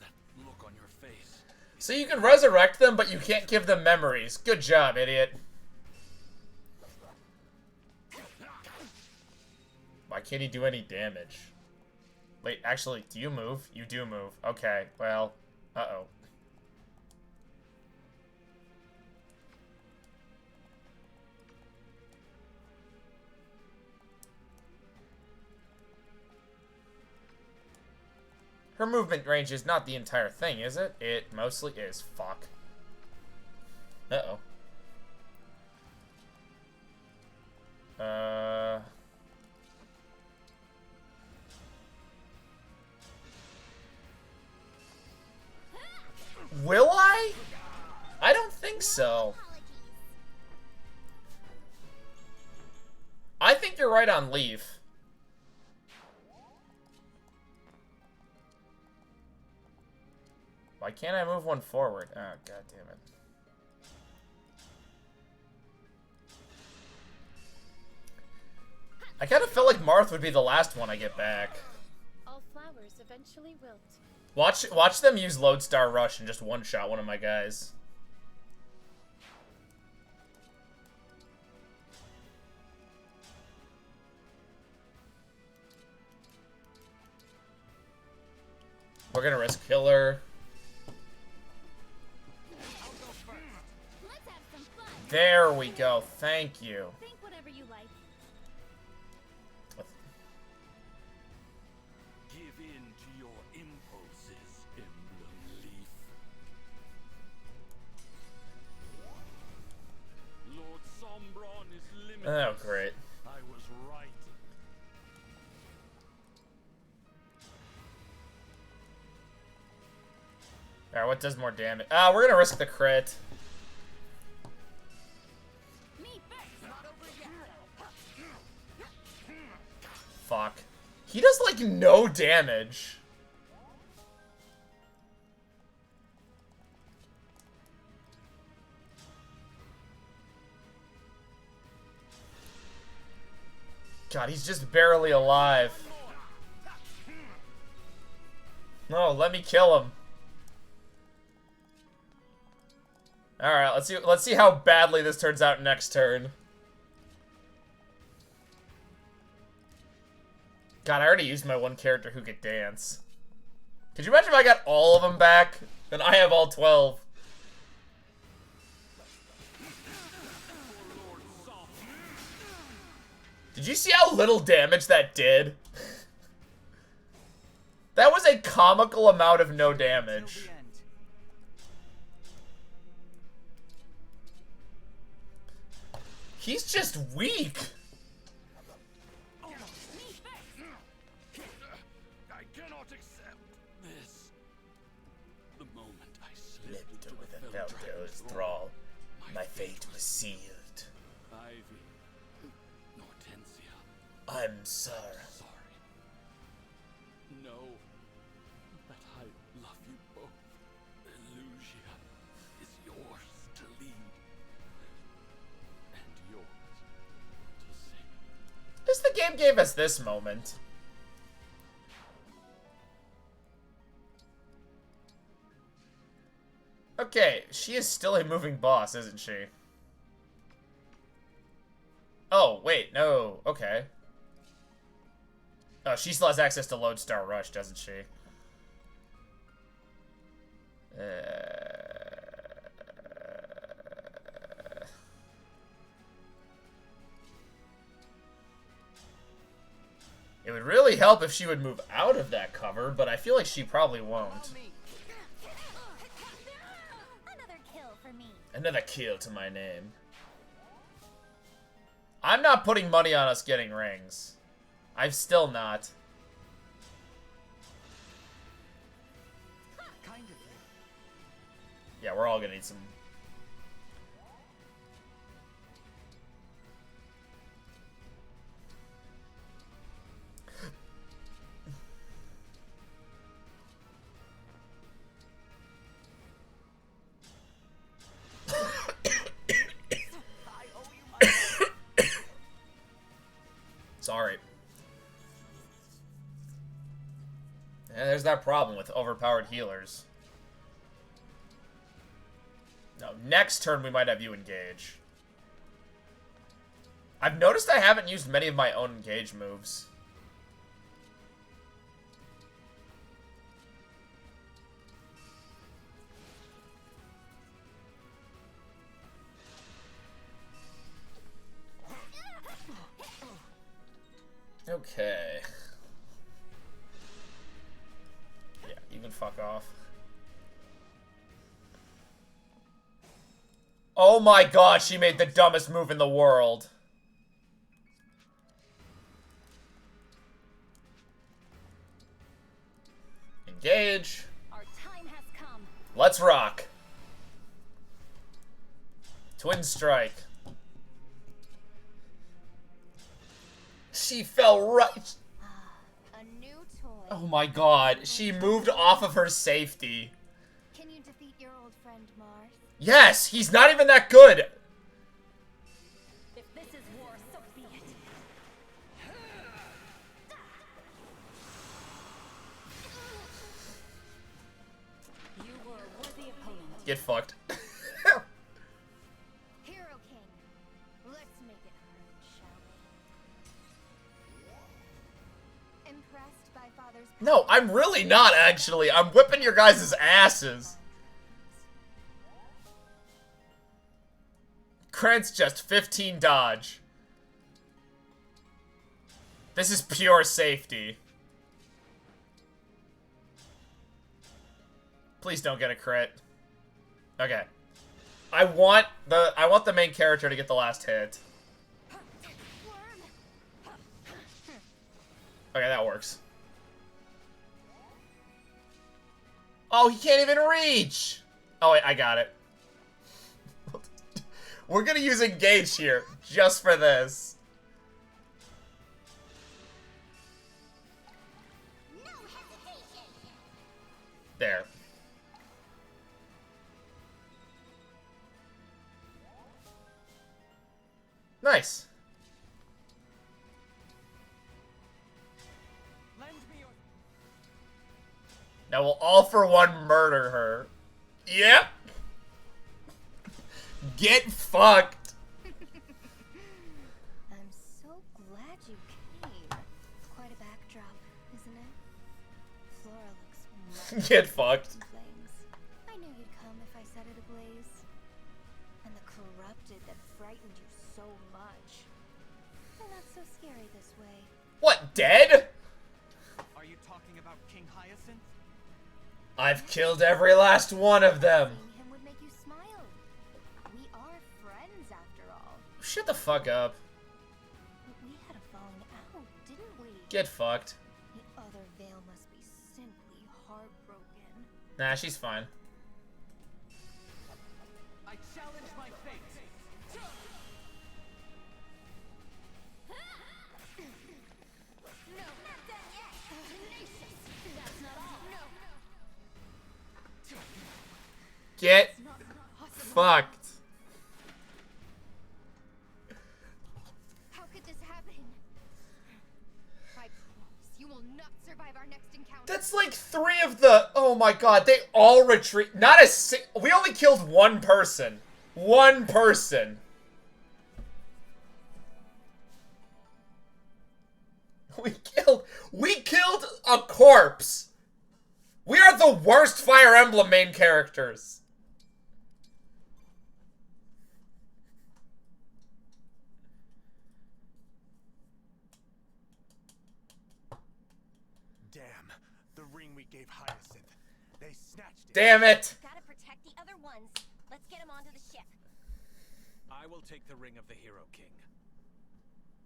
That look on your face. So you can resurrect them, but you can't give them memories. Good job, idiot. Why can't he do any damage? Wait, actually, do you move? You do move. Okay, well, uh-oh. Her movement range is not the entire thing, is it? It mostly is. Fuck. Uh-oh. Will I? I don't think so. I think you're right on Leaf. Why can't I move one forward? Oh, god damn it. I kind of felt like Marth would be the last one I get back. All flowers eventually wilt. Watch them use Lodestar Rush and just one-shot one of my guys. We're gonna risk Killer. There we go. Thank you. Think whatever you like. Give in to your impulses, Emblem Leaf. Lord Sombron is limitless. Oh, great. I was right. Alright, what does more damage? Ah, we're gonna risk the crit. Fuck. He does, like, no damage. God, he's just barely alive. No, let me kill him. Alright, let's see how badly this turns out next turn. God, I already used my one character who could dance. Could you imagine if I got all of them back? And I have all 12. Did you see how little damage that did? That was a comical amount of no damage. He's just weak. I cannot accept this. The moment I slipped into the Feldra's thrall, my fate was sealed. Ivy, Hortensia. I'm sorry. game gave us this moment. Okay, she is still a moving boss, isn't she? Oh, wait, no. Okay. Oh, she still has access to Lodestar Rush, doesn't she? It would really help if she would move out of that cover, but I feel like she probably won't. Another kill for me. Another kill to my name. I'm not putting money on us getting rings. I'm still not. Kind of. Yeah, we're all gonna need some. Sorry. Yeah, there's that problem with overpowered healers. No, next turn we might have you engage. I've noticed I haven't used many of my own engage moves. Okay. Yeah, you can fuck off. Oh my god, she made the dumbest move in the world. Engage. Our time has come. Let's rock. Twin strike. She fell right. A new toy. Oh my god, she moved off of her safety. Can you defeat your old friend Mars? Yes, he's not even that good. If this is war, so be it. You were a worthy opponent. Get fucked. Hero King. Let's make it hurt, shall we? Impressed by Father's No, I'm really not, actually. I'm whipping your guys' asses. Krantz just 15 dodge. This is pure safety. Please don't get a crit. Okay. I want the main character to get the last hit. Okay, that works. Oh, he can't even reach! Oh, wait, I got it. We're gonna use Engage here, just for this. No hesitation. There. Nice. Lend me your... Now we'll all for one murder her. Yep. Get fucked. I'm so glad you came. Quite a backdrop, isn't it? Flora looks much Get fucked. in flames. I knew you'd come if I set it ablaze. And the corrupted that frightened you so much. They're not so scary this way. What, dead? Are you talking about King Hyacinth? I've killed every last one of them. Seeing him would make you smile. We are friends after all. Shut the fuck up. But we had a falling out, didn't we? Get fucked. The other veil must be simply heartbroken. Nah, she's fine. I challenge my fate. No, not done yet. Tenacious. That's not all. No. Get fucked. How could this happen? will not survive our next encounter. That's like 3 of the... Oh my god, they all retreat. Not a we only killed 1 person. 1 person. We killed a corpse. We are the worst Fire Emblem main characters. Damn, the ring we gave Hyacinth. They snatched it. Damn it. Gotta protect the other ones. Let's get them onto the ship. I will take the ring of the Hero King.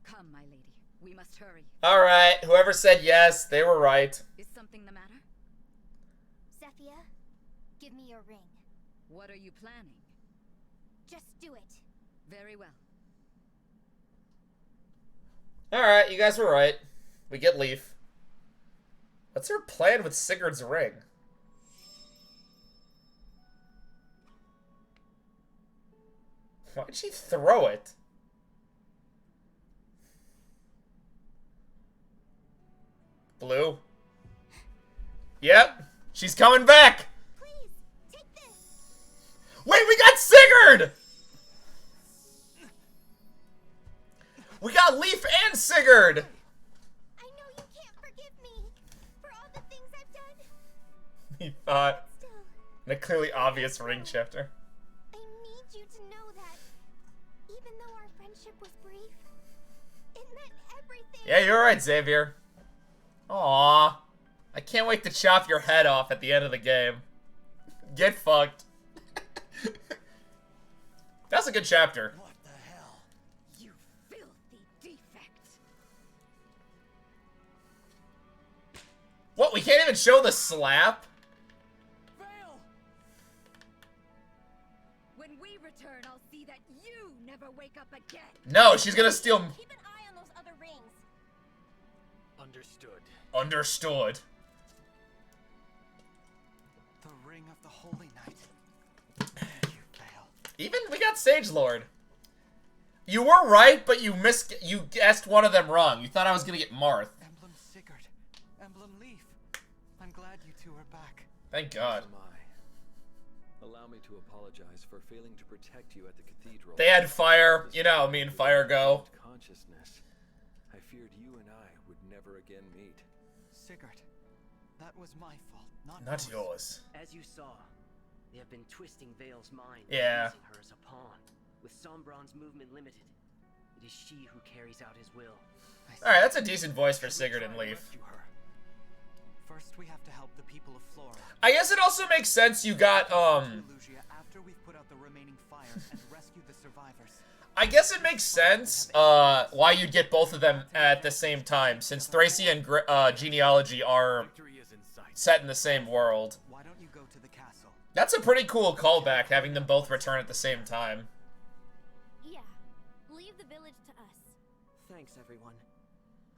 Come, my lady. We must hurry. Alright, whoever said yes, they were right. Is something the matter? Zephia, give me your ring. What are you planning? Just do it. Very well. Alright, you guys were right. We get Leaf. What's her plan with Sigurd's ring? Why'd she throw it? Blue? Yep. She's coming back! Please, take this. Wait, we got Sigurd! We got Leaf and Sigurd! I know you can't forgive me for all the things I've done. He thought. Still, In a clearly obvious ring shifter. I need you to know that even though our friendship was brief, it meant everything. Yeah, you're right, Xavier. Aww. I can't wait to chop your head off at the end of the game. Get fucked. That's a good chapter. What the hell? You filthy defect. What, we can't even show the slap? Vale! When we return, I'll see that you never wake up again. No, she's gonna steal... Keep an eye on those other rings. Understood. Understood. The ring of the Holy Knight. Thank you, Vale. Even, we got Sage Lord. You were right, but you guessed one of them wrong. You thought I was gonna get Marth. Emblem Sigurd. Emblem Leaf. I'm glad you two are back. Thank God. Am I. Allow me to apologize for failing to protect you at the cathedral. They had fire. You know how me and fire go. Consciousness. I feared you and I would never again meet. Sigurd, that was my fault, Not yours. As you saw, they have been twisting Vale's mind, Yeah. using her as a pawn. With Sombron's movement limited, it is she who carries out his will. Alright, that's a decent voice for Sigurd and Leaf. First, we have to help the people of Flora. I guess it also makes sense you got, Illusia after we've put out the remaining fire and rescued the survivors. I guess it makes sense, why you'd get both of them at the same time, since Thracia and Genealogy are set in the same world. Why don't you go to the castle? That's a pretty cool callback, having them both return at the same time. Yeah, leave the village to us. Thanks, everyone.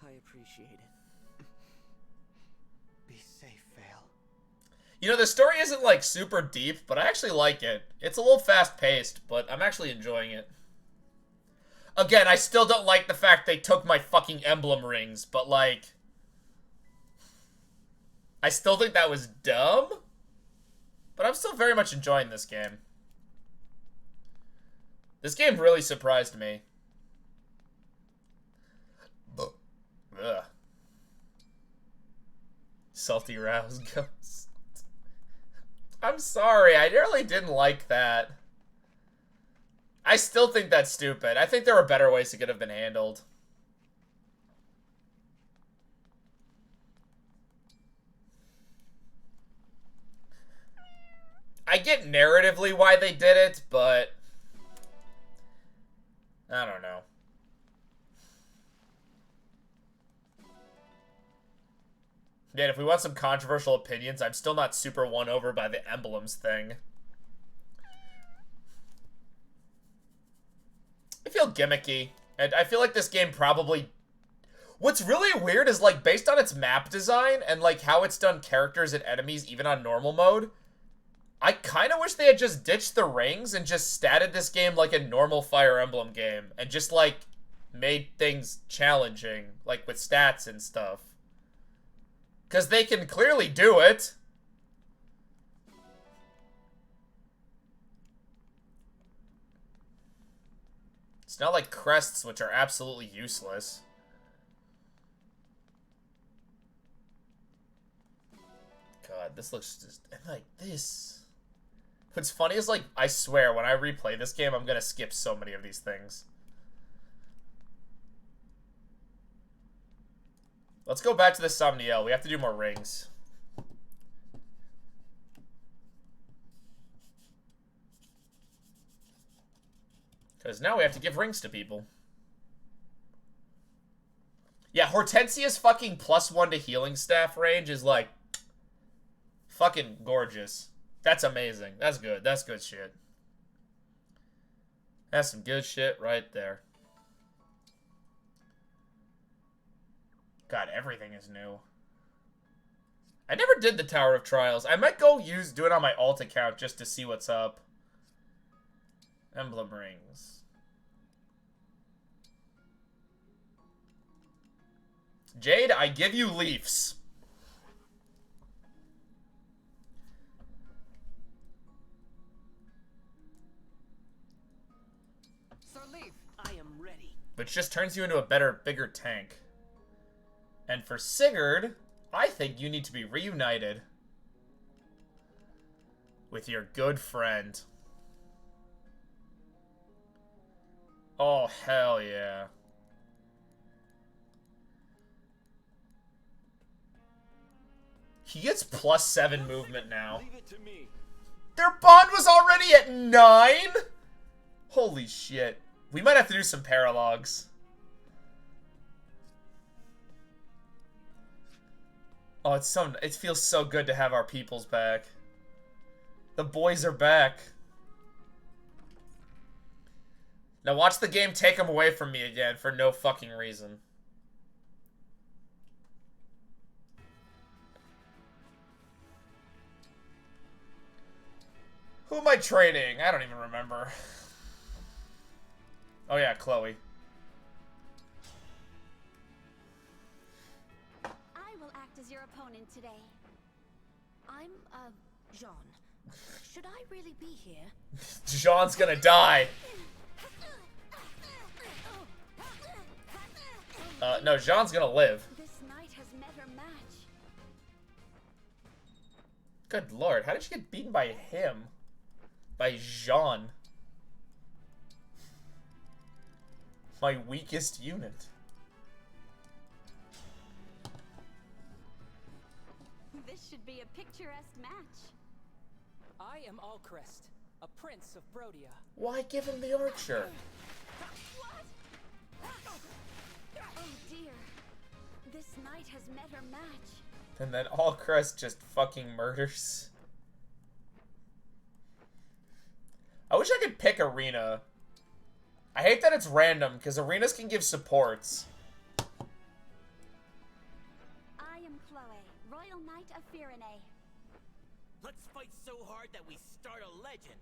I appreciate it. Be safe, Vale. You know, the story isn't, like, super deep, but I actually like it. It's a little fast-paced, but I'm actually enjoying it. Again, I still don't like the fact they took my fucking emblem rings, but, like... I still think that was dumb, but I'm still very much enjoying this game. This game really surprised me. Ugh. Salty Rouse Ghost. I'm sorry, I really didn't like that. I still think that's stupid. I think there were better ways it could have been handled. I get narratively why they did it, but... I don't know. Yet, if we want some controversial opinions, I'm still not super won over by the emblems thing. I feel gimmicky, and I feel like this game probably... What's really weird is, like, based on its map design and, like, how it's done characters and enemies even on normal mode, I kind of wish they had just ditched the rings and just statted this game like a normal Fire Emblem game and just, like, made things challenging, like, with stats and stuff. Because they can clearly do it. It's not like crests, which are absolutely useless. God, this looks just like this. What's funny is, like, I swear, when I replay this game, I'm gonna skip so many of these things. Let's go back to the Somniel. We have to do more rings. Because now we have to give rings to people. Yeah, Hortensia's fucking +1 to healing staff range is, like, fucking gorgeous. That's amazing. That's good. That's good shit. That's some good shit right there. God, everything is new. I never did the Tower of Trials. I might go do it on my alt account just to see what's up. Emblem rings. Jade, I give you leaves. Sir Leaf, I am ready. Which just turns you into a better, bigger tank. And for Sigurd, I think you need to be reunited with your good friend. Oh, hell yeah. He gets +7 movement now. Leave it to me. Their bond was already at 9? Holy shit. We might have to do some paralogs. Oh, it feels so good to have our peoples back. The boys are back. Now watch the game take them away from me again for no fucking reason. Who am I trading? I don't even remember. Oh yeah, Chloe. I will act as your opponent today. I'm, Jean. Should I really be here? Jean's gonna die. No, Jean's gonna live. This knight has met her match. Good lord, how did she get beaten by him? By Jean. My weakest unit. This should be a picturesque match. I am Alcrest, a prince of Brodia. Why give him the archer? Oh dear. This knight has met her match. And then Alcrest just fucking murders. I wish I could pick Arena. I hate that it's random, because arenas can give supports. I am Chloe, Royal Knight of Firene. Let's fight so hard that we start a legend.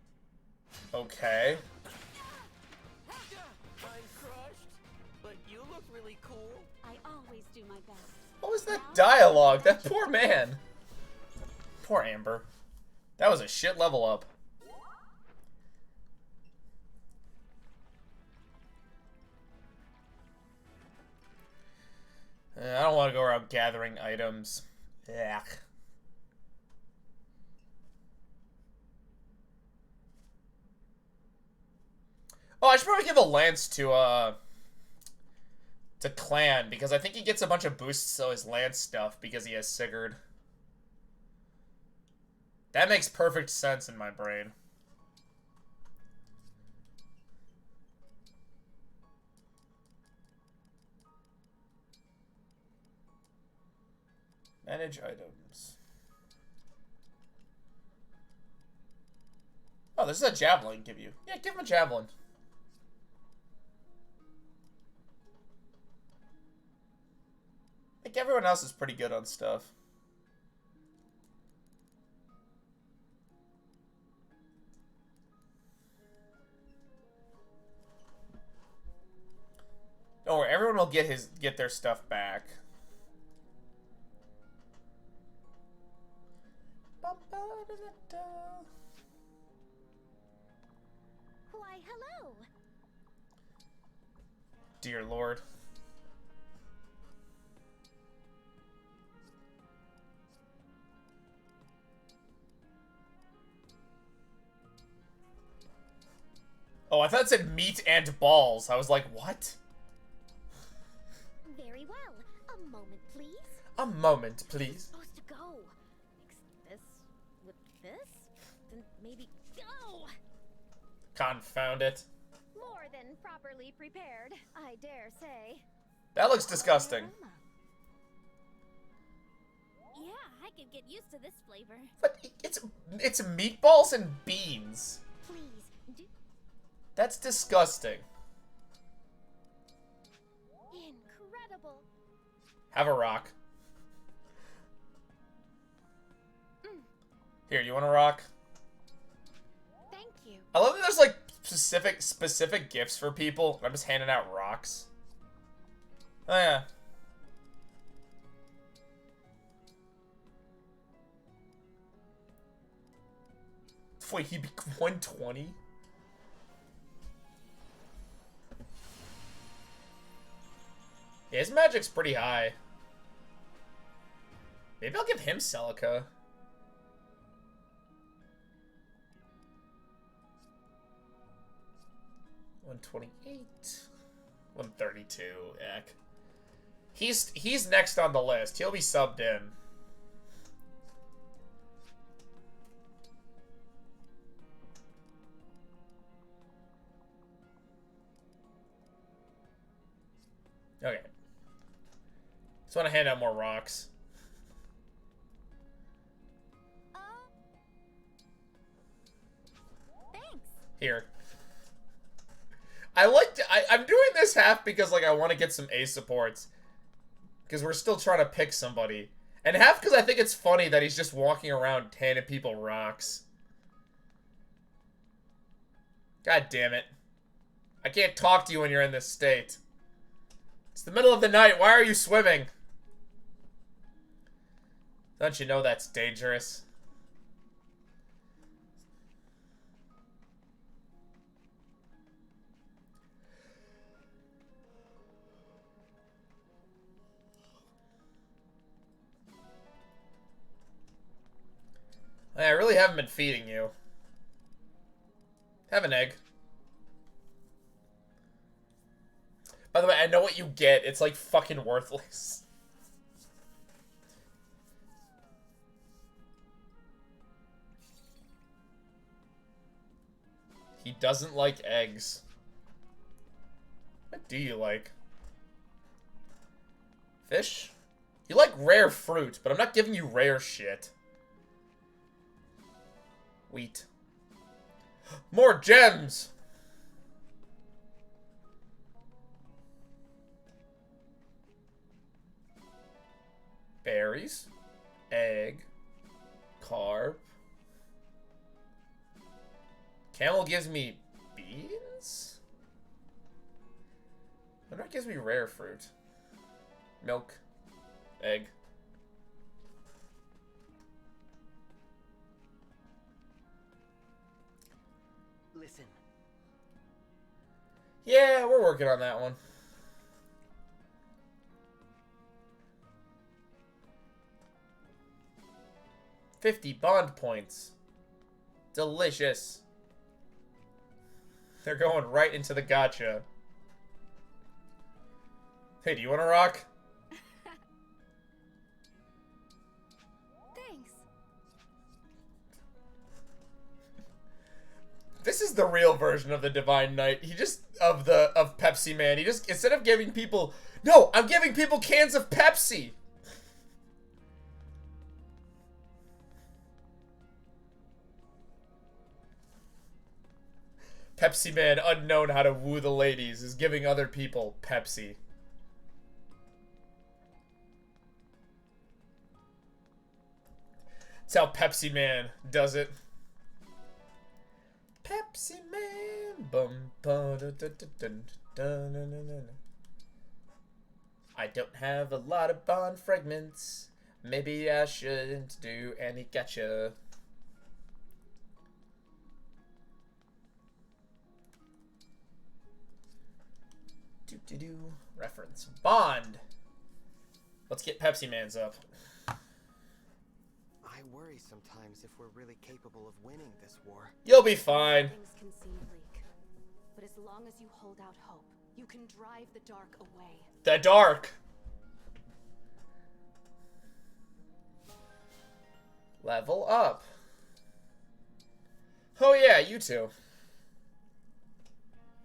Okay. I'm crushed, but you look really cool. I always do my best. What was that dialogue? That poor man. Poor Amber. That was a shit level up. I don't want to go around gathering items. Ugh. Oh, I should probably give a lance to Clan, because I think he gets a bunch of boosts to his lance stuff because he has Sigurd. That makes perfect sense in my brain. Manage items. Oh, this is a javelin give you. Yeah, give him a javelin. I think everyone else is pretty good on stuff. Don't worry, everyone will get their stuff back. dear lord. Oh, I thought it said meat and balls. I was like, what? Very well. A moment, please. A moment, please. Supposed to go. Mix this with this? Then maybe go! Confound it. More than properly prepared, I dare say. That looks disgusting. Yeah, I could get used to this flavor. But it's meatballs and beans. Please, do... That's disgusting. Incredible. Have a rock. Here, you want a rock? Thank you. I love that there's like specific gifts for people. I'm just handing out rocks. Oh yeah. Wait, he'd be 120? Yeah, his magic's pretty high. Maybe I'll give him Celica. $128. $132. Eck. He's next on the list. He'll be subbed in. Okay. Just want to hand out more rocks. Thanks. Here. I'm doing this half because like I want to get some A supports. Because we're still trying to pick somebody. And half because I think it's funny that he's just walking around handing people rocks. God damn it. I can't talk to you when you're in this state. It's the middle of the night. Why are you swimming? Don't you know that's dangerous? I really haven't been feeding you. Have an egg. By the way, I know what you get. It's like fucking worthless. He doesn't like eggs. What do you like? Fish? You like rare fruit, but I'm not giving you rare shit. Wheat. More gems! Berries. Egg. Carb. Camel gives me beans? I wonder what gives me rare fruit. Milk. Egg. Listen. Yeah, we're working on that one. $50 bond points. Delicious. They're going right into the gacha. Hey, do you want a rock? Thanks. This is the real version of the Divine Knight. He just of Pepsi Man. He just instead of giving people no, I'm giving people cans of Pepsi. Pepsi Man, unknown how to woo the ladies, is giving other people Pepsi. That's how Pepsi Man does it. Pepsi Man. Bum, ba, da, da, da, dun, dun, dun, dun, dun. I don't have a lot of bond fragments. Maybe I shouldn't do any gacha. Reference. Bond. Let's get Pepsi Man's up. I worry sometimes if we're really capable of winning this war. You'll be fine. Things can seem bleak, but as long as you hold out hope, you can drive the dark away. The dark. Level up. Oh yeah, you two.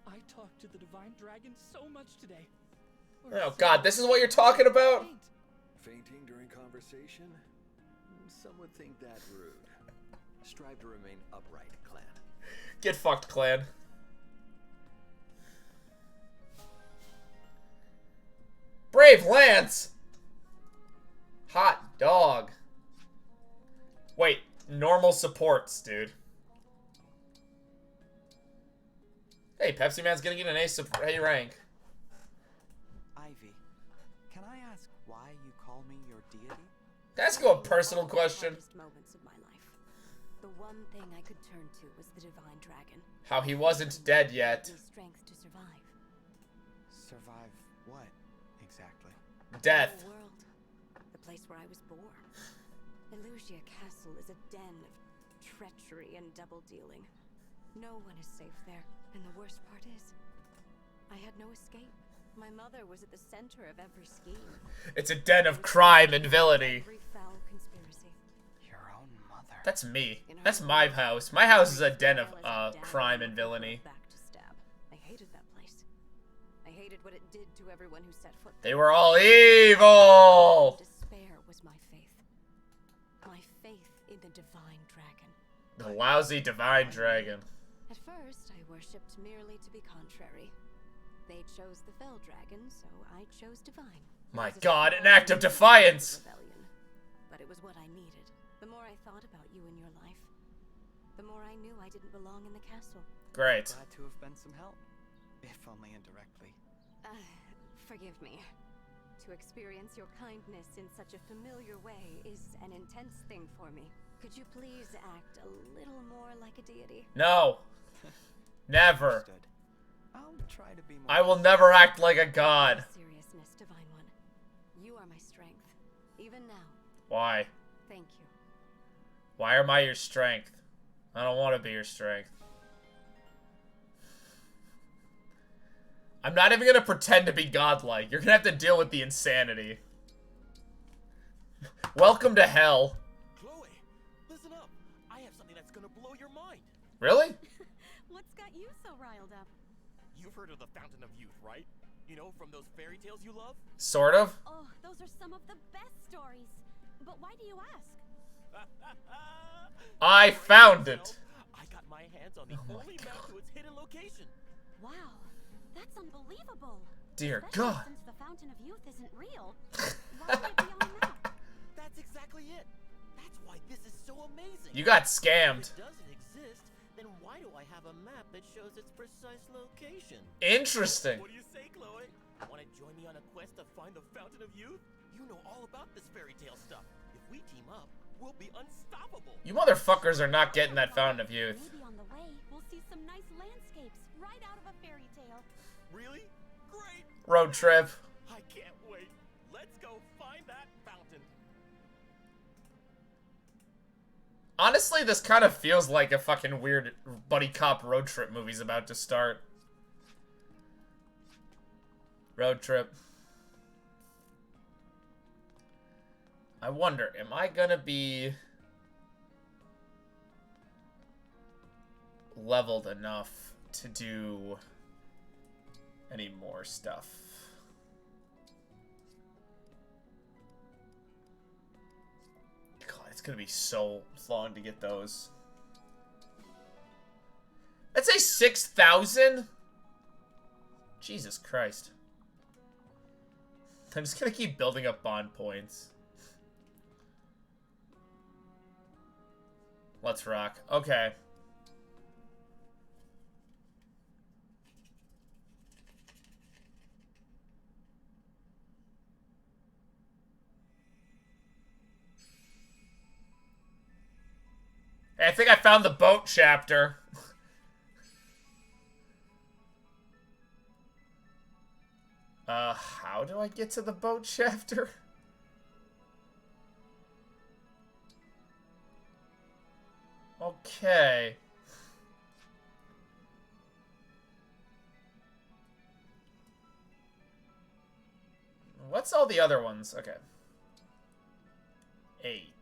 I talked to the Divine Dragon so much today. Oh god, this is what you're talking about? Fainting during conversation? Some would think that rude. Strive to remain upright, clan. Get fucked, clan. Brave Lance! Hot dog. Wait, normal supports, dude. Hey, Pepsi Man's gonna get an A rank. Ivy, can I ask why you call me your deity? That's a personal question. Moments of my life. The one thing I could turn to was the Divine Dragon. How he wasn't dead yet. Strength to survive. Survive what, exactly? Death. The world. The place where I was born. Elusia Castle is a den of treachery and double-dealing. No one is safe there, and the worst part is, I had no escape. My mother was at the center of every scheme. It's a den of crime and villainy. Every foul conspiracy. Your own mother. That's me. That's my house. My house is a den of crime and villainy. Back to stab. I hated that place. I hated what it did to everyone who set foot. They were all evil. Despair was my faith. My faith in the Divine Dragon. The lousy Divine Dragon. At first, I worshipped merely to be contrary. They chose the Fell Dragon, so I chose Divine. My god, an act of defiance! Rebellion. But it was what I needed. The more I thought about you and your life, the more I knew I didn't belong in the castle. Great. Glad to have been some help, if only indirectly. Forgive me. To experience your kindness in such a familiar way is an intense thing for me. Could you please act a little more like a deity? No. Never. Understood. I'll try to be more. I will never act like a god. Seriousness, Divine One. You are my strength. Even now. Why? Thank you. Why am I your strength? I don't want to be your strength. I'm not even gonna pretend to be godlike. You're gonna have to deal with the insanity. Welcome to hell. Chloe, listen up. I have something that's gonna blow your mind. Really? What's got you so riled up? You've heard of the Fountain of Youth, right? You know, from those fairy tales you love? Sort of. Oh, those are some of the best stories. But why do you ask? I found it. I got my hands on the only map to its hidden location. Wow, that's unbelievable. Dear Especially God. Since the Fountain of Youth isn't real, why would it be on the map? That's exactly it. That's why this is so amazing. You got scammed. If it doesn't exist, then why do I have a map that shows its precise location? Interesting. What do you say, Chloe? Want to join me on a quest to find the Fountain of Youth? You know all about this fairy tale stuff. If we team up, we'll be unstoppable. You motherfuckers are not getting that Fountain of Youth. Maybe on the way, we'll see some nice landscapes right out of a fairy tale. Really? Great. Road trip. I can't wait. Let's go find that fountain. Honestly, this kind of feels like a fucking weird buddy cop road trip movie's about to start. Road trip. I wonder, am I gonna be leveled enough to do any more stuff? God, it's gonna be so long to get those. Let's say 6,000? Jesus Christ. I'm just gonna keep building up bond points. Let's rock. Okay. Hey, I think I found the boat chapter. How do I get to the boat shafter? Okay. What's all the other ones? Okay. 8.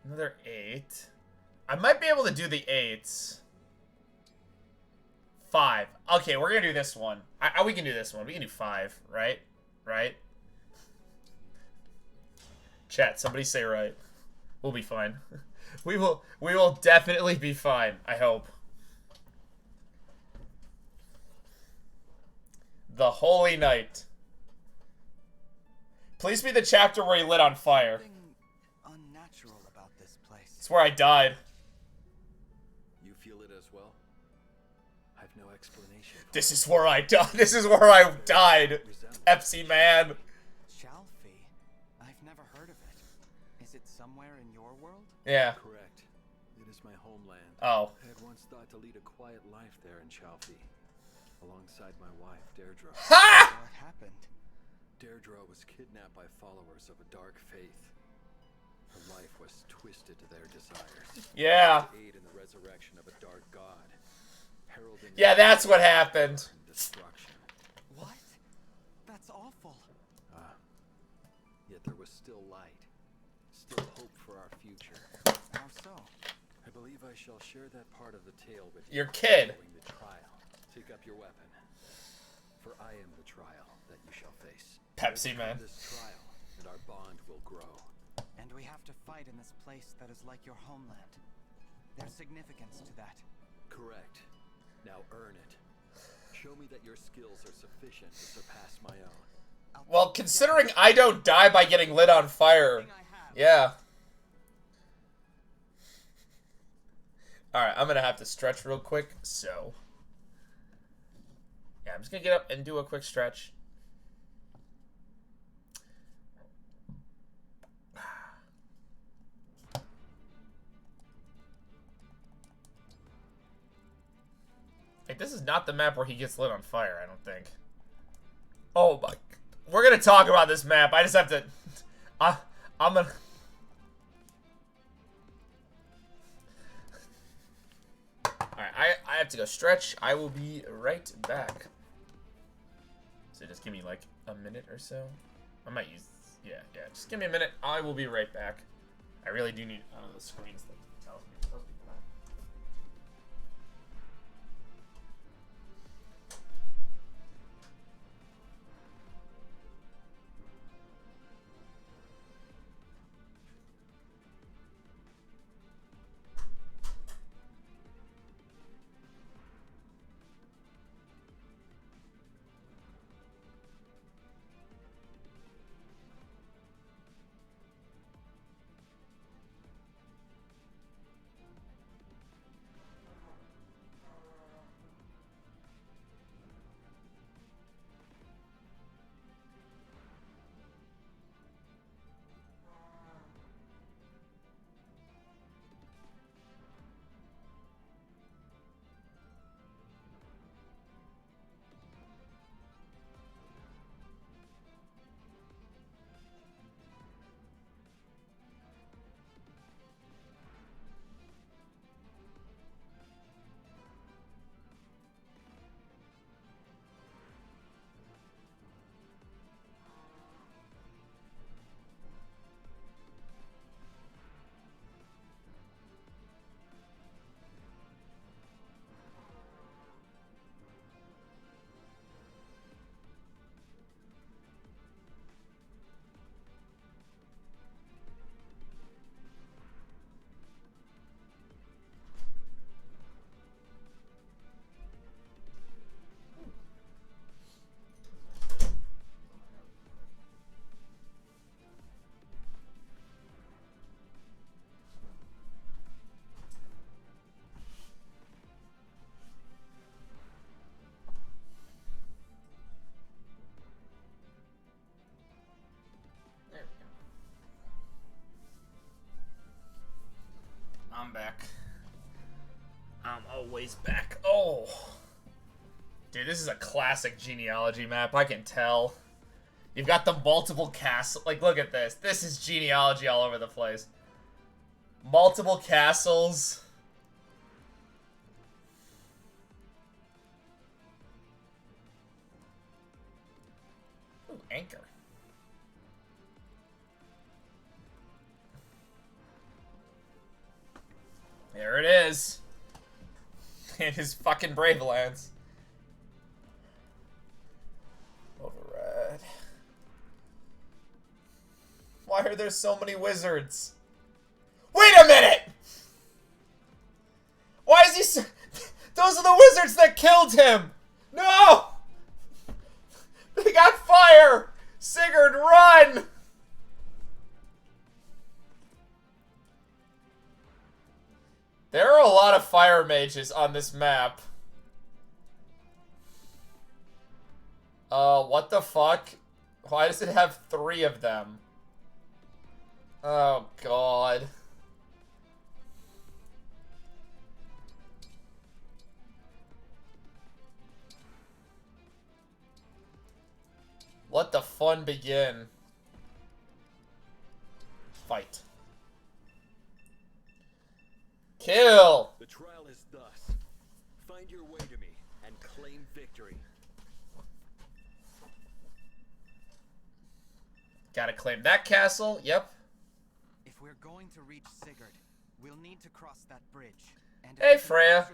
Another 8. I might be able to do the 8s. 5. Okay, we're gonna do this one. We can do this one. We can do 5, right? Right? Chat, somebody say right. We'll be fine. We will definitely be fine, I hope. The Holy Night. Please be the chapter where he lit on fire. Unnatural about this place. It's where I died. You feel it as well? I've no explanation. This is where I died. This is where I died. Pepsi Man. Chalfie? I've never heard of it. Is it somewhere in your world? Yeah. Correct. It is my homeland. Oh. I had once thought to lead a quiet life there in Chalfie, alongside my wife, Deirdre. Ha! What happened? Deirdre was kidnapped by followers of a dark faith. Her life was twisted to their desires. Yeah. To aid in the resurrection of a dark god. Heralding Yeah, that's what happened. Destruction. What? That's awful. Yet there was still light. Still hope for our future. How so? I believe I shall share that part of the tale with Your kid. Following the trial. Take up your weapon. For I am the trial that you shall face. Pepsi Man. This trial, and our bond will grow. And we have to fight in this place that is like your homeland. There's significance to that. Correct. Now earn it. Show me that your skills are sufficient to surpass my own. Well, considering I don't die by getting lit on fire. Yeah. Alright, I'm gonna have to stretch real quick, so. Yeah, I'm just gonna get up and do a quick stretch. Like, this is not the map where he gets lit on fire, I don't think. Oh my. We're gonna talk about this map. I just have to. I'm gonna. Alright, I have to go stretch. I will be right back. So just give me like a minute or so. I might use. Yeah. Just give me a minute. I will be right back. I really do need the screens that tells me. I'm back. I'm Always back. Oh. Dude, this is a classic genealogy map, I can tell. You've got the multiple castles. Like, look at this. This is genealogy all over the place. Multiple castles. Ooh, anchor. There it is. And his fucking Brave Lance. Override. Why are there so many wizards? Wait a minute! Why is he so... Those are the wizards that killed him! No! They got fire! Sigurd, run! There are a lot of fire mages on this map. What the fuck? Why does it have 3 of them? Oh, God. Let the fun begin. Fight. Kill! The trial is thus. Find your way to me and claim victory. Gotta claim that castle, yep. If we're going to reach Sigurd, we'll need to cross that bridge. And hey, Freya.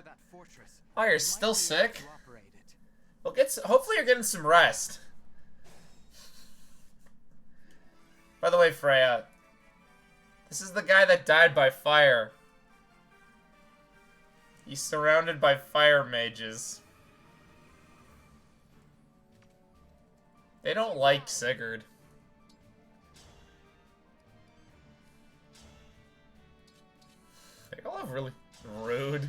Oh, you're still sick? Well, hopefully you're getting some rest. By the way, Freya, this is the guy that died by fire. He's surrounded by fire mages. They don't like Sigurd. They all have really rude.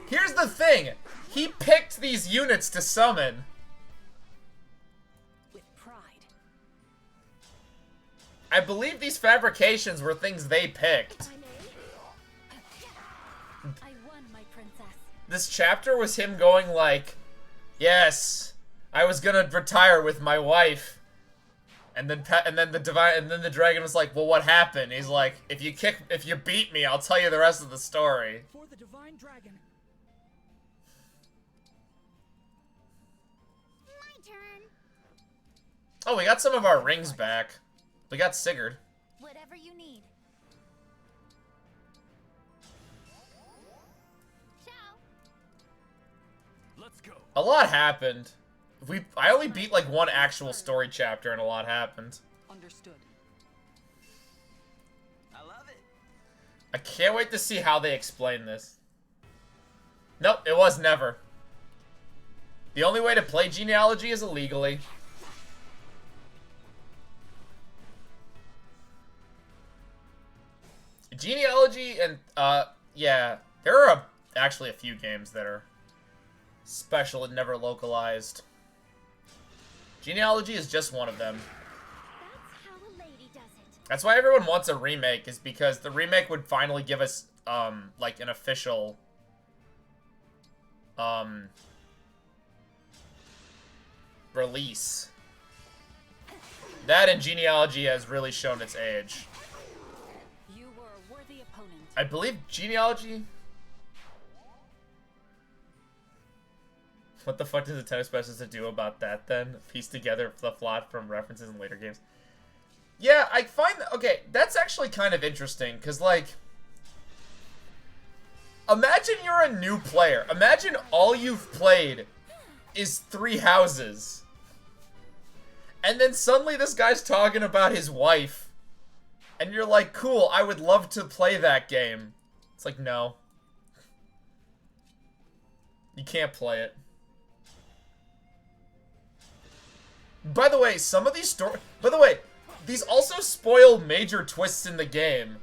Here's the thing. He picked these units to summon. With pride. I believe these fabrications were things they picked. I won, my princess. This chapter was him going like, yes, I was gonna retire with my wife. And then the dragon was like, well, what happened? He's like, if you beat me, I'll tell you the rest of the story. For the divine dragon. My turn. Oh, we got some of our rings back. We got Sigurd. Whatever you need. Ciao. Let's go. A lot happened. I only beat like one actual story chapter and a lot happened. Understood. I love it. I can't wait to see how they explain this. Nope, it was never. The only way to play genealogy is illegally. Genealogy and, yeah, there are actually a few games that are special and never localized. Genealogy is just one of them. That's how a lady does it. That's why everyone wants a remake, is because the remake would finally give us, like, an official, release. That and Genealogy has really shown its age. You were a worthy opponent. I believe Genealogy... What the fuck does the tennis specialist do about that, then? Piece together the plot from references in later games. Yeah, I find... Okay, that's actually kind of interesting, because, like... Imagine you're a new player. Imagine all you've played is 3 houses. And then suddenly this guy's talking about his wife. And you're like, cool, I would love to play that game. It's like, no. You can't play it. By the way, some of these these also spoil major twists in the game.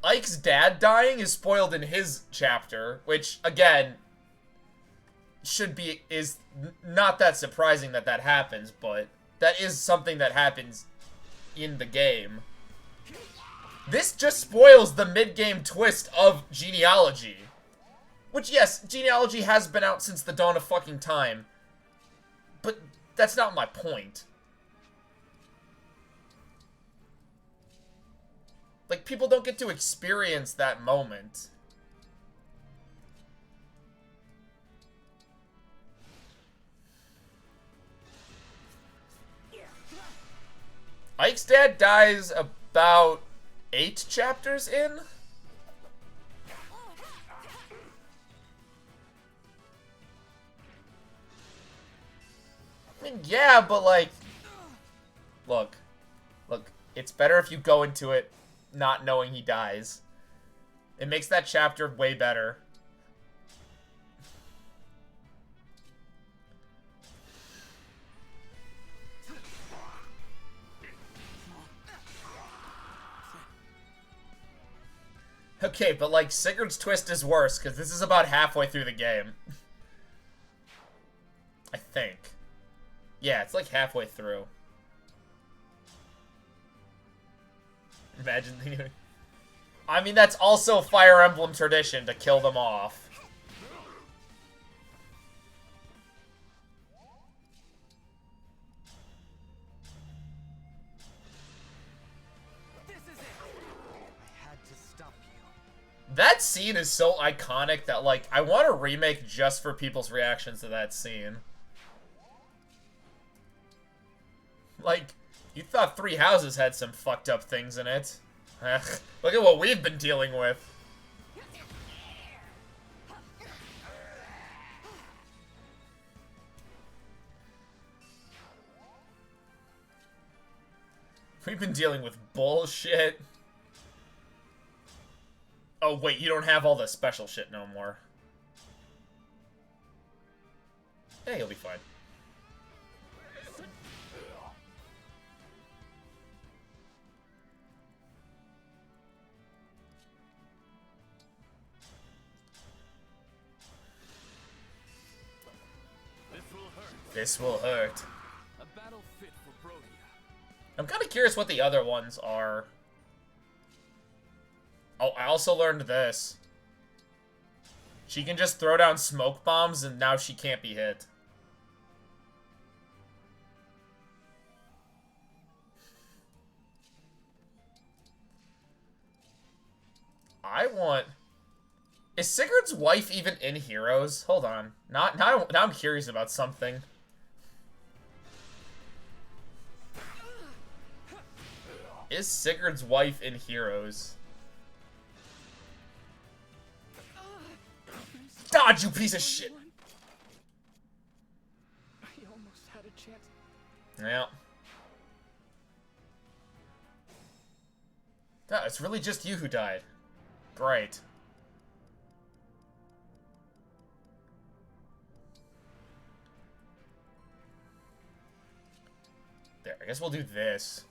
Ike's dad dying is spoiled in his chapter, which, again, is not that surprising that happens, but that is something that happens in the game. This just spoils the mid-game twist of genealogy. Which, yes, genealogy has been out since the dawn of fucking time. But that's not my point. Like, people don't get to experience that moment. Ike's dad dies about 8 chapters in? I mean, yeah, but like... Look, it's better if you go into it not knowing he dies. It makes that chapter way better. Okay, but like, Sigurd's twist is worse, because this is about halfway through the game. I think. Yeah, it's like halfway through. Imagine thinking... I mean, that's also Fire Emblem tradition, to kill them off. That scene is so iconic that, like, I want a remake just for people's reactions to that scene. Like, you thought Three Houses had some fucked up things in it. Look at what we've been dealing with. We've been dealing with bullshit. Oh, wait, you don't have all the special shit no more. Yeah, you'll be fine. This will hurt. A battle fit for Brodia. I'm kind of curious what the other ones are. Oh, I also learned this. She can just throw down smoke bombs, and now she can't be hit. I want... Is Sigurd's wife even in Heroes? Hold on. Now I'm curious about something. Is Sigurd's wife in Heroes? Dodge, you piece of shit! I almost had a chance. Yeah. Yeah, it's really just you who died. Great. There, I guess we'll do this.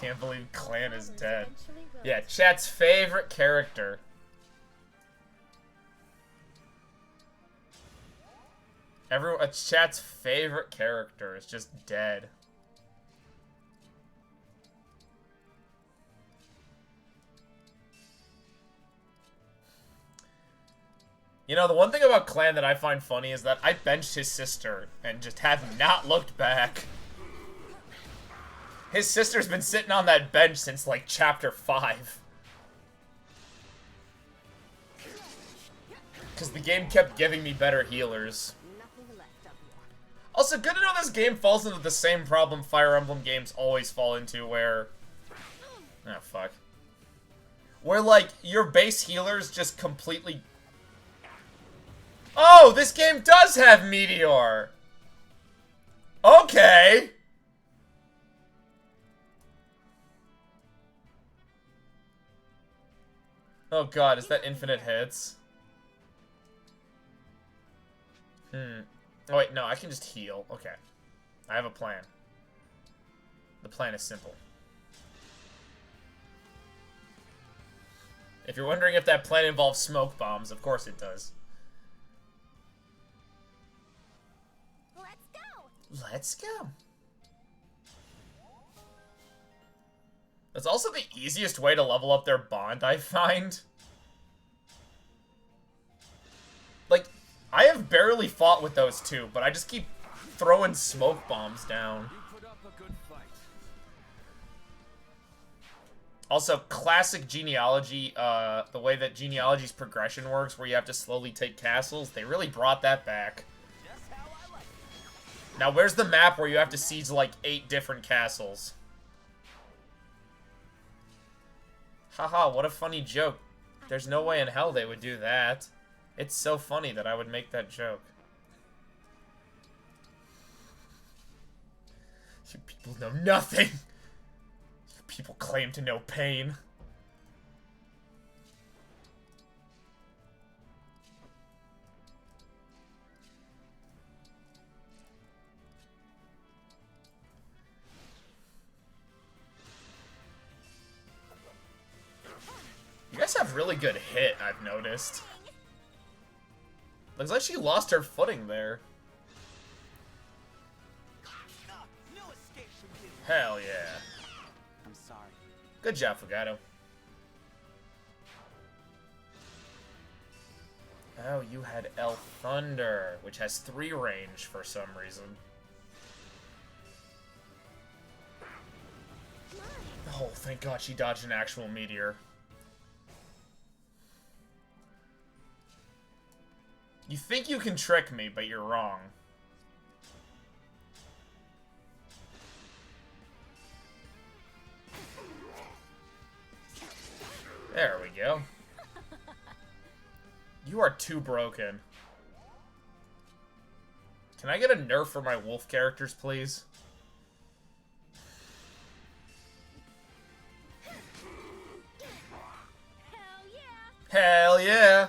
Can't believe Clan is dead. Yeah, chat's favorite character. Chat's favorite character is just dead. You know, the one thing about Clan that I find funny is that I benched his sister and just have not looked back. His sister's been sitting on that bench since, like, chapter 5. Because the game kept giving me better healers. Also, good to know this game falls into the same problem Fire Emblem games always fall into, where... Oh, fuck. Where, like, your base healers just completely... Oh, this game does have Meteor! Okay! Oh god, is that infinite hits? Oh wait, no, I can just heal. Okay. I have a plan. The plan is simple. If you're wondering if that plan involves smoke bombs, of course it does. Let's go. Let's go. That's also the easiest way to level up their bond, I find. Like, I have barely fought with those two, but I just keep throwing smoke bombs down. Also, classic genealogy, the way that genealogy's progression works, where you have to slowly take castles, they really brought that back. Now, where's the map where you have to siege, like, 8 different castles? Haha, what a funny joke. There's no way in hell they would do that. It's so funny that I would make that joke. You people know nothing! You people claim to know pain. You guys have really good hit, I've noticed. Looks like she lost her footing there. Hell yeah. I'm sorry. Good job, Fugato. Oh, you had El Thunder, which has 3 range for some reason. Oh, thank God she dodged an actual meteor. You think you can trick me, but you're wrong. There we go. You are too broken. Can I get a nerf for my wolf characters, please? Hell yeah! Hell yeah!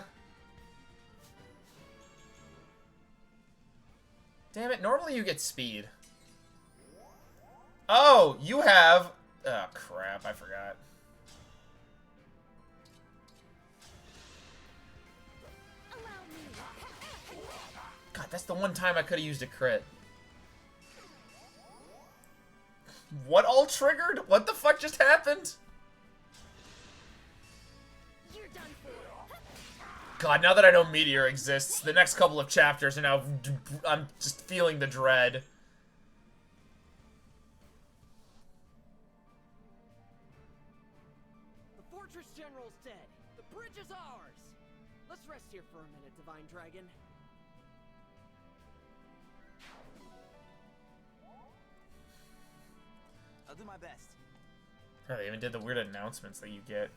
Damn it, normally you get speed. Oh, you have... Oh, crap, I forgot. God, that's the one time I could have used a crit. What all triggered? What the fuck just happened? You're done for. God, now that I know Meteor exists, the next couple of chapters are now... I'm just feeling the dread. The Fortress General's dead. The bridge is ours. Let's rest here for a minute, Divine Dragon. I'll do my best. Oh, they even did the weird announcements that you get.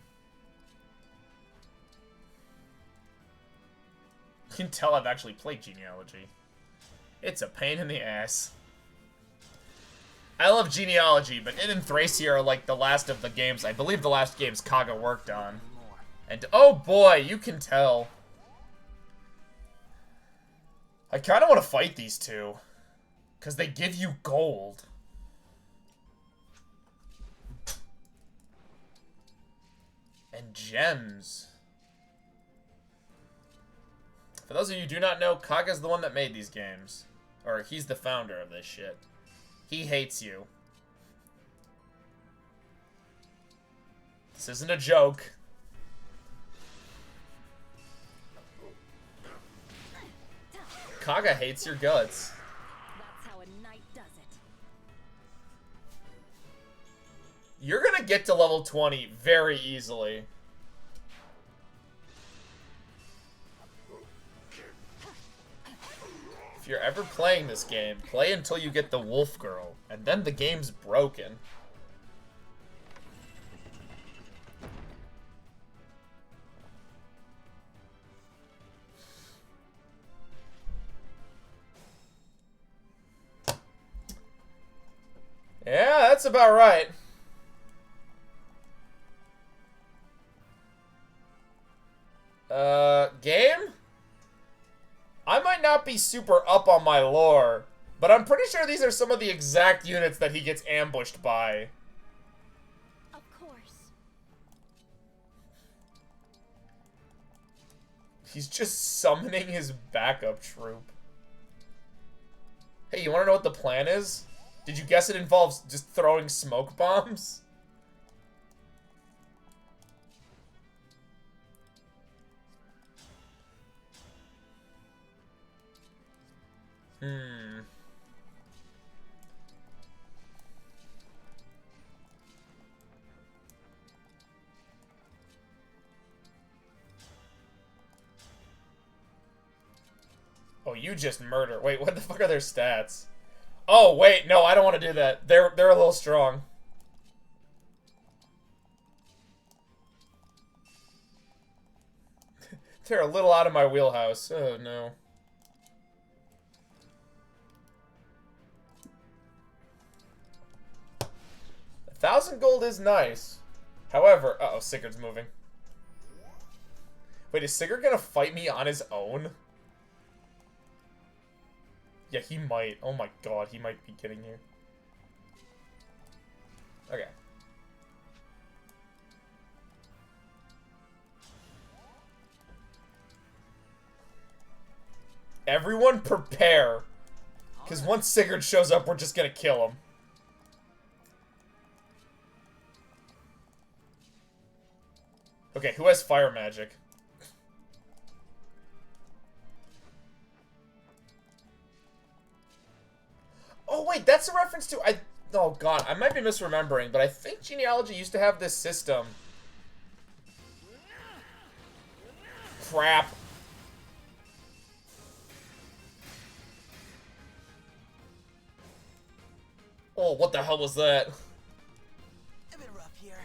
You can tell I've actually played Genealogy. It's a pain in the ass. I love Genealogy, but it and Thracia are like the last of the games. I believe the last games Kaga worked on. And oh boy, you can tell. I kind of want to fight these two. Because they give you gold. And gems. For those of you who do not know, Kaga's the one that made these games. Or he's the founder of this shit. He hates you. This isn't a joke. Kaga hates your guts. That's how a knight does it. You're gonna get to level 20 very easily. If you're ever playing this game, play until you get the Wolf Girl, and then the game's broken. Yeah, that's about right. Game? I might not be super up on my lore, but I'm pretty sure these are some of the exact units that he gets ambushed by. Of course. He's just summoning his backup troop. Hey, you wanna know what the plan is? Did you guess it involves just throwing smoke bombs? Oh, you just murder. Wait, what the fuck are their stats? Oh, wait, no, I don't want to do that. They're a little strong. They're a little out of my wheelhouse. Oh, no. $1,000 gold is nice. However, uh-oh, Sigurd's moving. Wait, is Sigurd gonna fight me on his own? Yeah, he might. Oh my god, he might be getting here. Okay. Everyone prepare. Because once Sigurd shows up, we're just gonna kill him. Okay, who has fire magic? Oh wait, that's a reference to oh god, I might be misremembering, but I think Genealogy used to have this system. Crap. Oh, what the hell was that? A bit rough here.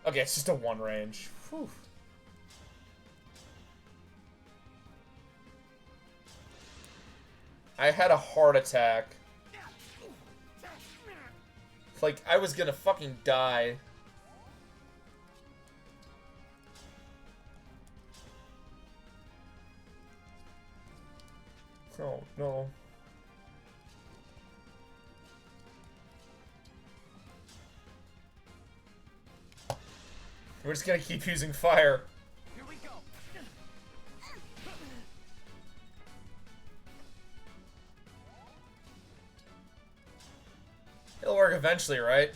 Okay, it's just a one range. Whew. I had a heart attack. Like, I was gonna fucking die. Oh, no. We're just gonna keep using fire. Here we go. It'll work eventually, right?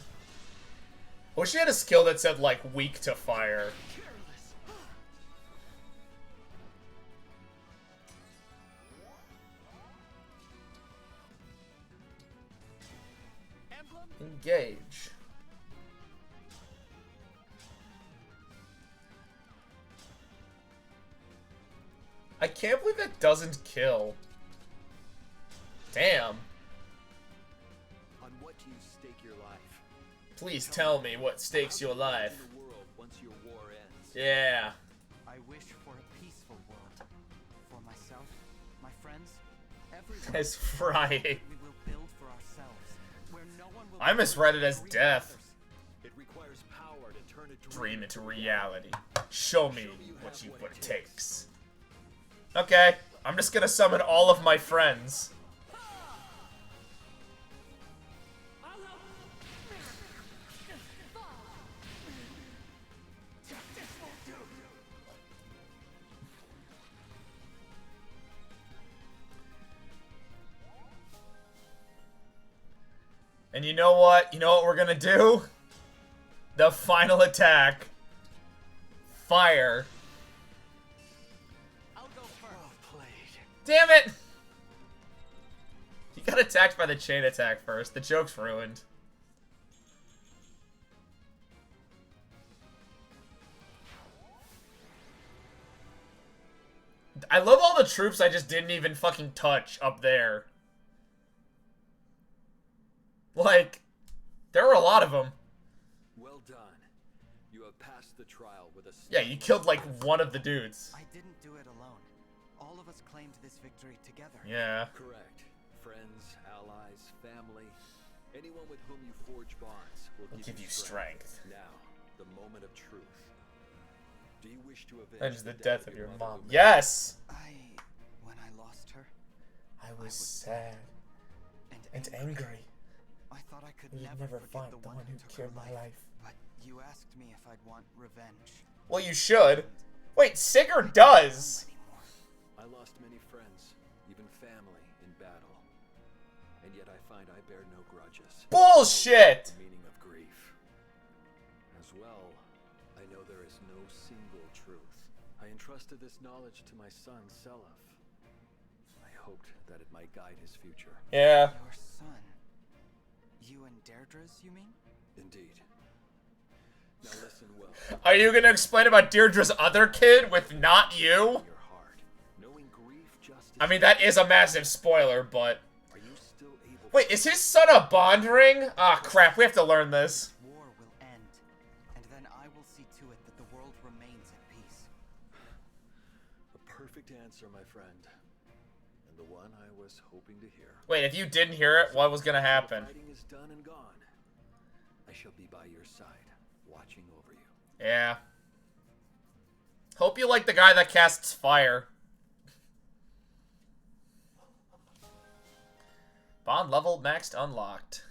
I wish you had a skill that said, like, weak to fire. Engage. I can't believe that doesn't kill. Damn. On what do you stake your life? Please tell me what stakes your life. The world once your war ends. Yeah. I wish for a peaceful world. For myself, my friends, everyone. It's Friday. We will build for ourselves, where no one will I misread it as death. It requires power to turn a Dream into reality. Show me what it takes. Okay, I'm just gonna summon all of my friends. And you know what? You know what we're gonna do? The final attack. Fire. Damn it! He got attacked by the chain attack first. The joke's ruined. I love all the troops I just didn't even fucking touch up there. Like, there were a lot of them. Well done. You have passed the trial with a Yeah, you killed like one of the dudes. I didn't do it alone. All of us claimed this victory together. Yeah. Correct. Friends, allies, family, anyone with whom you forge bonds will give you strength. Now, the moment of truth. Do you wish to avenge the death of your mom? Yes! When I lost her, I was sad and angry. I thought I could You'd never find the one who killed my life. But you asked me if I'd want revenge. Well, you should. Wait, Sigurd does! I lost many friends. even family in battle. And yet I find I bear no grudges. Bullshit! The meaning of grief. As well, I know there is no single truth. I entrusted this knowledge to my son, Selef. I hoped that it might guide his future. Yeah. Your son? You and Deirdre's, you mean? Indeed. Now listen well. Are you gonna explain about Deirdre's other kid with not you? I mean, that is a massive spoiler, but... Wait, is his son a Bond ring? Ah, crap, we have to learn this. War will end, and then I will see to it that the world remains at peace. A perfect answer, my friend. And the one I was hoping to hear. Wait, if you didn't hear it, what was gonna happen? The fighting is done and gone. I shall be by your side, watching over you. Yeah. Hope you like the guy that casts fire. Bond level maxed unlocked.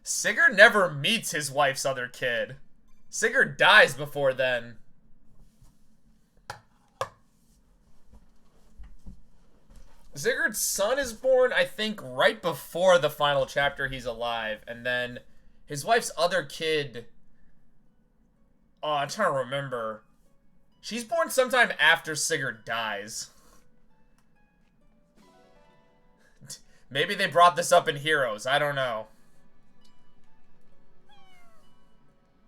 Sigurd never meets his wife's other kid. Sigurd dies before then. Sigurd's son is born, I think, right before the final chapter he's alive. And then his wife's other kid... Oh, I'm trying to remember. She's born sometime after Sigurd dies. Maybe they brought this up in Heroes. I don't know.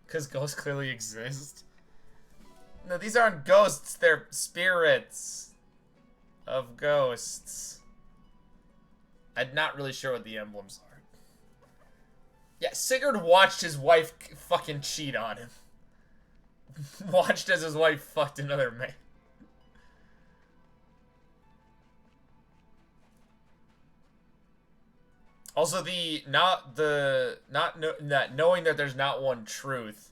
Because ghosts clearly exist. No, these aren't ghosts. They're spirits of ghosts. I'm not really sure what the emblems are. Yeah, Sigurd watched his wife fucking cheat on him. Watched as his wife fucked another man. Also, knowing that there's not one truth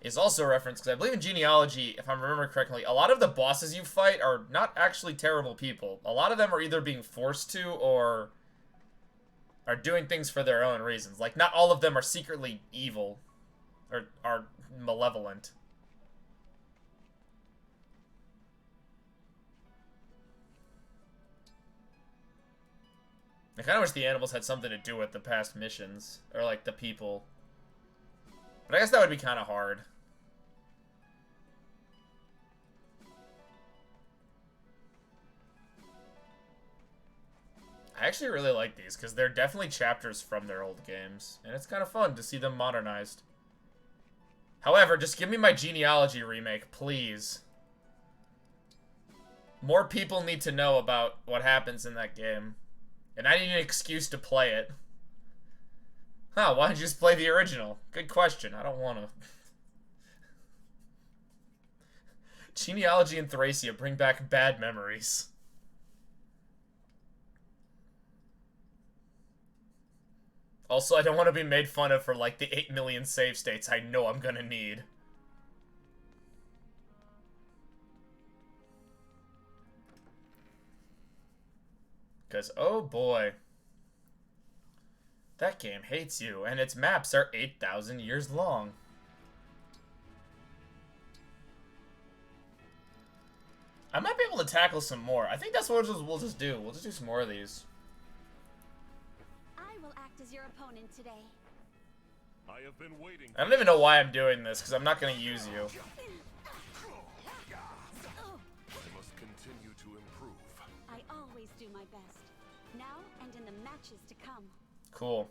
is also a reference, because I believe in genealogy, if I'm remembering correctly, a lot of the bosses you fight are not actually terrible people. A lot of them are either being forced to or are doing things for their own reasons. Like, not all of them are secretly evil or are malevolent. I kind of wish the animals had something to do with the past missions. Or, like, the people. But I guess that would be kind of hard. I actually really like these, because they're definitely chapters from their old games. And it's kind of fun to see them modernized. However, just give me my genealogy remake, please. More people need to know about what happens in that game. And I need an excuse to play it. Huh, why don't you just play the original? Good question. I don't want to. Genealogy and Thracia bring back bad memories. Also, I don't want to be made fun of for, like, the 8 million save states I know I'm gonna need. Because, oh boy. That game hates you, and its maps are 8,000 years long. I might be able to tackle some more. I think that's what we'll just do. We'll just do some more of these. I will act as your opponent today. I have been waiting. I don't even know why I'm doing this, because I'm not going to use you. I must continue to improve. I always do my best. Now and in the matches to come. Cool.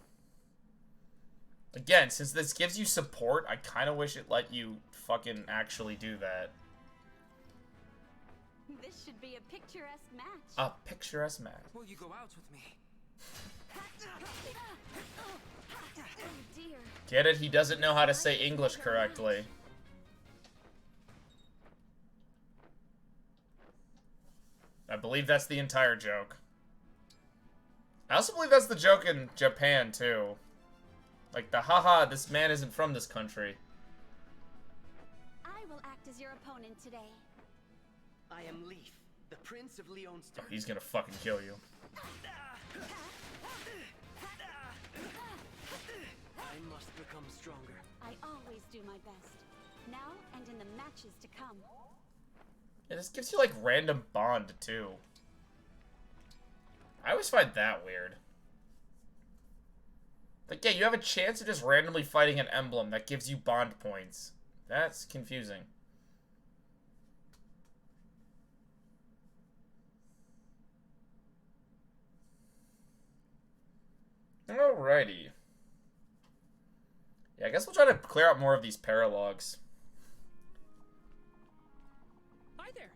Again, since this gives you support, I kind of wish it let you fucking actually do that. This should be a picturesque match. A picturesque match. Will you go out with me? Oh dear. Get it? He doesn't know how to say English correctly. I believe that's the entire joke. I also believe that's the joke in Japan, too. Like, the haha, this man isn't from this country. I will act as your opponent today. I am Leaf, the Prince of Leonster. Oh, he's gonna fucking kill you. I must become stronger. I always do my best. now and in the matches to come. Yeah, this gives you, like, random bond, too. I always find that weird. Like, yeah, you have a chance of just randomly fighting an emblem that gives you bond points. That's confusing. Alrighty. Yeah, I guess we'll try to clear out more of these paralogs. Hi there.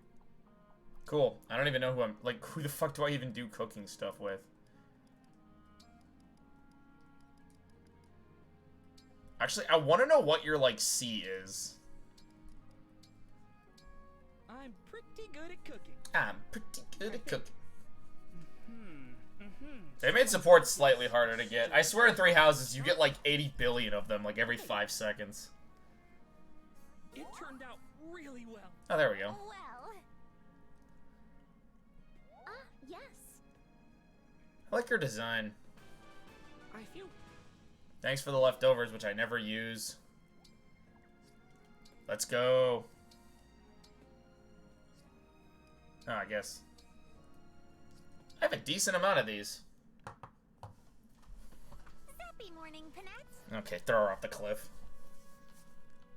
Cool. I don't even know who I'm... Like, who the fuck do I even do cooking stuff with? Actually, I want to know what your, like, C is. I'm pretty good at cooking. I'm pretty good at cooking. They made support slightly harder to get. I swear in 3 houses, you get, like, 80 billion of them, like, every 5 seconds. It turned out really well. Oh, there we go. Well. Yes. I like your design. I feel... Thanks for the leftovers, which I never use. Let's go. Oh, I guess. I have a decent amount of these. Happy morning, Peanuts. Okay, throw her off the cliff.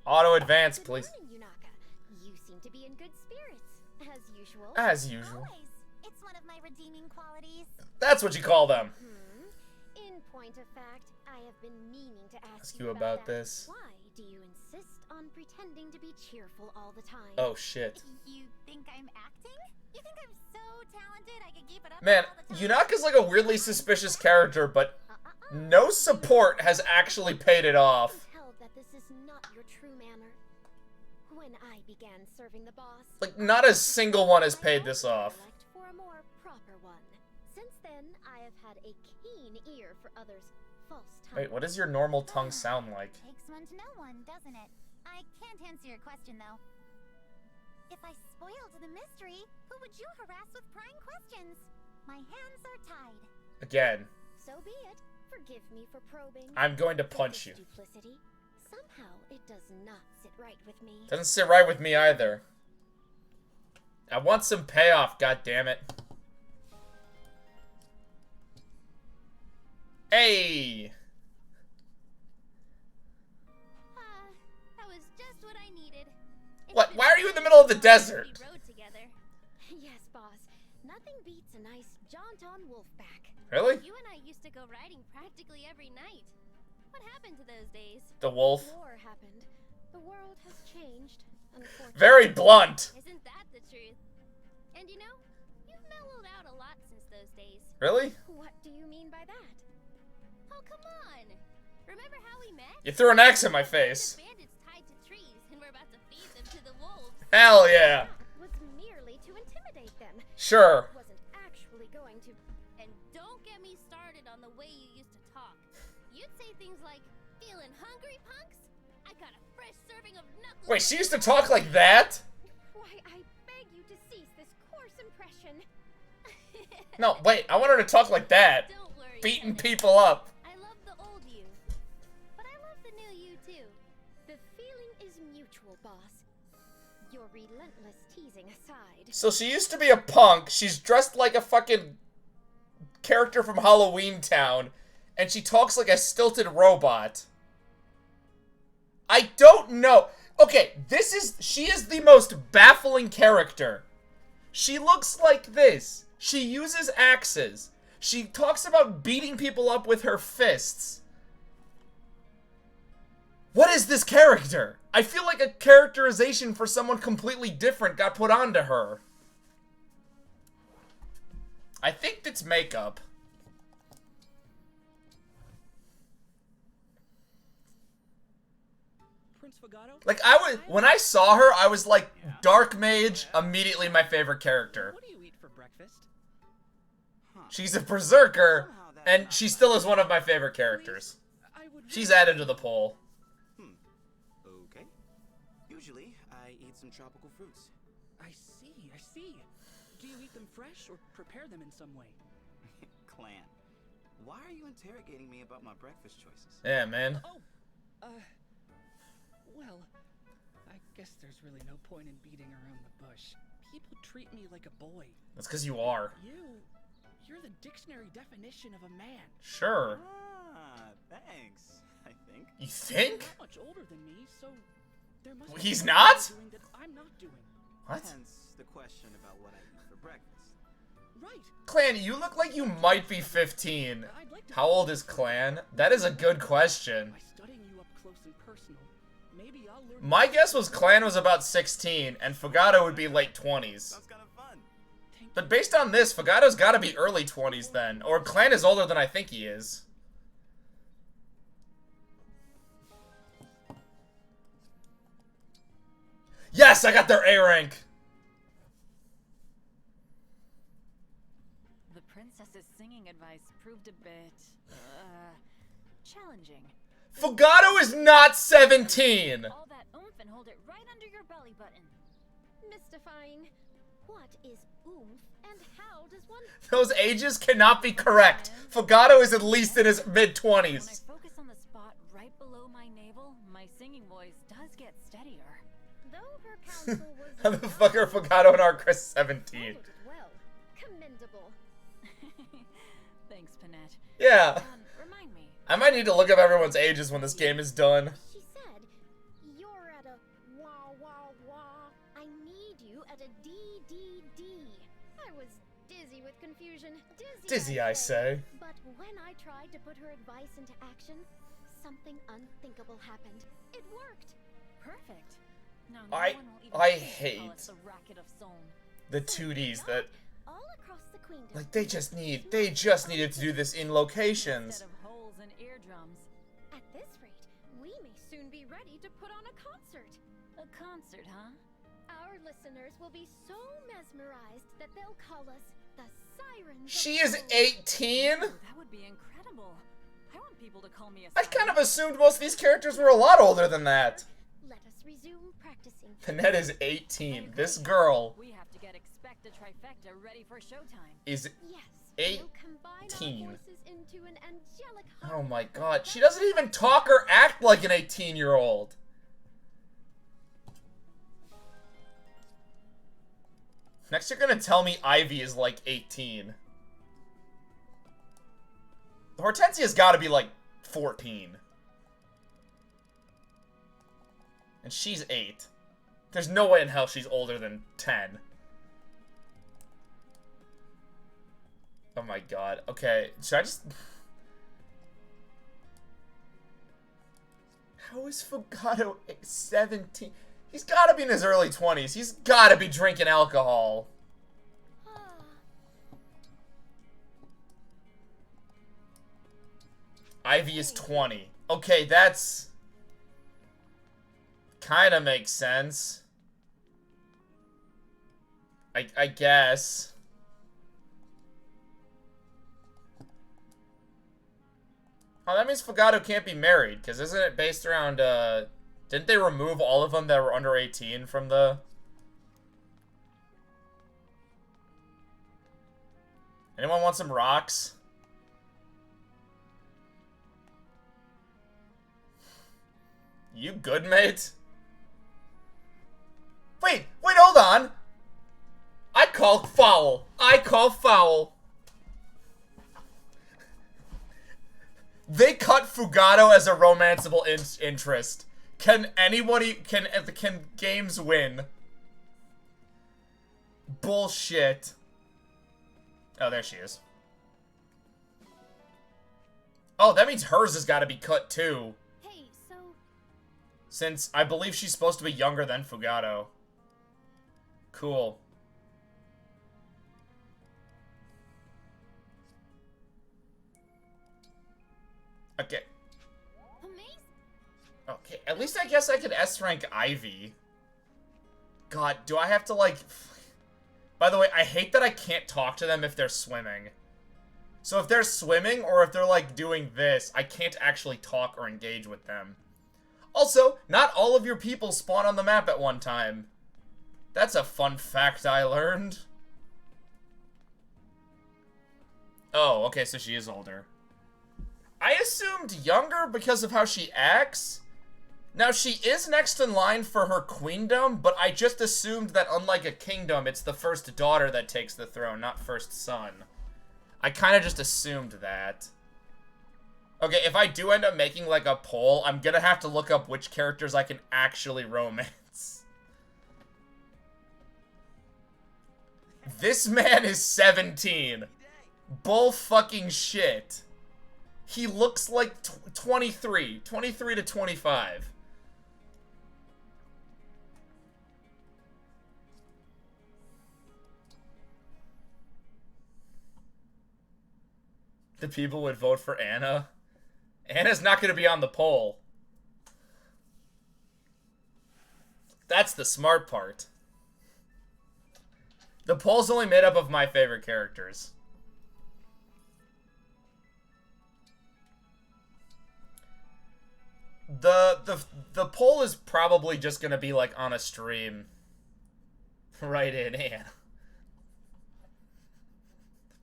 Auto advance, please. Good morning, Yunaka. You seem to be in good spirits, as usual. As usual. Always. It's one of my redeeming qualities. That's what you call them. In point of fact, I have been meaning to ask you about that. this. Why do you insist on pretending to be cheerful all the time? Oh, shit. You think I'm acting? You think I'm so talented I can keep it up Man, all the time? Yunaka's like a weirdly suspicious character, but no support has actually paid it off. I'm told that this is not your true manner. When I began serving the boss, Like, not a single one has paid this off. for a more proper one. Since then, I have had a keen ear for others' false tongue. Wait, what does your normal tongue sound like? Takes one to know one, doesn't it? I can't answer your question, though. If I spoiled the mystery, who would you harass with prying questions? My hands are tied. Again. So be it. Forgive me for probing. I'm going to But punch this you. Duplicity, somehow it does not sit right with me. Doesn't sit right with me either. I want some payoff, goddammit. Hey! That was just what I needed. What? Why are you in the middle of the desert? We rode together. Yes, boss. Nothing beats a nice jaunt on Wolfback. Really? You and I used to go riding practically every night. What happened to those days? The wolf. War happened. The world has changed, unfortunately. Very blunt. Isn't that the truth? And you know, you've mellowed out a lot since those days. Really? What do you mean by that? Oh, come on. Remember how we met? You threw an axe in my face. Bandits tied to trees, and we're about to feed them to the wolves. Hell yeah. That was merely to intimidate them. Sure. It wasn't actually going to. And don't get me started on the way you used to talk. You'd say things like, "Feeling hungry, punks? I got a fresh serving of knuckles." Wait, she used to talk like that? Why, I beg you to cease this coarse impression. No, wait, I want her to talk like that. Don't worry, Beating Kenneth. people up. I love the old you, but I love the new you too. The feeling is mutual, boss. Your relentless teasing aside. So she used to be a punk. She's dressed like a fucking character from Halloween Town. And she talks like a stilted robot. I don't know. Okay, she is the most baffling character. She looks like this. She uses axes. She talks about beating people up with her fists. What is this character? I feel like a characterization for someone completely different got put onto her. I think it's makeup. Like, when I saw her, I was like, Dark Mage, immediately my favorite character. What do you eat for breakfast? She's a berserker, and she still is one of my favorite characters. She's added to the poll. Okay. Usually, I eat some tropical fruits. I see. Do you eat them fresh or prepare them in some way? Clan, why are you interrogating me about my breakfast choices? Yeah, man. Oh, well, I Guess there's really no point in beating around the bush. People treat me like a boy. That's because you are. You're the dictionary definition of a man. Sure. Ah, thanks, I think. You think? You're not much older than me, so there must be He's something not? you're doing that I'm not doing. What? Hence the question about what I eat for breakfast. Right. Clan, you look like you might be 15. How old is Clan? That is a good question. By studying you up close and personal, maybe I'll learn. My guess was Clan was about 16, and Fugato would be late 20s. Sounds kind of fun. But based on this, Fugato's gotta be early 20s then. Or Clan is older than I think he is. Yes, I got their A rank! The princess's singing advice proved a bit, challenging. Fugato is not 17! All that oomph and hold it right under your belly button. Mystifying. What is oomph and how does one... Those ages cannot be correct. Fugato is at least in his When mid-20s. I focus on the spot right below my navel, my singing voice does get steadier. Though her counsel was... How the fuck are Fugato and Arcris 17? followed it well. Commendable. Thanks, Panette. Yeah. Remind me. I might need to look up everyone's ages when this game is done. She said, you're at a wah wah wah. I need you at a DDD. I was dizzy with confusion. Dizzy, I say. But when I tried to put her advice into action, something unthinkable happened. It worked. Perfect. Now I no one will even I think to call hate us the Racket of Soul. the 2Ds that, All across the queendom. like, they just needed to do this in locations. Instead of holes and eardrums. At this rate, we may soon be ready to put on a concert. A concert, huh? Our listeners will be so mesmerized that they'll call us the Sirens. She is 18? That would be incredible. I want people to call me a I kind of assumed most of these characters were a lot older than that. Let us resume practicing. Panette is 18. This girl We have to get Expect a Trifecta ready for showtime. is Yes. 18. We'll combine our voices into an angelic Oh my god, she doesn't even talk or act like an 18-year-old. Next you're gonna tell me Ivy is like 18. Hortensia's gotta be like 14. And she's 8. There's no way in hell she's older than 10. Oh my god. Okay, should I just... How is Fugato 17? He's gotta be in his early 20s. He's gotta be drinking alcohol. Ivy is 20. Okay, that's... Kinda makes sense. I guess. Oh, that means Fugato can't be married, because isn't it based around, didn't they remove all of them that were under 18 from the... Anyone want some rocks? You good, mate? Wait, hold on! I call foul! I call foul! They cut Fugato as a romanceable interest. Can games win? Bullshit. Oh, there she is. Oh, that means hers has got to be cut too. Hey, so... Since I believe she's supposed to be younger than Fugato. Cool. Okay. Amazing. Okay, at least I guess I could S-rank Ivy. God, do I have to, like... By the way, I hate that I can't talk to them if they're swimming. So if they're swimming, or if they're, like, doing this, I can't actually talk or engage with them. Also, not all of your people spawn on the map at one time. That's a fun fact I learned. Oh, okay, so she is older. I assumed younger because of how she acts. Now, she is next in line for her queendom, but I just assumed that unlike a kingdom, it's the first daughter that takes the throne, not first son. I kind of just assumed that. Okay, if I do end up making, like, a poll, I'm gonna have to look up which characters I can actually romance. This man is 17. Bull fucking shit. He looks like 23 to 25. The people would vote for Anna. Anna's not going to be on the poll. That's the smart part. The poll's only made up of my favorite characters. The poll is probably just going to be like on a stream. Right in, Anna.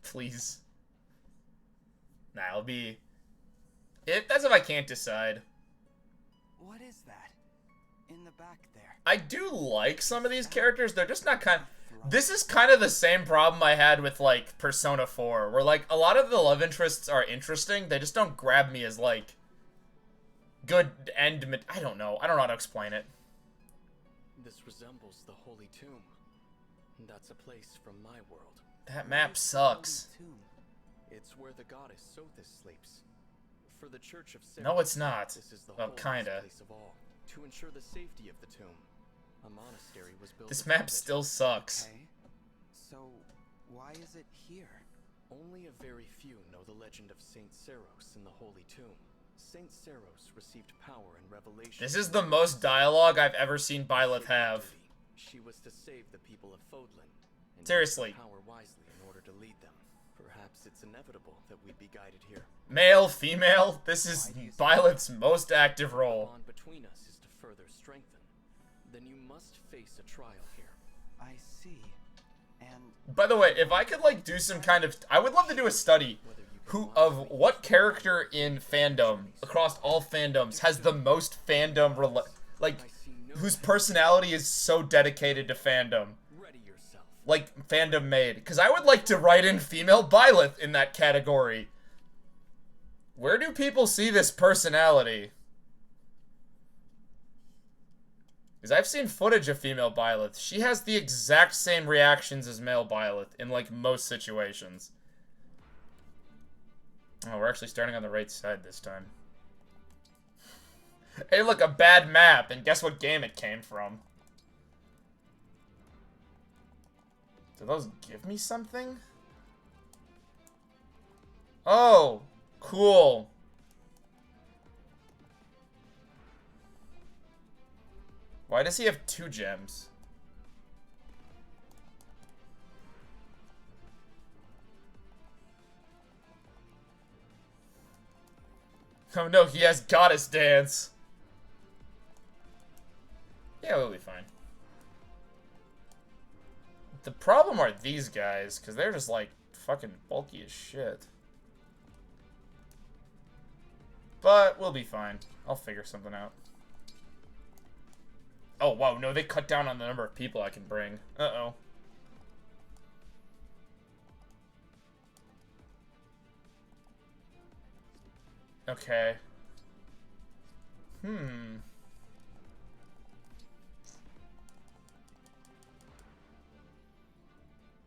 Please. Nah, it'll be... That's if I can't decide. What is that? In the back there. I do like some of these characters. They're just not kind of... This is kind of the same problem I had with, like, Persona 4. Where, like, a lot of the love interests are interesting. They just don't grab me as, like, good end... I don't know. I don't know how to explain it. This resembles the Holy Tomb. That's a place from my world. That map sucks. It's where the goddess Sothis sleeps. For the Church of Sarah, No, it's not. This is the Well, holiest kinda. place of all. To ensure the safety of the tomb, a monastery was built. This atop map it. still sucks. Okay. So, why is it here? Only a very few know the legend of Saint Seros in the Holy Tomb. Saint Seros received power and revelation. This is the most dialogue I've ever seen Byleth have. She was to save the people of Fodlan. And Seriously. use her power wisely in order to lead them. Perhaps it's inevitable that we'd be guided here. Male, female, this is Byleth's most active role. The bond between us is to further strengthen. Then you must face a trial here. I see. And By the way, if I could, like, do some kind of... I would love to do a study of what character in fandom, across all fandoms, has the most fandom... like, whose personality is so dedicated to fandom. Like, fandom made. Because I would like to write in female Byleth in that category. Where do people see this personality? Because I've seen footage of female Byleth. She has the exact same reactions as male Byleth in, like, most situations. Oh, we're actually starting on the right side this time. Hey, look, a bad map, and guess what game it came from? Do those give me something? Oh, cool. Why does he have 2 gems? Oh no, he has Goddess Dance. Yeah, we'll be fine. The problem are these guys, because they're just, like, fucking bulky as shit. But we'll be fine. I'll figure something out. Oh, wow, no, they cut down on the number of people I can bring. Uh-oh. Okay.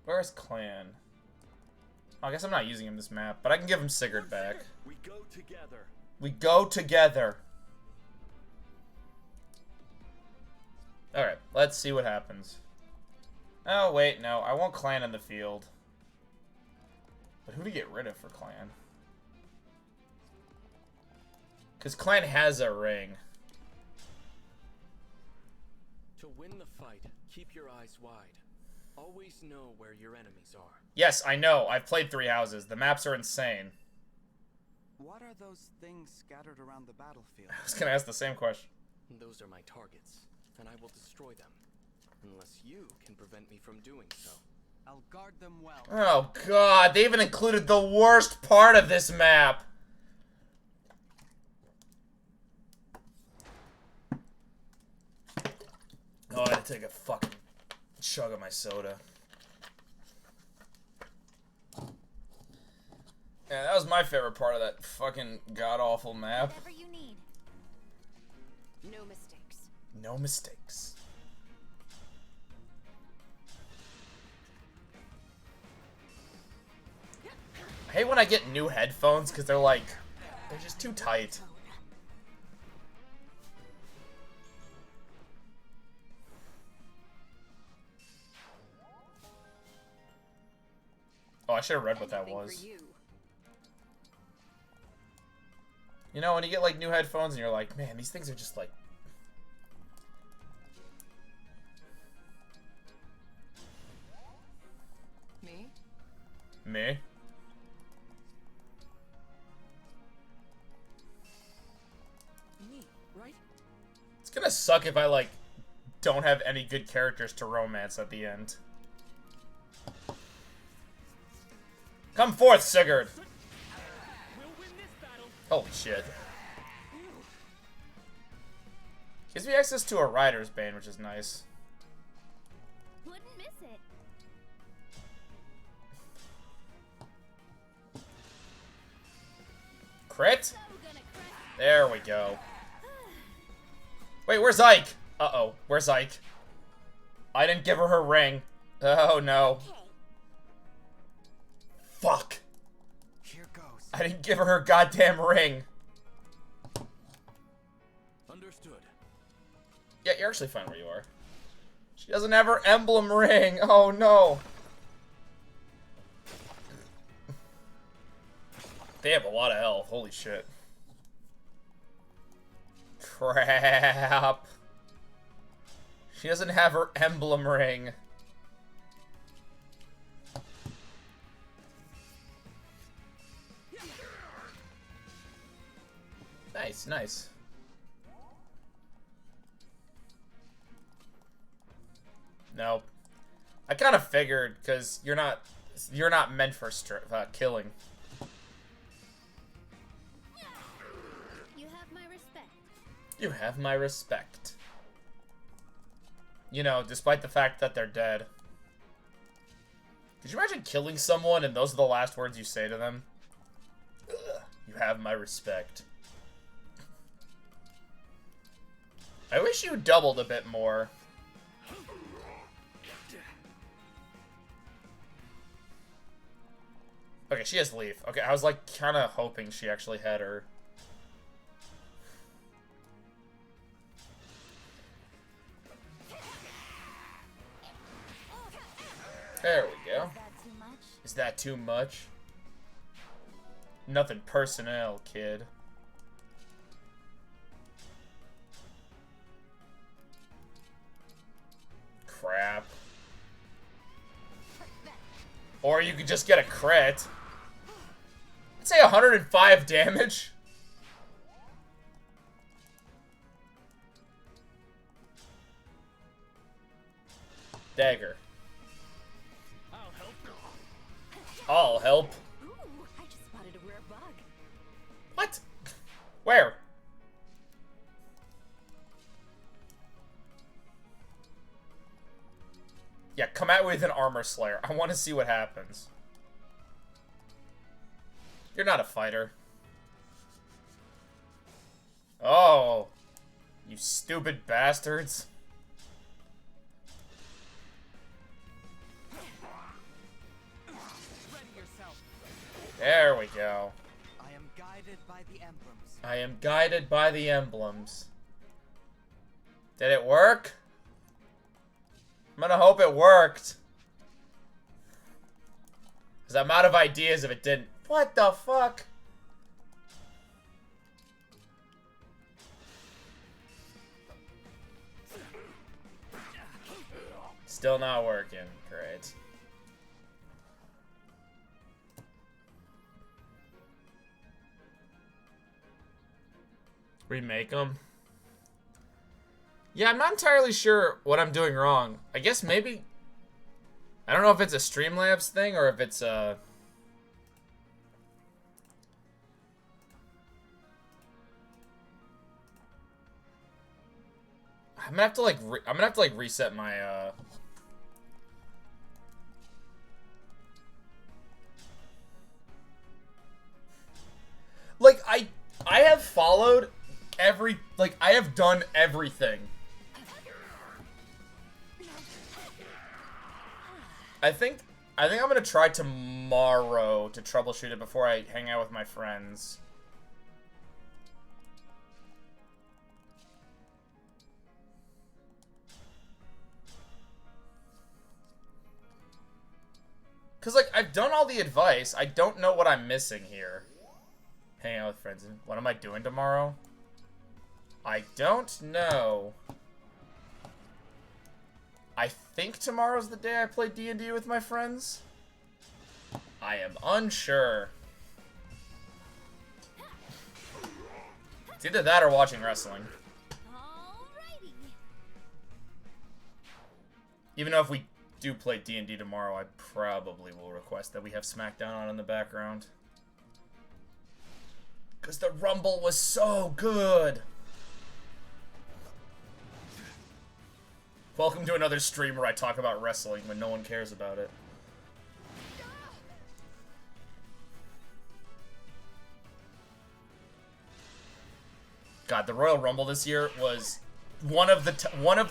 Where's Clan? Oh, I guess I'm not using him this map, but I can give him Sigurd back. We go together. We go together. Alright, let's see what happens. Oh, wait, no. I want Clan in the field. But who to get rid of for Clan? Because Clan has a ring. To win the fight, keep your eyes wide. Always know where your enemies are. Yes, I know. I've played 3 houses. The maps are insane. What are those things scattered around the battlefield? I was going to ask the same question. Those are my targets, and I will destroy them. Unless you can prevent me from doing so. I'll guard them well. Oh, God. They even included the worst part of this map. Oh, I had to take a fucking chug of my soda. Yeah, that was my favorite part of that fucking god-awful map. Whatever you need. No mistakes. No mistakes. I hate when I get new headphones because they're like, they're just too tight. Oh, I should have read what that was. You know, when you get like new headphones and you're like, man, these things are just like... Me? Me? Me, right? It's gonna suck if I like don't have any good characters to romance at the end. Come forth, Sigurd! Holy shit. Gives me access to a Rider's Bane, which is nice. Wouldn't miss it. Crit? There we go. Wait, where's Ike? Uh-oh, where's Ike? I didn't give her her ring. Oh, no. Fuck. Here goes. I didn't give her her goddamn ring. Understood. Yeah, you're actually fine where you are. She doesn't have her emblem ring. Oh, no. They have a lot of health. Holy shit. Crap. She doesn't have her emblem ring. Nice, nice. Nope. I kind of figured, because you're not meant for killing. You have my respect. You have my respect. You know, despite the fact that they're dead. Could you imagine killing someone and those are the last words you say to them? Ugh, you have my respect. I wish you doubled a bit more. Okay, she has leaf. Okay, I was like kind of hoping she actually had her. There we go. Is that too much? Nothing personnel, kid. Crap. Or you could just get a crit. I'd say 105 damage. Dagger. I'll help. Ooh, I just spotted a rare bug. What? Where? Yeah, come out with an armor slayer. I want to see what happens. You're not a fighter. Oh. You stupid bastards. There we go. I am guided by the emblems. I am guided by the emblems. Did it work? I'm gonna hope it worked. Because I'm out of ideas if it didn't. What the fuck? Still not working. Great. Remake them? Yeah, I'm not entirely sure what I'm doing wrong. I guess maybe... I don't know if it's a Streamlabs thing or if it's a... gonna have to like reset my like I have followed I have done everything. I think I'm gonna try tomorrow to troubleshoot it before I hang out with my friends. Cause like I've done all the advice. I don't know what I'm missing here. Hang out with friends. What am I doing tomorrow? I don't know. I think tomorrow's the day I play D&D with my friends. I am unsure. It's either that or watching wrestling. Alrighty. Even though if we do play D&D tomorrow, I probably will request that we have SmackDown on in the background. Because the Rumble was so good. Welcome to another stream where I talk about wrestling when no one cares about it. God, the Royal Rumble this year was one of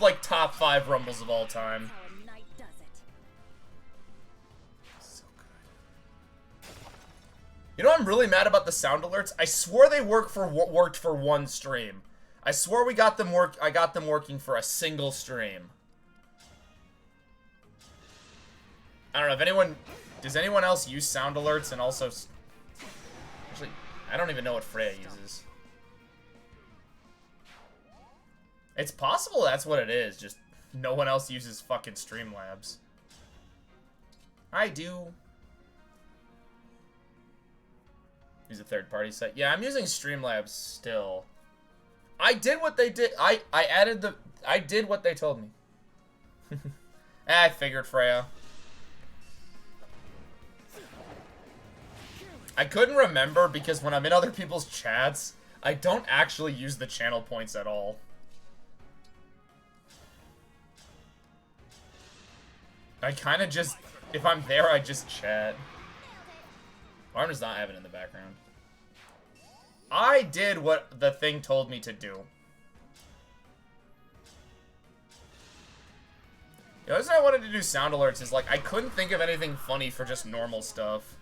like top 5 Rumbles of all time. So good. You know what I'm really mad about the sound alerts? I swore they worked for one stream. I swore I got them working for a single stream. I don't know if anyone... Does anyone else use sound alerts and also... Actually, I don't even know what Freya uses. It's possible that's what it is, just no one else uses fucking Streamlabs. I do. Use a third-party site. Yeah, I'm using Streamlabs still. I did what they did. I did what they told me. I figured, Freya. I couldn't remember because when I'm in other people's chats, I don't actually use the channel points at all. I kind of just, if I'm there, I just chat. Arm does not have it in the background. I did what the thing told me to do. The other reason I wanted to do sound alerts is, like, I couldn't think of anything funny for just normal stuff.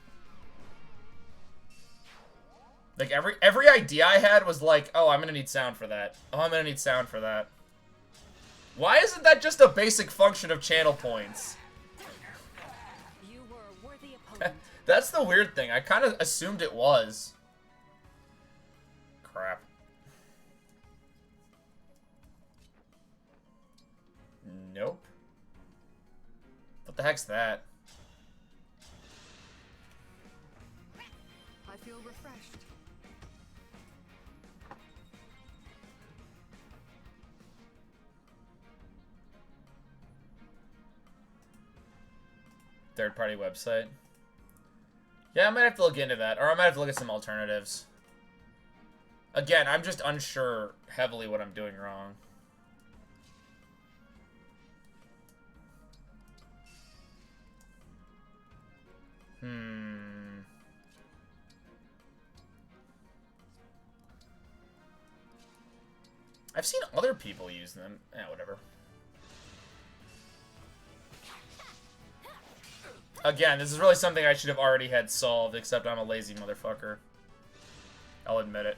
Like, every idea I had was like, oh, I'm gonna need sound for that. Oh, I'm gonna need sound for that. Why isn't that just a basic function of channel points? You were a worthy opponent. That's the weird thing. I kind of assumed it was. Crap. Nope. What the heck's that? I feel refreshed. Third-party website. Yeah, I might have to look into that, or I might have to look at some alternatives. Again, I'm just unsure heavily what I'm doing wrong. I've seen other people use them. Whatever. Again, this is really something I should have already had solved, except I'm a lazy motherfucker. I'll admit it.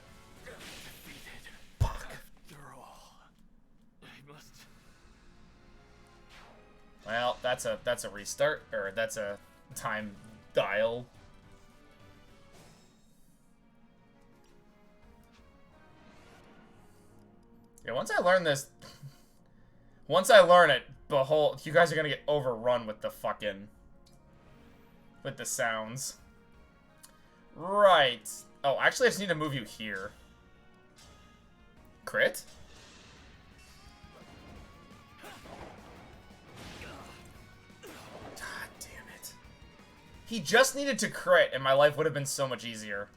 Fuck. Well, that's a restart, or that's a time dial. Yeah, once I learn this, once I learn it, behold, you guys are gonna get overrun with the fucking, with the sounds. Right. Oh, actually, I just need to move you here. Crit? God damn it. He just needed to crit, and my life would have been so much easier.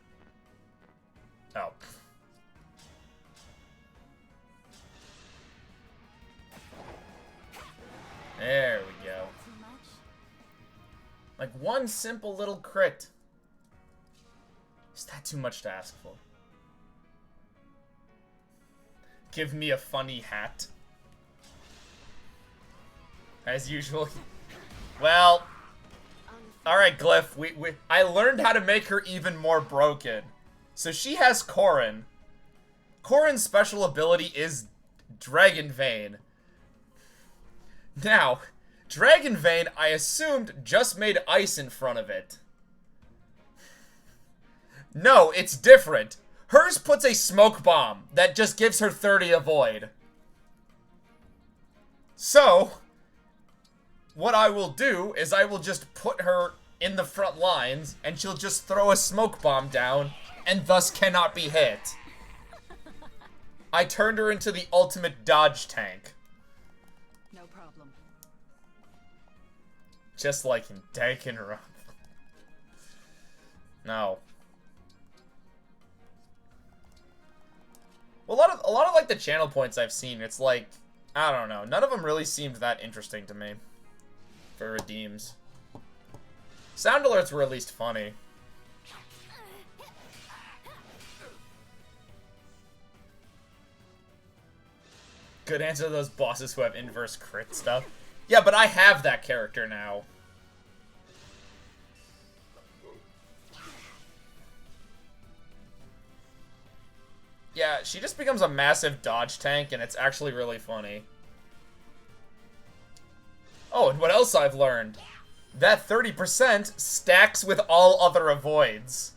Oh. Like, one simple little crit. Is that too much to ask for? Give me a funny hat. As usual. Well. Alright, Glyph. I learned how to make her even more broken. So she has Corrin. Corrin's special ability is Dragon Vein. Now, Dragon Vein, I assumed, just made ice in front of it. No, it's different. Hers puts a smoke bomb that just gives her 30 avoid. So, what I will do is I will just put her in the front lines, and she'll just throw a smoke bomb down, and thus cannot be hit. I turned her into the ultimate dodge tank. No problem. Just like in Danganronpa. No. Well, a lot of like the channel points I've seen, it's like, I don't know, none of them really seemed that interesting to me for redeems. Sound alerts were at least funny. Good answer to those bosses who have inverse crit stuff. Yeah, but I have that character now. Yeah, she just becomes a massive dodge tank, and it's actually really funny. Oh, and what else I've learned? That 30% stacks with all other avoids.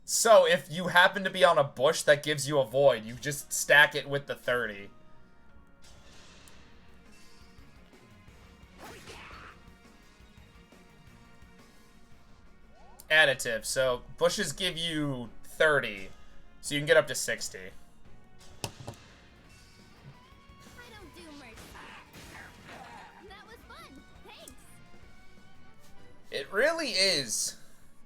So, if you happen to be on a bush that gives you a void, you just stack it with the 30. Additive. So, bushes give you 30. So you can get up to 60. It really is.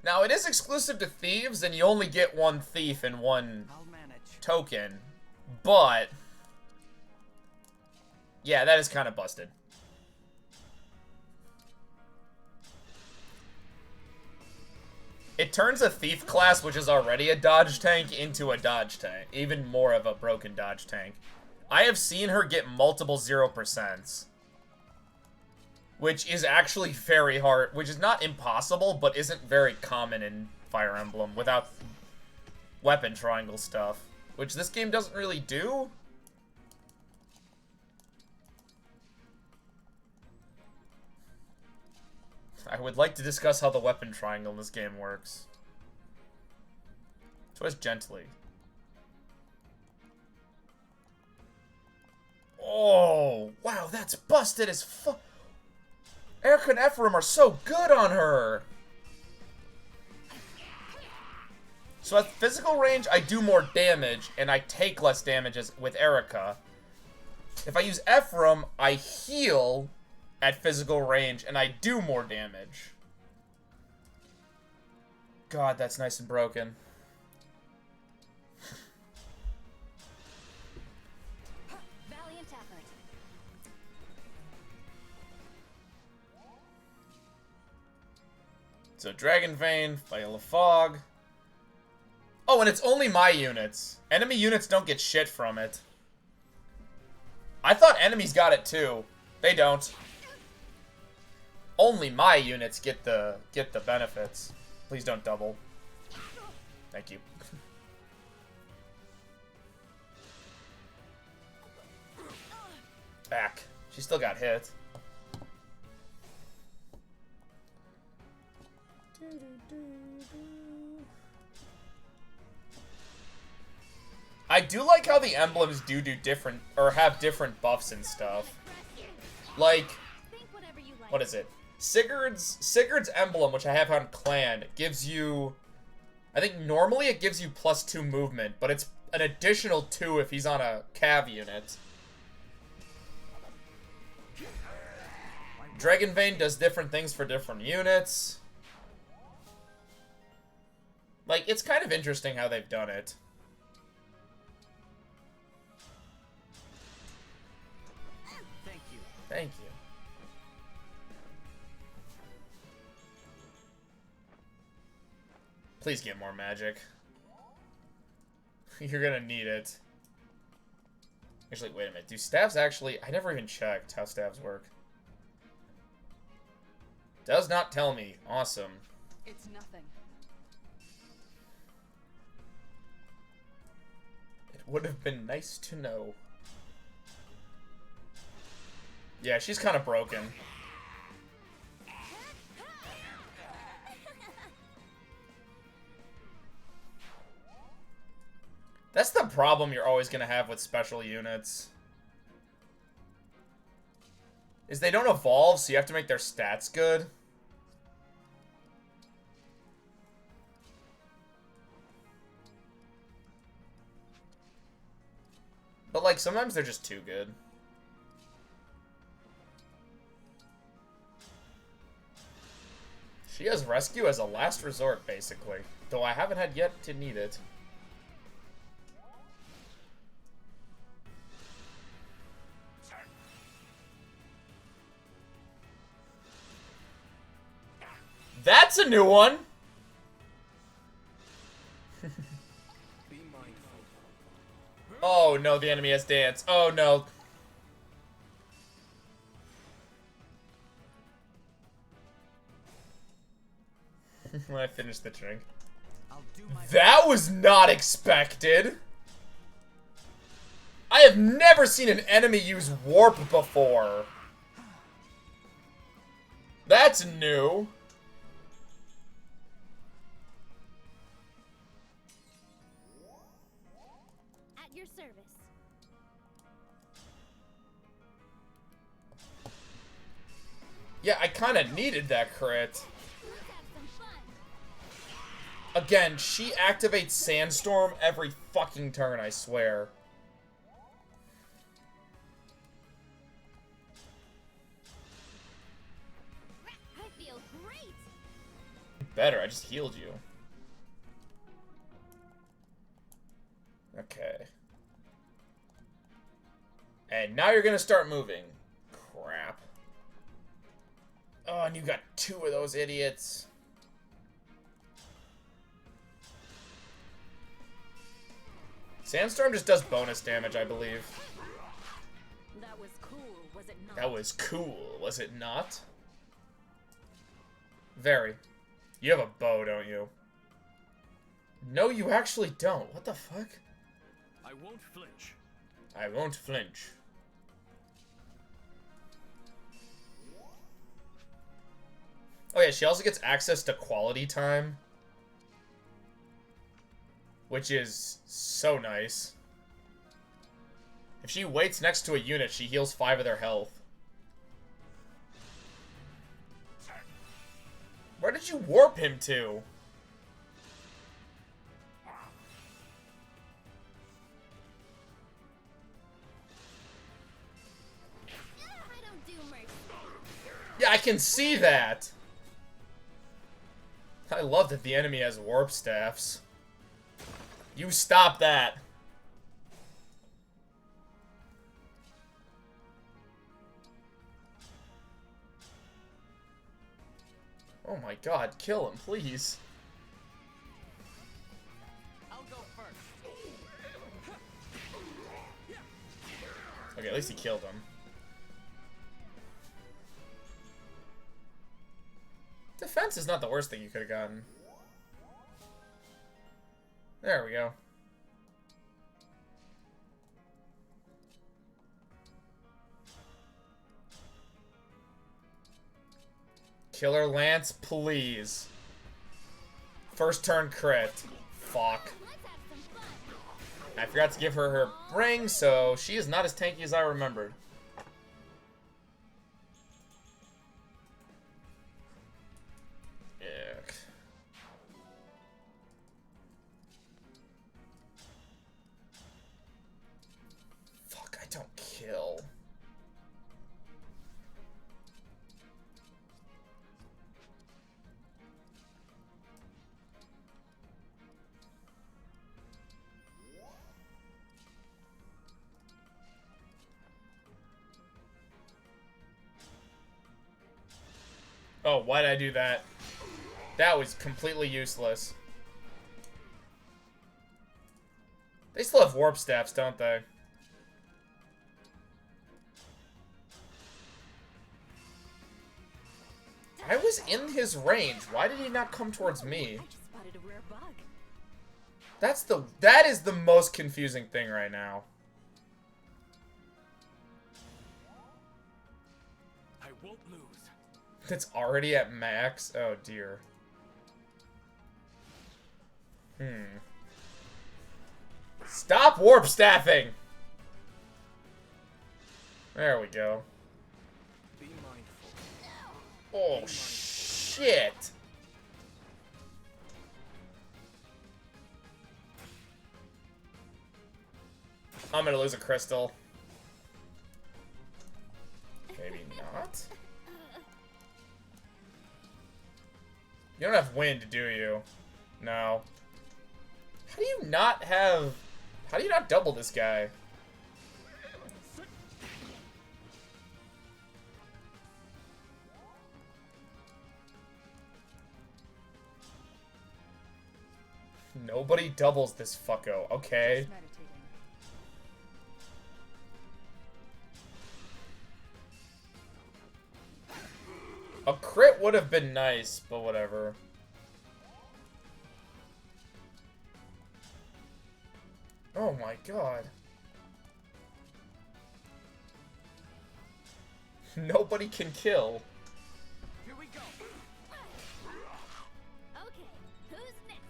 Now, it is exclusive to thieves, and you only get one thief and one token. But, yeah, that is kind of busted. It turns a thief class, which is already a dodge tank, into a dodge tank. Even more of a broken dodge tank. I have seen her get multiple 0%. Which is actually very hard, which is not impossible, but isn't very common in Fire Emblem without weapon triangle stuff. Which this game doesn't really do. I would like to discuss how the weapon triangle in this game works. Twist gently. Oh, wow, that's busted as fuck. Erica and Ephraim are so good on her. So at physical range, I do more damage, and I take less damage as with Erica. If I use Ephraim, I heal at physical range, and I do more damage. God, that's nice and broken. Valiant effort. So Dragon Vein, Veil of Fog. Oh, and it's only my units. Enemy units don't get shit from it. I thought enemies got it too. They don't. Only my units get the benefits. Please don't double. Thank you. Back. She still got hit. I do like how the emblems do different, or have different buffs and stuff. Like, what is it? Sigurd's emblem, which I have on Clan, gives you, I think normally it gives you +2 movement, but it's an additional 2 if he's on a cav unit. Dragon Vein does different things for different units. Like, it's kind of interesting how they've done it. Thank you. Thank you. Please get more magic. You're gonna need it. Actually, wait a minute. Do staves actually... I never even checked how staves work. Does not tell me. Awesome. It's nothing. It would have been nice to know. Yeah, she's kind of broken. That's the problem you're always going to have with special units. Is they don't evolve, so you have to make their stats good. But, like, sometimes they're just too good. She has rescue as a last resort, basically. Though I haven't had yet to need it. That's a new one! Oh no, the enemy has dance. Oh no. When I finish the drink. That was not expected! I have never seen an enemy use warp before. That's new. At your service. Yeah, I kind of needed that crit. Again, she activates Sandstorm every fucking turn, I swear. I feel great. Better, I just healed you. Okay. And now you're gonna start moving. Crap. Oh, and you got two of those idiots. Sandstorm just does bonus damage, I believe. That was cool, was it not? That was cool, was it not? Very. You have a bow, don't you? No, you actually don't. What the fuck? I won't flinch. I won't flinch. Oh yeah, she also gets access to quality time. Which is so nice. If she waits next to a unit, she heals 5 of their health. Where did you warp him to? I don't do mercy. Yeah, I can see that. I love that the enemy has warp staffs. You stop that. Oh my god, kill him, please. I'll go first. Okay, at least he killed him. Defense is not the worst thing you could have gotten. There we go. Killer Lance, please. First turn crit. Fuck. I forgot to give her her ring, so she is not as tanky as I remembered. Yuck. Fuck, I don't kill. Oh, why'd I do that? That was completely useless. They still have warp staffs, don't they? I was in his range. Why did he not come towards me? I just spotted a rare bug. That is the most confusing thing right now. I won't lose. It's already at max? Oh dear. Stop warp staffing! There we go. Be mindful. Oh, shit! I'm gonna lose a crystal. Maybe not. You don't have wind, do you? No. How do you not have... How do you not double this guy? Nobody doubles this fucko. Okay. A crit would have been nice, but whatever. Oh my god. Nobody can kill. Here we go. Okay, who's next?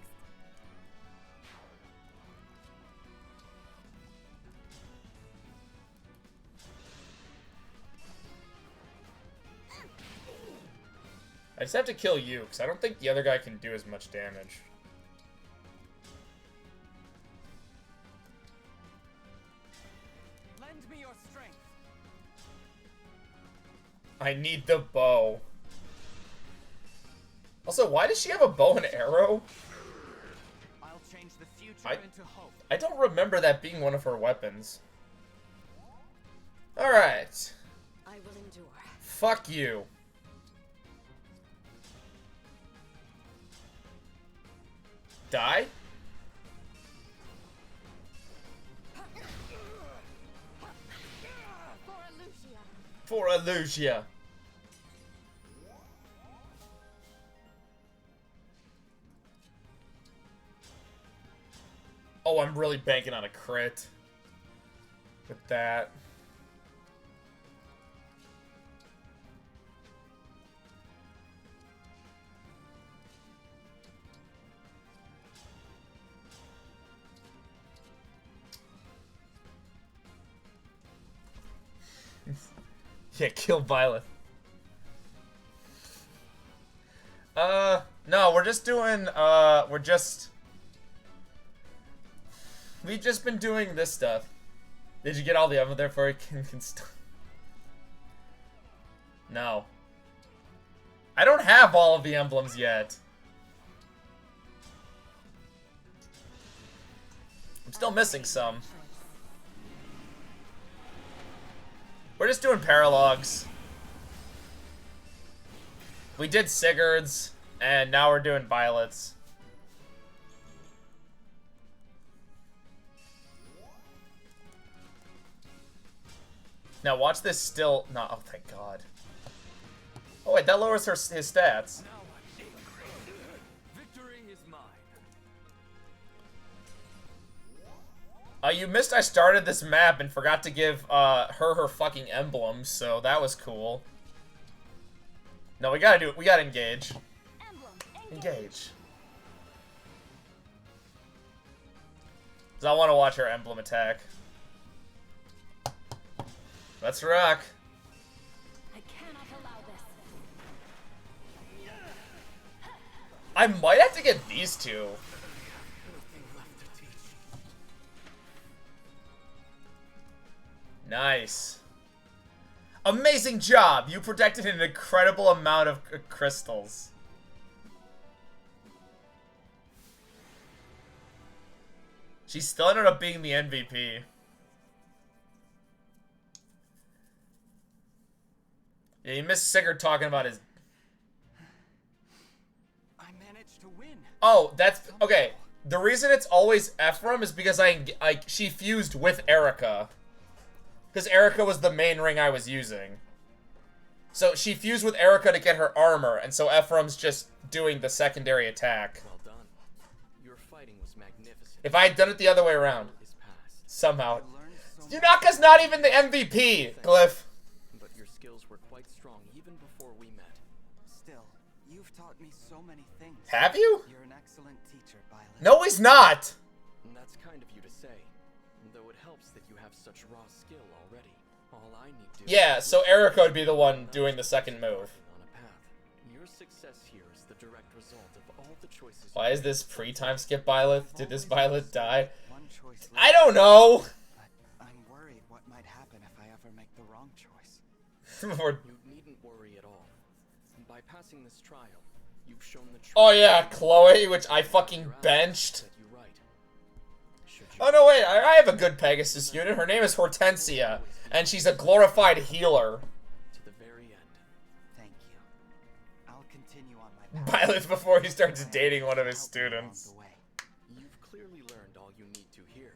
I just have to kill you, because I don't think the other guy can do as much damage. Lend me your strength. I need the bow. Also, why does she have a bow and arrow? I'll change the future into hope. I don't remember that being one of her weapons. Alright. I will endure. Fuck you. Die? For Illusia. Oh, I'm really banking on a crit with that. Yeah, kill Violet. No, we're just doing, we've just been doing this stuff. Did you get all the other there for No. I don't have all of the emblems yet. I'm still missing some. We're just doing paralogs. We did Sigurd's, and now we're doing Violet's. Now watch this still. No, oh thank God. Oh wait, that lowers his stats. Victory is mine. You missed I started this map and forgot to give her fucking emblems, so that was cool. No, we gotta do it. We gotta engage. Engage. Cause I want to watch her emblem attack. Let's rock. I cannot allow this. I might have to get these two. Nice. Amazing job! You protected an incredible amount of crystals. She still ended up being the MVP. Yeah, you missed Sigurd talking about his... I managed to win. Oh, that's... Okay. The reason it's always Ephraim is because she fused with Erica. Because Erica was the main ring I was using. So she fused with Erica to get her armor, and so Ephraim's just doing the secondary attack. Well done. Your fighting was magnificent. If I had done it the other way around. Somehow. Yunaka's not even the MVP, Glyph. But your skills were quite strong even before we met. Still, you've taught me so many things. Have you? You're an excellent teacher, Violet. No, he's not. And that's kind of you to say. Though it helps that you have such raw skill already. All I need to Yeah, so Erica would be the one doing the second move. on a path. Your success here is the direct result of all the choices. Why is this pre-time skip Byleth? Did this Byleth die? I don't know! But I'm worried what might happen if I ever make the wrong choice. You needn't worry at all. By passing this trial, you've shown the truth. Oh yeah, Chloe, which I fucking benched. Oh no, wait, I have a good Pegasus unit. Her name is Hortensia, and she's a glorified healer. To the very end. Thank you. I'll continue on my path. Byleth before he starts dating one of his students. You've clearly learned all you need to here.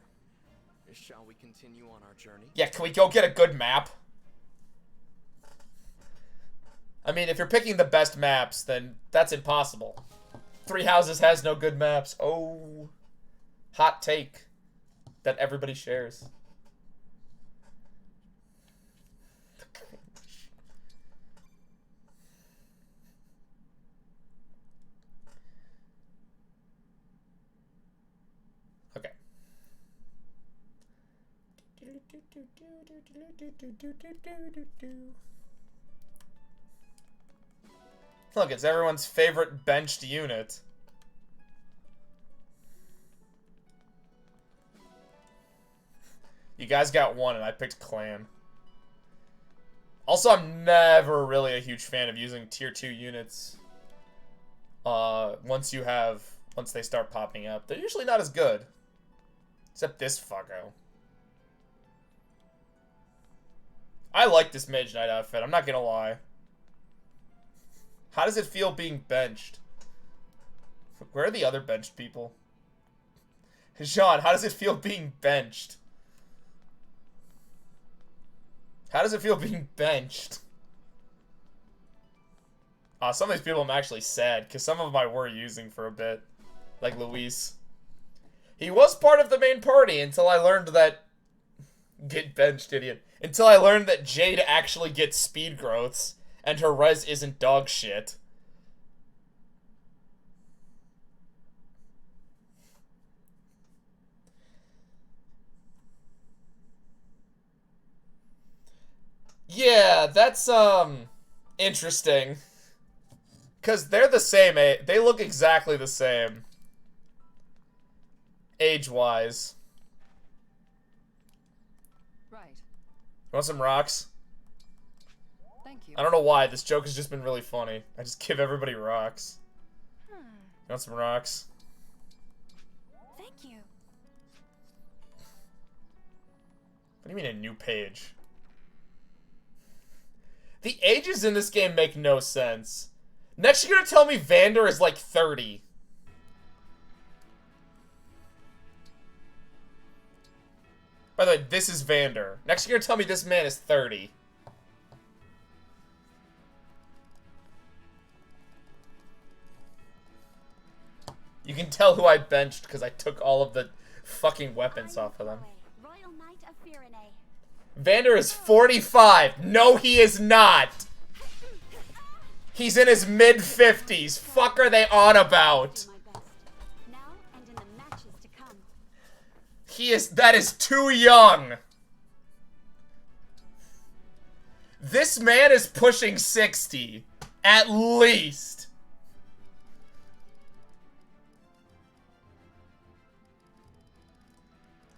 Shall we continue on our journey? Yeah, can we go get a good map? I mean, if you're picking the best maps, then that's impossible. Three Houses has no good maps. Oh. Hot take that everybody shares. Okay. Look, it's everyone's favorite benched unit. You guys got one, and I picked Clan. Also, I'm never really a huge fan of using tier 2 units. Once they start popping up. They're usually not as good. Except this fucko. I like this Mage Knight outfit, I'm not gonna lie. How does it feel being benched? Where are the other benched people? Jean, how does it feel being benched? How does it feel being benched? Some of these people I'm actually sad, because some of them I were using for a bit. Like Luis. He was part of the main party until I learned that... Get benched, idiot. Until I learned that Jade actually gets speed growths, and her res isn't dog shit. Yeah, that's, interesting. Because they're the same age. They look exactly the same. Age-wise. Right. You want some rocks? Thank you. I don't know why. This joke has just been really funny. I just give everybody rocks. You want some rocks? Thank you. What do you mean a new page? The ages in this game make no sense. Next you're gonna tell me Vander is like 30. By the way, this is Vander. Next you're gonna tell me this man is 30. You can tell who I benched because I took all of the fucking weapons off of them. Royal Knight of Firene. Vander is 45. No, he is not. He's in his mid-50s. Fuck are they on about? Now and in the matches to come. That is too young. This man is pushing 60. At least.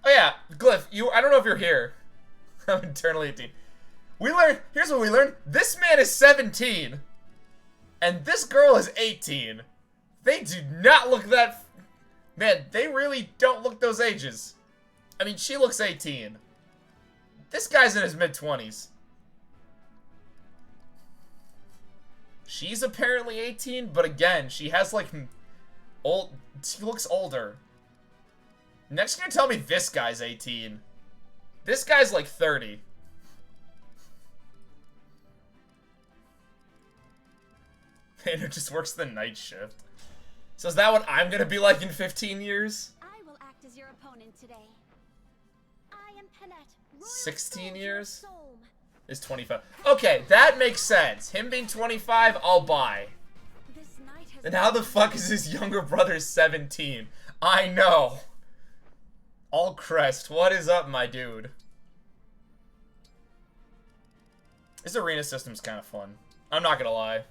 Oh yeah, Glyph, I don't know if you're here. I'm internally 18. Here's what we learned. This man is 17. And this girl is 18. They do not look that... Man, they really don't look those ages. I mean, she looks 18. This guy's in his mid-20s. She's apparently 18, but again, she has like... She looks older. Next, you're gonna tell me this guy's 18. This guy's like 30. And it just works the night shift. So is that what I'm gonna be like in 15 years? I will act as your opponent today. I am Penette, 16 years? Is 25. Okay, that makes sense. Him being 25, I'll buy. Then how the fuck is his younger brother 17? I know. All crest, what is up, my dude? This arena system's kind of fun. I'm not gonna lie.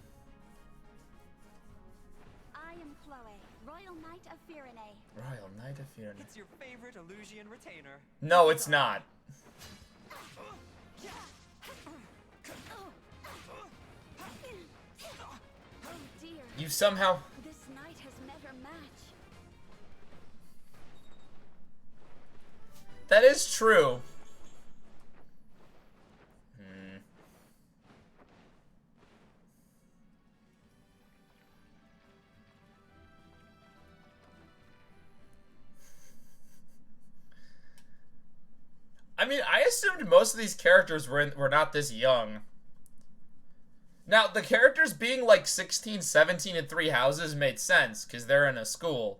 I am Chloe, Royal Knight of Firene. Royal Knight of Firene. It's your favorite Illusian retainer. No, it's not. Oh dear. You somehow... This knight has met her match. That is true. I mean, I assumed most of these characters were not this young. Now, the characters being like 16, 17, and 3 houses made sense, because they're in a school.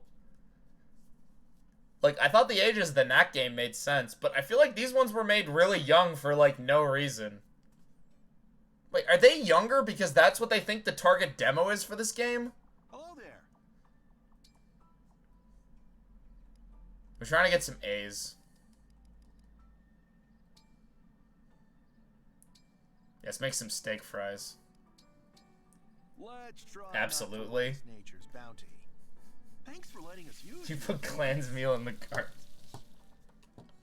Like, I thought the ages of the Knack game made sense, but I feel like these ones were made really young for, like, no reason. Wait, are they younger because that's what they think the target demo is for this game? Hello there. We're trying to get some A's. Let's make some steak fries. Let's try absolutely. Nature's bounty. Thanks for letting us use you put Clan's meal in the cart.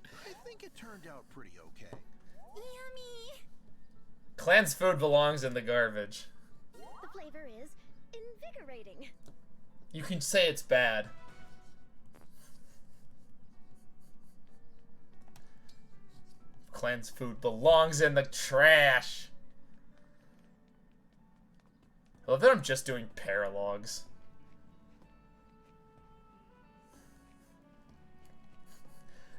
I think it turned out pretty okay. Yummy. Clan's food belongs in the garbage. The flavor is invigorating. You can say it's bad. Clan's food belongs in the trash. I love that I'm just doing paralogs.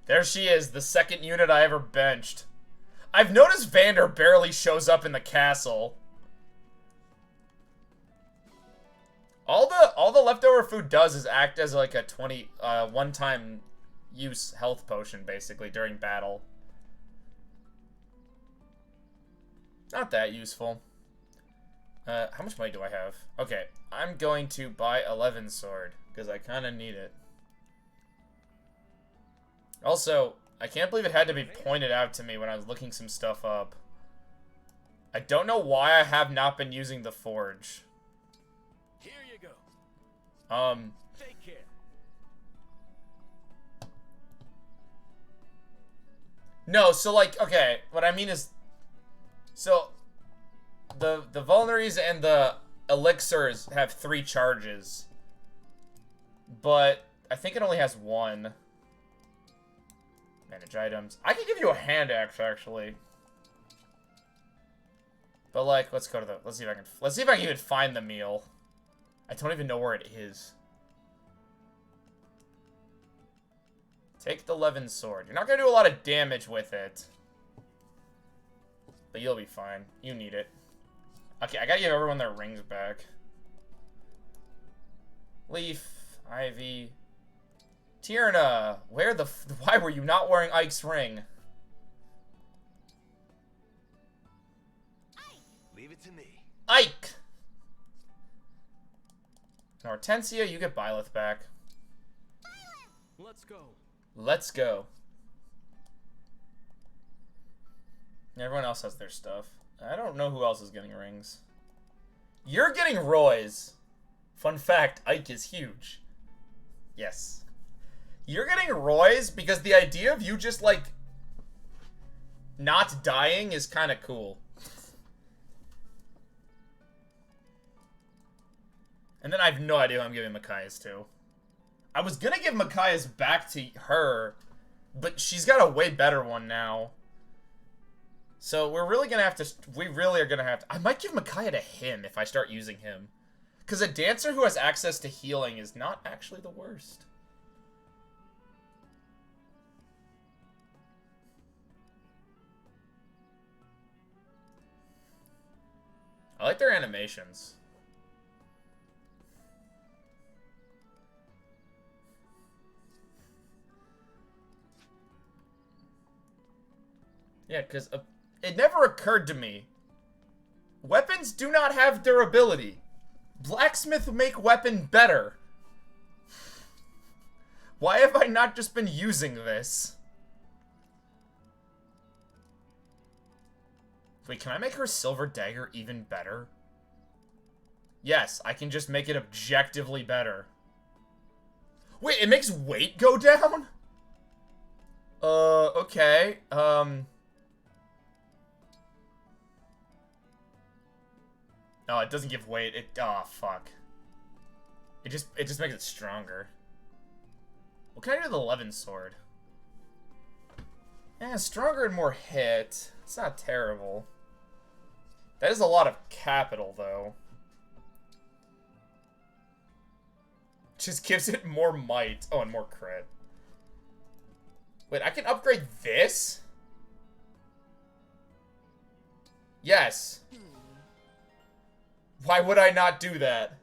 There she is, the second unit I ever benched. I've noticed Vander barely shows up in the castle. All the leftover food does is act as like a one-time use health potion, basically, during battle. Not that useful. How much money do I have? Okay, I'm going to buy 11 sword, because I kind of need it. Also, I can't believe it had to be pointed out to me when I was looking some stuff up. I don't know why I have not been using the forge. Here you go. Take care. No, so like, okay, what I mean is, so the vulneries and the elixirs have 3 charges, but I think it only has 1. Manage items. I can give you a hand axe actually, but like, let's go to the. Let's see if I can even find the meal. I don't even know where it is. Take the Levin sword. You're not gonna do a lot of damage with it, but you'll be fine. You need it. Okay, I gotta give everyone their rings back. Leaf, Ivy, Tierna, why were you not wearing Ike's ring? Leave it to me. Ike! Hortensia, you get Byleth back. Let's go. Let's go. Everyone else has their stuff. I don't know who else is getting rings. You're getting Roy's. Fun fact, Ike is huge. Yes. You're getting Roy's because the idea of you just, like, not dying is kind of cool. And then I have no idea who I'm giving Micaiah's to. I was gonna give Micaiah's back to her, but she's got a way better one now. So we're really gonna have to, we really are gonna have to, I might give Micaiah to him if I start using him. Because a dancer who has access to healing is not actually the worst. I like their animations. Yeah, because it never occurred to me. Weapons do not have durability. Blacksmith make weapon better. Why have I not just been using this? Wait, can I make her silver dagger even better? Yes, I can just make it objectively better. Wait, it makes weight go down? Okay. No, it doesn't give weight. Oh, fuck. It just makes it stronger. What can I do with the Levin sword? Yeah, stronger and more hit. It's not terrible. That is a lot of capital, though. Just gives it more might. Oh, and more crit. Wait, I can upgrade this? Yes. Why would I not do that?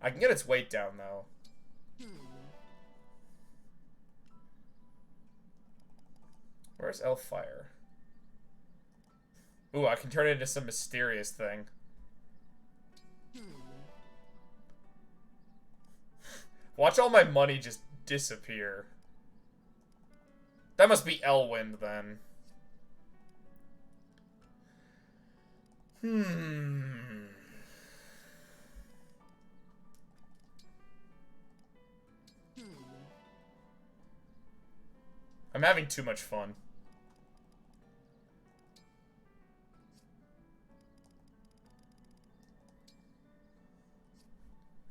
I can get its weight down, though. Where's Elfire? Ooh, I can turn it into some mysterious thing. Watch all my money just disappear. That must be Elwind, then. I'm having too much fun.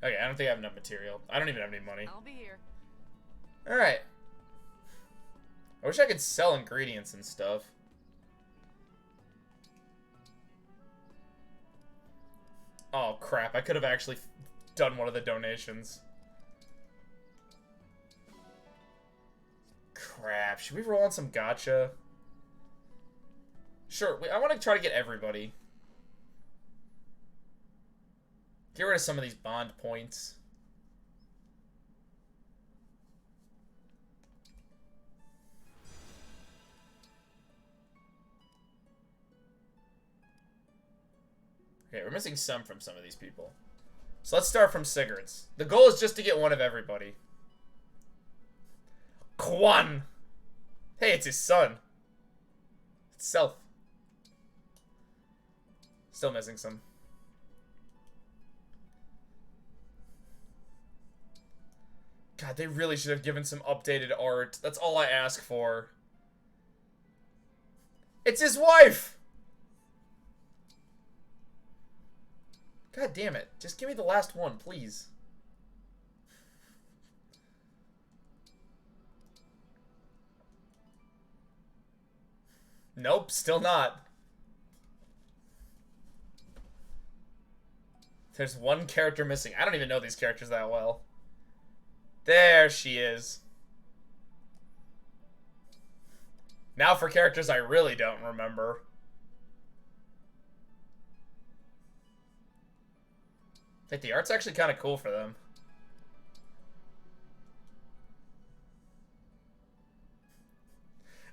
Okay, I don't think I have enough material. I don't even have any money. I'll be here. Alright. I wish I could sell ingredients and stuff. Oh, crap. I could have actually done one of the donations. Crap. Should we roll on some gacha? Sure. I want to try to get everybody. Get rid of some of these bond points. Okay, we're missing some from some of these people. So let's start from Sigurd's. The goal is just to get one of everybody. Kwan! Hey, it's his son. It's Self. Still missing some. God, they really should have given some updated art. That's all I ask for. It's his wife! God damn it. Just give me the last one, please. Nope, still not. There's one character missing. I don't even know these characters that well. There she is. Now for characters I really don't remember. I think the art's actually kind of cool for them.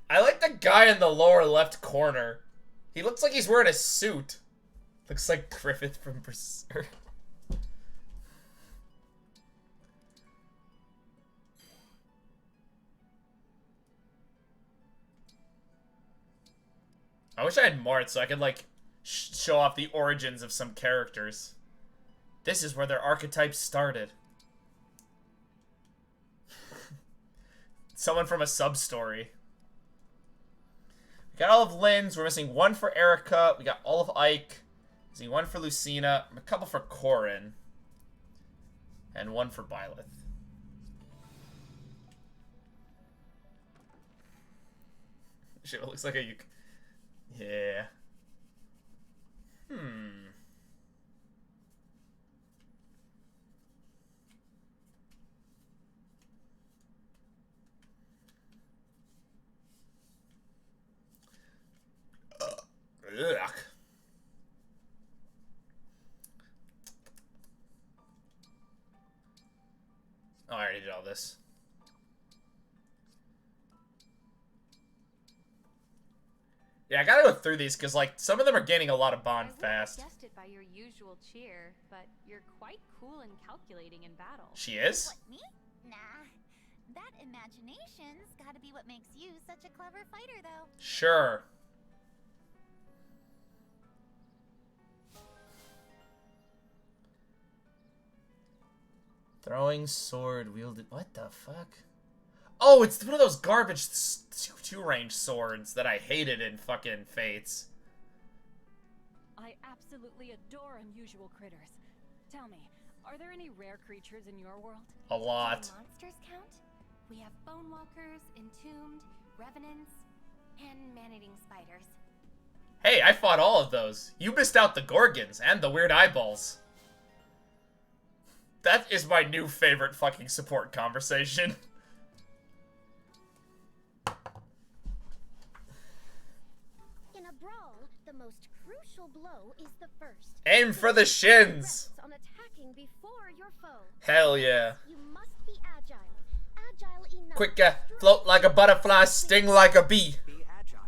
I like the guy in the lower left corner. He looks like he's wearing a suit. Looks like Griffith from Berserk. I wish I had Mart so I could, like, show off the origins of some characters. This is where their archetypes started. Someone from a sub-story. We got all of Lynn's. We're missing one for Erica. We got all of Ike. Missing one for Lucina. A couple for Corin. And one for Byleth. Shit, it looks like a... Yeah. Ugh. Oh, I already did all this. Yeah, I gotta go through these because, like, some of them are gaining a lot of bond fast. I wouldn't guessed it by your usual cheer, but you're quite cool and calculating in battle. She is? What, me? Nah. That imagination's gotta be what makes you such a clever fighter, though. Sure. Throwing sword wielded. What the fuck? Oh, it's one of those garbage two-range swords that I hated in fucking Fates. I absolutely adore unusual critters. Tell me, are there any rare creatures in your world? A lot. Do monsters count? We have bone walkers, entombed, revenants, and man-eating spiders. Hey, I fought all of those. You missed out the Gorgons and the weird eyeballs. That is my new favorite fucking support conversation. In a brawl, the most crucial blow is the first. Aim for the shins. On attacking before your foe. Hell yeah. You must be agile. Agile enough. Quicker, float like a butterfly, sting like a bee. Be agile.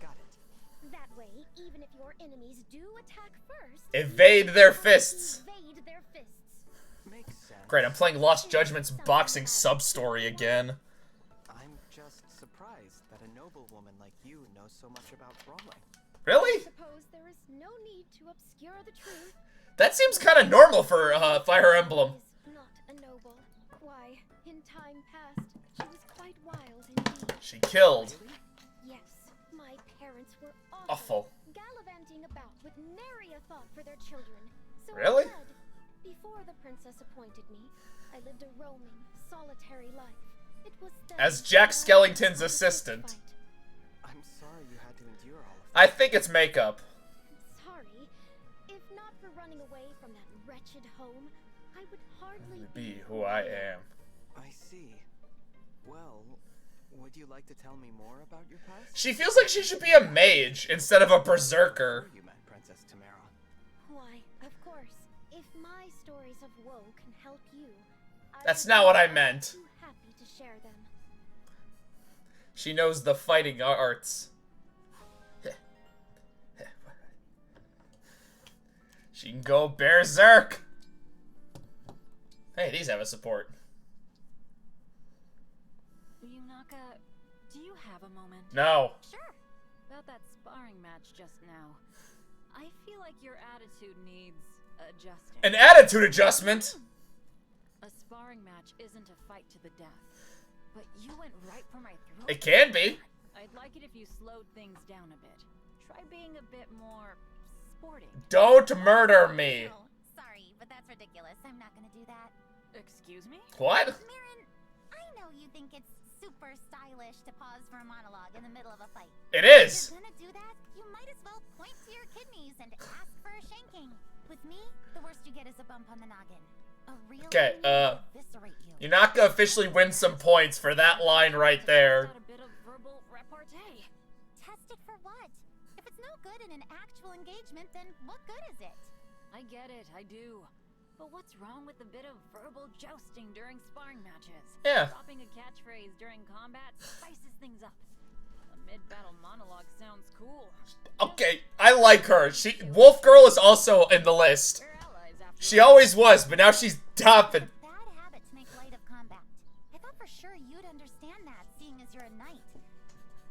Got it. That way, even if your enemies do attack first, Evade their fists. evade their fists. Makes sense. Great, I'm playing Lost Judgment's boxing sub-story again. I'm just surprised that a noble woman like you knows so much about brawling. Really? Suppose there is no need to obscure the truth. That seems kind of normal for Fire Emblem. Not a noble. Why, in time past, she was quite wild indeed. She killed. Yes, my parents were Awful. gallivanting about with nary a thought for their children. So Really? instead, before the princess appointed me, I lived a roaming, solitary life. It was then As Jack that I Skellington's decided to assistant. fight. I'm sorry you had to endure all of I think it's makeup. Sorry. If not for running away from that wretched home, I would hardly Be who I am. I see. Well, would you like to tell me more about your past? She feels like she should be a mage instead of a berserker. You met Princess Tamara. Why, of course. If my stories of woe can help you, That's would not be what I meant. too happy to share them. She knows the fighting arts. She can go berserk. Hey, these have a support. Yunaka, do you have a moment? No. Sure. About that sparring match just now. I feel like your attitude needs adjusting. An attitude adjustment? A sparring match isn't a fight to the death. But you went right for my throat. It can be. I'd like it if you slowed things down a bit. Try being a bit more sporting. Don't murder me. Oh, sorry, but that's ridiculous. I'm not gonna do that. Excuse me? What? Marin, I know you think it's super stylish to pause for a monologue in the middle of a fight. It is. If you're gonna do that, you might as well point to your kidneys and ask for a shanking. With me, the worst you get is a bump on the noggin. A real Okay, enemy will eviscerate you. Yunaka officially wins some points for that line right there. A bit of verbal repartee. Test it for what? If it's no good in an actual engagement, then what good is it? I get it, I do. But what's wrong with a bit of verbal jousting during sparring matches? Yeah. Dropping a catchphrase during combat spices things up. A mid-battle monologue sounds cool. Okay, I like her. Wolf Girl is also in the list. She always was, but now she's topping. Bad habit to make light of combat. I thought for sure you'd understand that, seeing as you're a knight.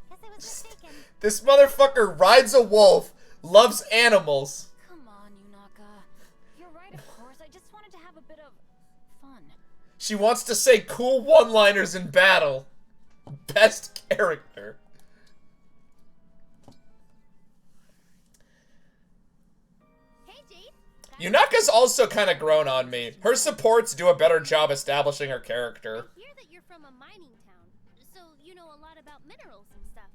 Guess I was mistaken. This motherfucker rides a wolf, loves animals. Come on, Yunaka. You're right, of course. I just wanted to have a bit of fun. She wants to say cool one-liners in battle. Best character. Yunaka's also kind of grown on me. Her supports do a better job establishing her character. I hear that you're from a mining town, so you know a lot about minerals and stuff.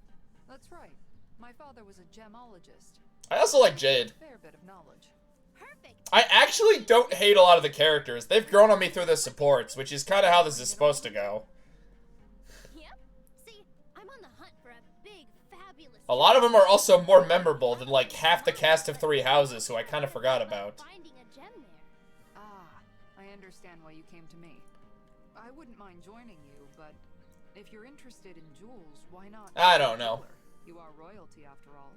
That's right. My father was a gemologist. I also like Jade. Fair bit of knowledge. I actually don't hate a lot of the characters. They've grown on me through the supports, which is kind of how this is supposed to go. Yep. See, I'm on the hunt for a big, fabulous. A lot of them are also more memorable than like half the cast of Three Houses, who I kind of forgot about. Finding a gem there. Ah, I understand why you came to me. I wouldn't mind joining you, but if you're interested in jewels, why not? I don't know. You are royalty after all.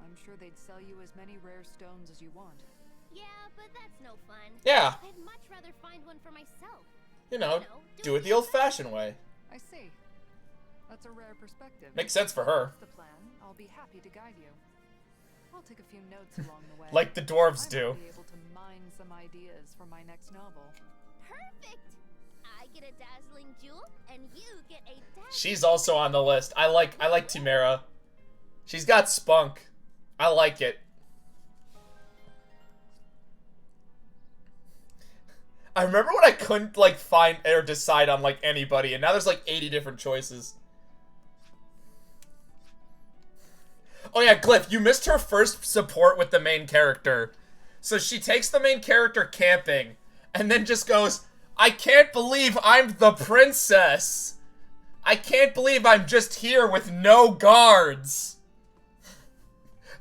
I'm sure they'd sell you as many rare stones as you want. Yeah, but that's no fun. Yeah. I'd much rather find one for myself. You know, do it the old-fashioned way. I see. That's a rare perspective. Makes sense for her. If that's the plan, I'll be happy to guide you. I'll take a few notes along the way. Like the dwarves do. I'll be able to mine some ideas for my next novel. Perfect. I get a dazzling jewel, and you get a dazzling. She's also on the list. I like Timera. She's got spunk. I like it. I remember when I couldn't, like, find or decide on, like, anybody, and now there's, like, 80 different choices. Oh, yeah, Glyph, you missed her first support with the main character. So she takes the main character camping, and then just goes, I can't believe I'm the princess. I can't believe I'm just here with no guards.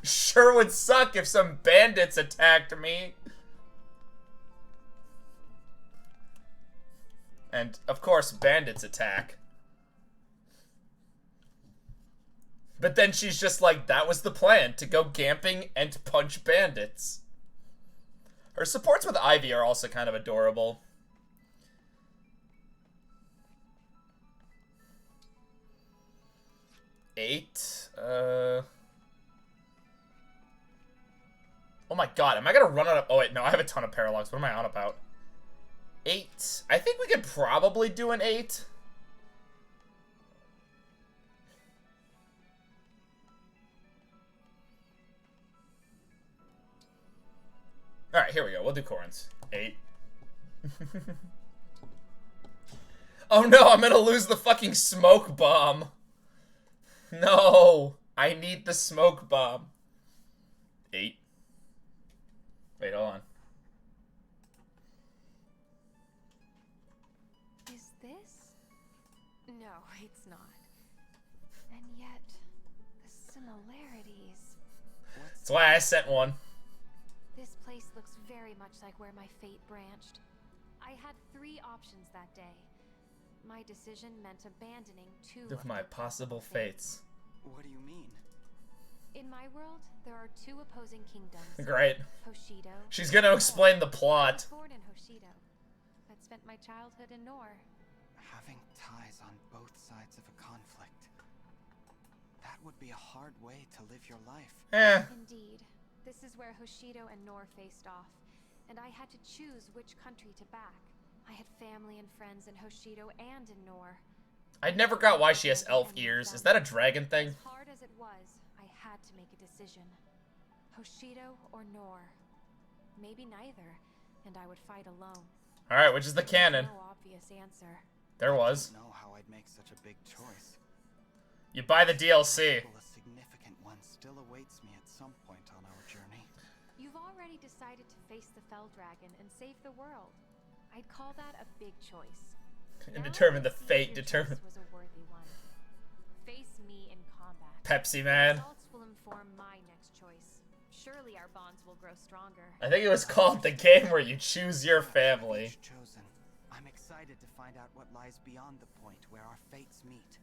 Sure would suck if some bandits attacked me. And, of course, bandits attack. But then she's just like, that was the plan, to go camping and punch bandits. Her supports with Ivy are also kind of adorable. Eight. Oh my god, am I gonna run out of... Oh wait, no, I have a ton of paralogs. What am I on about? 8. I think we could probably do an 8. Alright, here we go. We'll do Corins. 8. Oh no, I'm gonna lose the fucking smoke bomb. No, I need the smoke bomb. 8. Wait, hold on. Is this? No, it's not. And yet, the similarities. That's why I sent one. This place looks very much like where my fate branched. I had 3 options that day. My decision meant abandoning 2 Of my possible fates. What do you mean? In my world, there are 2 opposing kingdoms. Great. Hoshido. She's gonna explain the plot. I was born in Hoshido, but spent my childhood in Nor. Having ties on both sides of a conflict. That would be a hard way to live your life. Indeed. This is where Hoshido and Nor faced off, and I had to choose which country to back. I had family and friends in Hoshido and in Nor. I never got why she has elf ears. Is that a dragon thing? As hard as it was, I had to make a decision. Hoshido or Nor. Maybe neither, and I would fight alone. Alright, which is the canon? No obvious answer. There was. I don't know how I'd make such a big choice. You buy the DLC. A significant one still awaits me at some point on our journey. You've already decided to face the Fell Dragon and save the world. I'd call that a big choice. And determine the fate. Determine. Was a worthy one. Face me in combat. Pepsi Man. Results will inform my next choice. Surely our bonds will grow stronger. I think it was called the game where you choose your family. Chosen. I'm excited to find out what lies beyond the point where our fates meet.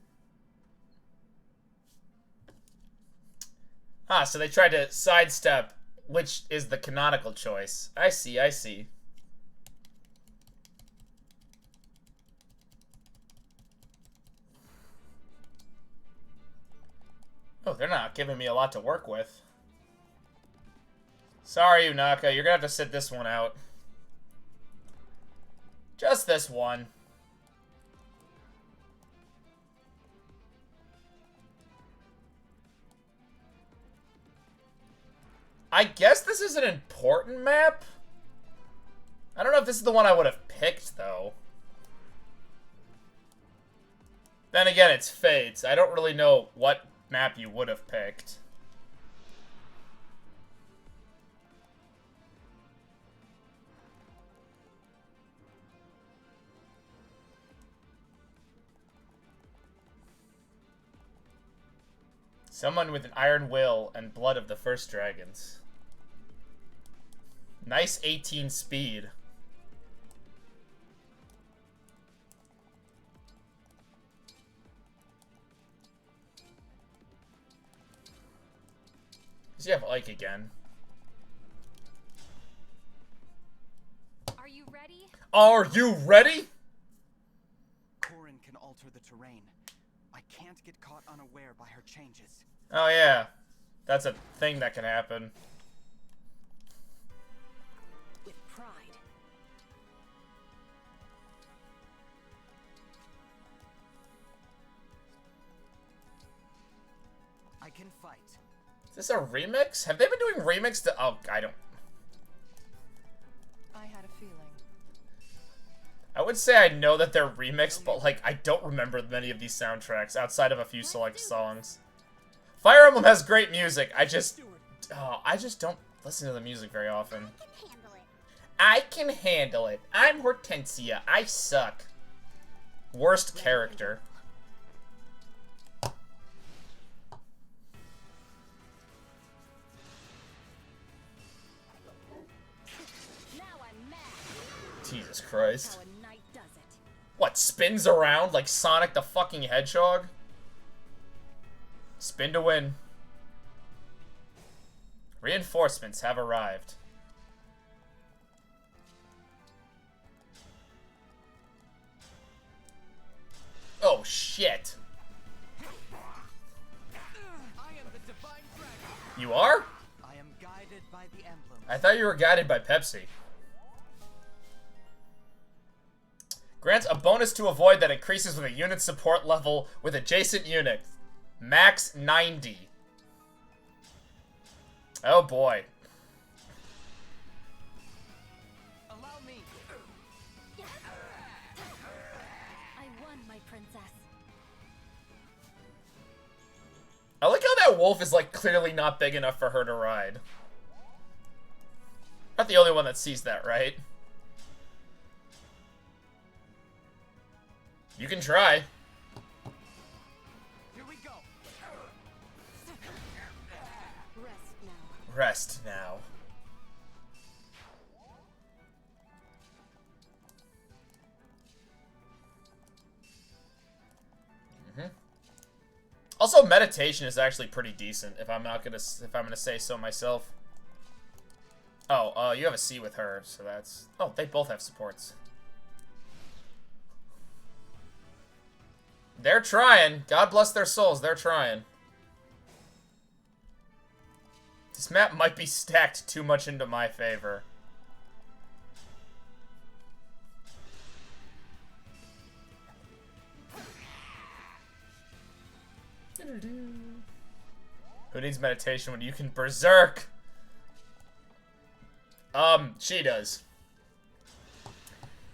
Ah, so they tried to sidestep which is the canonical choice. I see, I see. Oh, they're not giving me a lot to work with. Sorry, Unaka, you're gonna have to sit this one out. Just this one. I guess this is an important map? I don't know if this is the one I would have picked, though. Then again, it's Fates. I don't really know what map you would have picked. Someone with an iron will and blood of the first dragons. Nice 18 speed. Does he have Ike again? Are you ready? Are you ready? Corin can alter the terrain. I can't get caught unaware by her changes. Oh yeah, that's a thing that can happen. With pride. I can fight. Is this a remix? Have they been doing remix to... Oh, I don't... I had a feeling. I would say I know that they're remixed, but, like, I don't remember many of these soundtracks outside of a few select songs. Fire Emblem has great music. I just don't listen to the music very often. I can handle it. I'm Hortensia. I suck. Worst character. Jesus Christ. What, spins around like Sonic the fucking Hedgehog? Spin to win. Reinforcements have arrived. Oh, shit. You are? I am guided by the emblem. I thought you were guided by Pepsi. Grants a bonus to avoid that increases with a unit support level with adjacent units. Max 90. Oh boy. Allow me. I won, my princess. I like how that wolf is, like, clearly not big enough for her to ride. Not the only one that sees that, right? You can try. Here we go. Rest now. Rest now. Also, meditation is actually pretty decent. If I'm gonna say so myself. Oh, you have a C with her, so that's. Oh, they both have supports. They're trying. God bless their souls. They're trying. This map might be stacked too much into my favor. Who needs meditation when you can berserk? She does.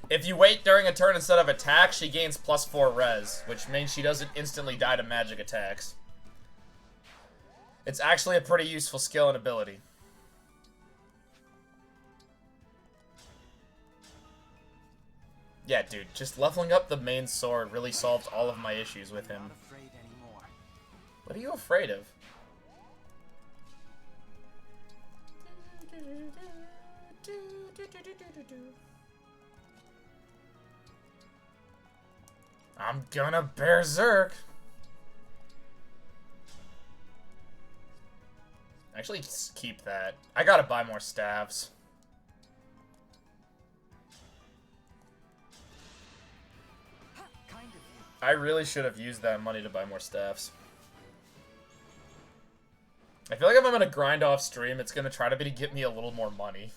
If you wait during a turn instead of attack, she gains +4 res, which means she doesn't instantly die to magic attacks. It's actually a pretty useful skill and ability. Yeah, dude, just leveling up the main sword really solved all of my issues with him. What are you afraid of? I'm gonna berserk. Actually, keep that. I gotta buy more staves. I really should have used that money to buy more staffs. I feel like if I'm gonna grind off stream, it's gonna try to be to get me a little more money.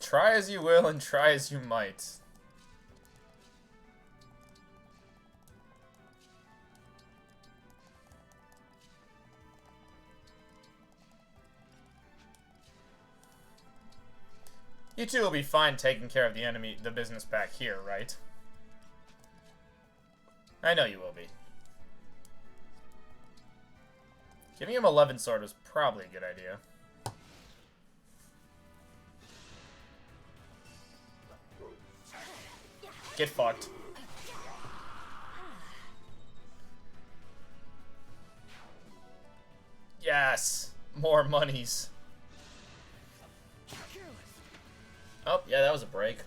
Try as you will and try as you might. You two will be fine taking care of the business back here, right? I know you will be. Giving him 11 sword was probably a good idea. Get fucked. Yes! More monies. Oh, yeah, that was a break.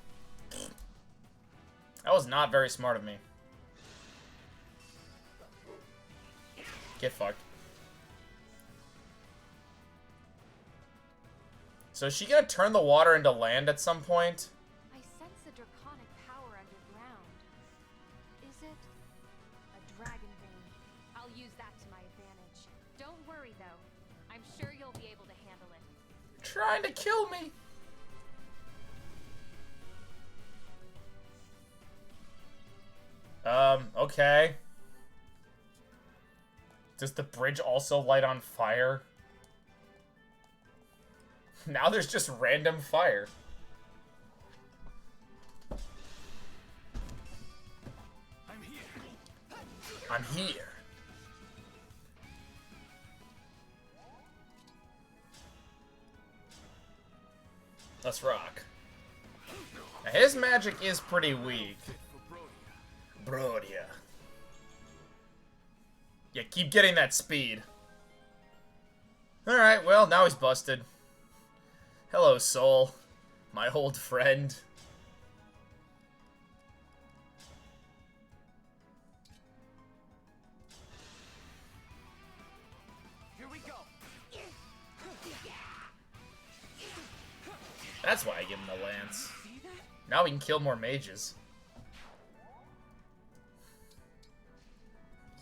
That was not very smart of me. Get fucked. So is she gonna turn the water into land at some point? I sense a draconic power underground. Is it a dragon vein? I'll use that to my advantage. Don't worry though. I'm sure you'll be able to handle it. Trying to kill me. Okay. Does the bridge also light on fire? Now there's just random fire. I'm here. Let's rock. Now, his magic is pretty weak. Brodia. Yeah, keep getting that speed. Alright, well, now he's busted. Hello, Soul. My old friend. Here we go. That's why I give him the lance. Now we can kill more mages.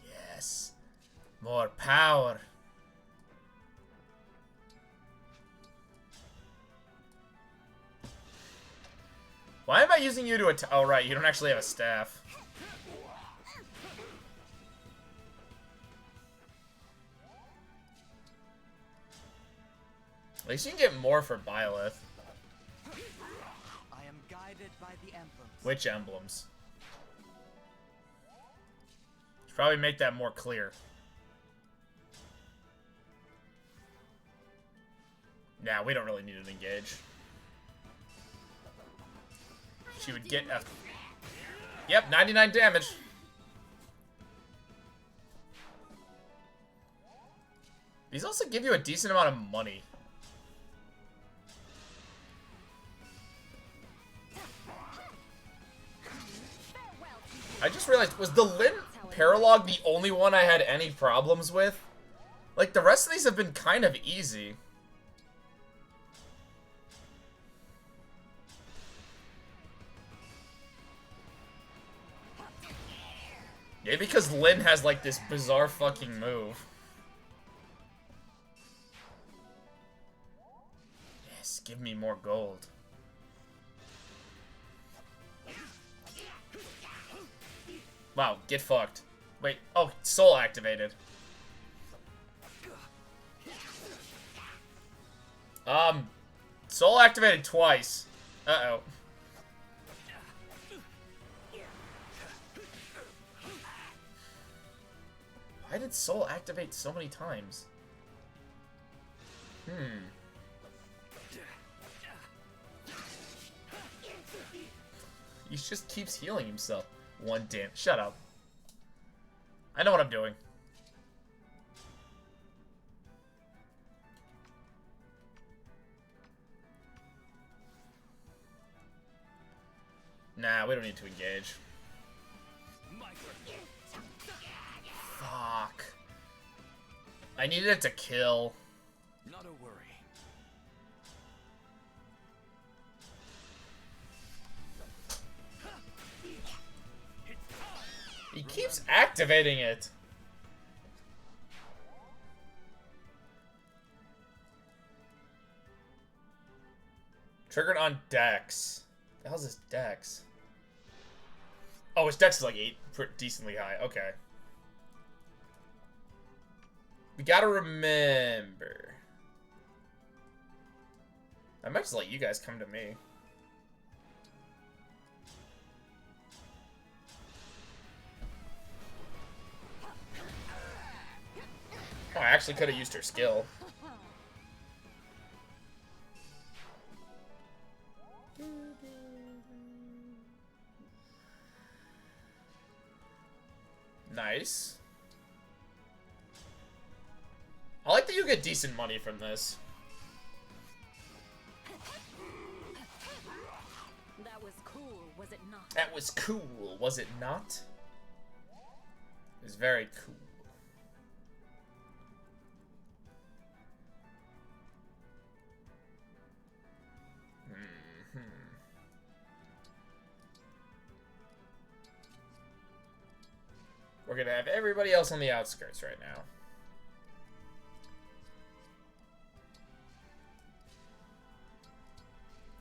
Yes. More power. Why am I using you to attack? Oh, right, you don't actually have a staff. At least you can get more for Byleth. I am guided by the emblems. Which emblems? Should probably make that more clear. Nah, we don't really need an engage. She would get a... Yep, 99 damage. These also give you a decent amount of money. I just realized, was the Lyn Paralog the only one I had any problems with? Like, the rest of these have been kind of easy. Maybe because Lyn has, like, this bizarre fucking move. Yes, give me more gold. Wow, get fucked. Wait, oh, soul activated. Soul activated twice. Uh-oh. Why did soul activate so many times? He just keeps healing himself. One damn. Shut up. I know what I'm doing. Nah, we don't need to engage. Fuck. I needed it to kill. Not a worry. He keeps activating it. Triggered on Dex. The hell's this Dex? Oh, his Dex is like 8, decently high. Okay. We gotta remember. I might just let you guys come to me. Oh, I actually could have used her skill. Nice. I like that you get decent money from this. That was cool, was it not? That was cool, was it not? It was very cool. We're gonna have everybody else on the outskirts right now.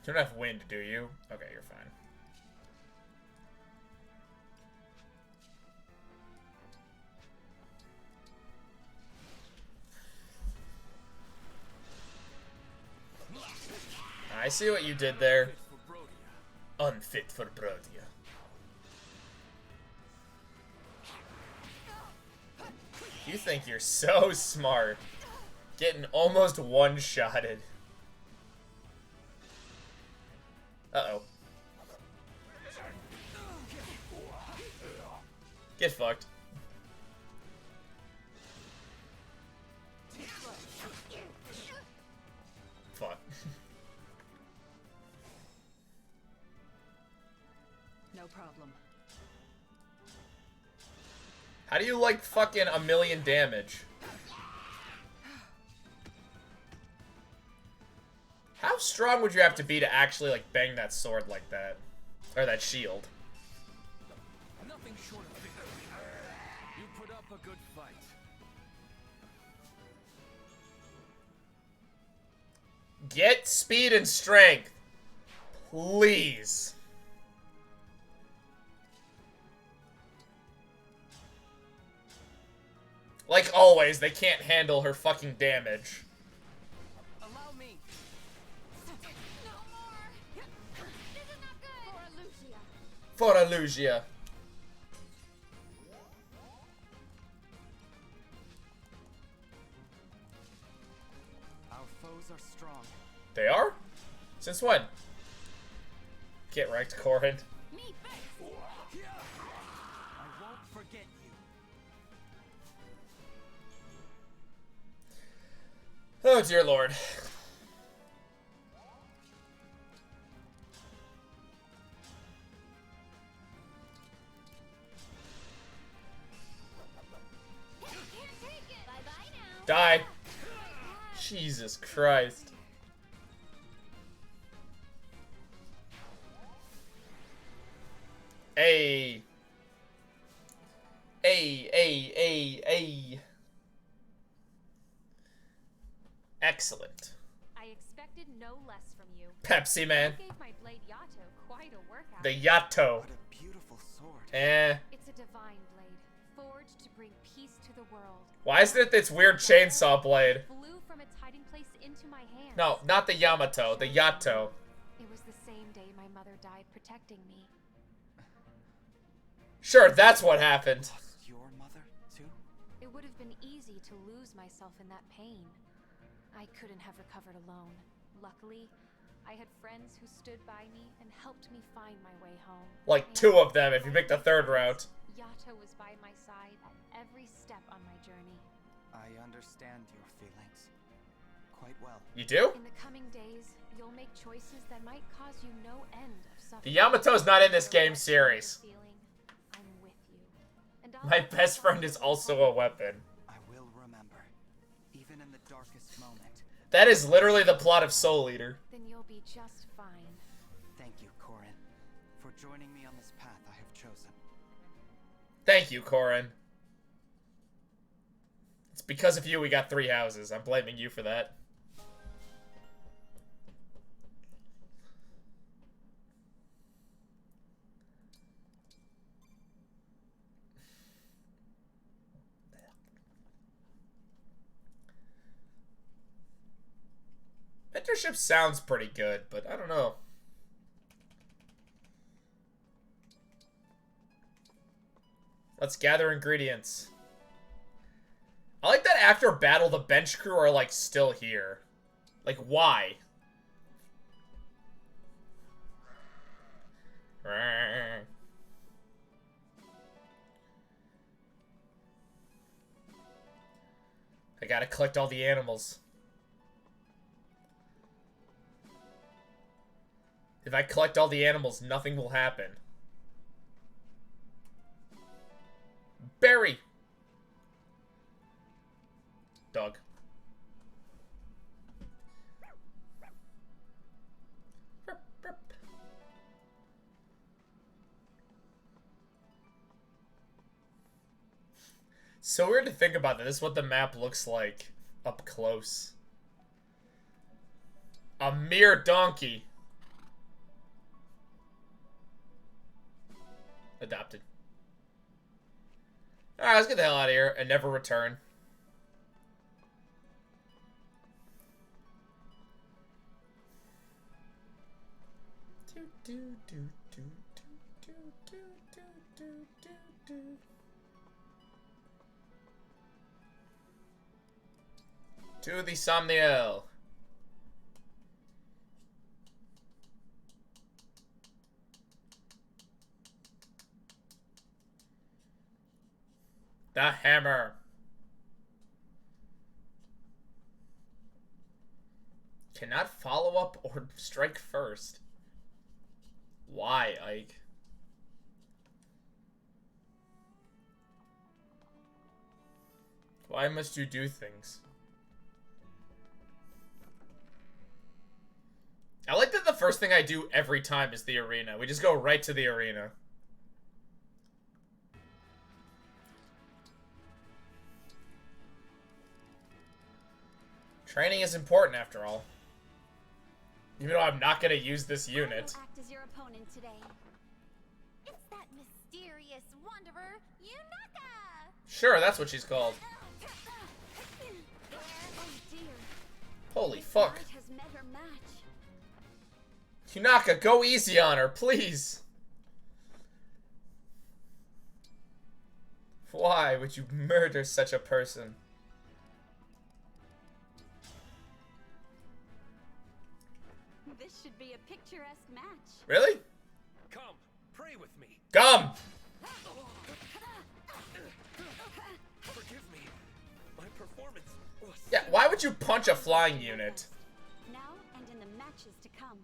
You don't have wind, do you? Okay, you're fine. I see what you did there. Unfit for Brodia. You think you're so smart. Getting almost one-shotted. Uh-oh. Get fucked. Fuck. No problem. How do you, like, fucking 1,000,000 damage? How strong would you have to be to actually, like, bang that sword like that? Or that shield? Nothing short of victory. You put up a good fight. Get speed and strength. Please. Like always, they can't handle her fucking damage. Allow me. No more. This is not good. For Alusia. Our foes are strong. They are? Since when? Get wrecked, Corin. Me first. I won't forget you. Oh, dear Lord. Die. Jesus Christ. Hey. Hey. Excellent. I expected no less from you. Pepsi Man. You gave my blade Yato quite a workout. The Yato. What a beautiful sword. It's a divine blade, forged to bring peace to the world. Why isn't it this weird chainsaw blade? Flew from its hiding place into my hands. No, not the Yamato, the Yato. It was the same day my mother died protecting me. Sure, that's what happened. Your mother, too? It would have been easy to lose myself in that pain. I couldn't have recovered alone. Luckily, I had friends who stood by me and helped me find my way home. Like 2 of them if you pick the 3rd route. Yato was by my side at every step on my journey. I understand your feelings quite well. You do? In the coming days, you'll make choices that might cause you no end of suffering. The Yamato's not in this game series. I'm with you. And My best friend is also a weapon. I will remember, even in the darkest moment. That is literally the plot of Soul Eater. Then you'll be just fine. Thank you, Corin, for joining me on this path I have chosen. Thank you, Corin. It's because of you we got 3 houses. I'm blaming you for that. Mentorship sounds pretty good, but I don't know. Let's gather ingredients. I like that after battle, the bench crew are, like, still here. Like, why? I gotta collect all the animals. If I collect all the animals, nothing will happen. Berry! Dog. So weird to think about that. This is what the map looks like up close. A mere donkey. Adopted. Alright, let's get the hell out of here and never return. To the Somniel. The hammer. Cannot follow up or strike first. Why, Ike? Why must you do things? I like that the first thing I do every time is the arena. We just go right to the arena. Training is important after all. Even though I'm not gonna use this unit. Act as your opponent today. It's that mysterious wanderer, Yunaka! Sure, that's what she's called. Oh dear. Holy fuck. Knight has met her match. Yunaka, go easy on her, please. Why would you murder such a person? This should be a picturesque match. Really? Come, pray with me. Come! Forgive me. My performance was... Yeah, why would you punch a flying unit? Now and in the matches to come.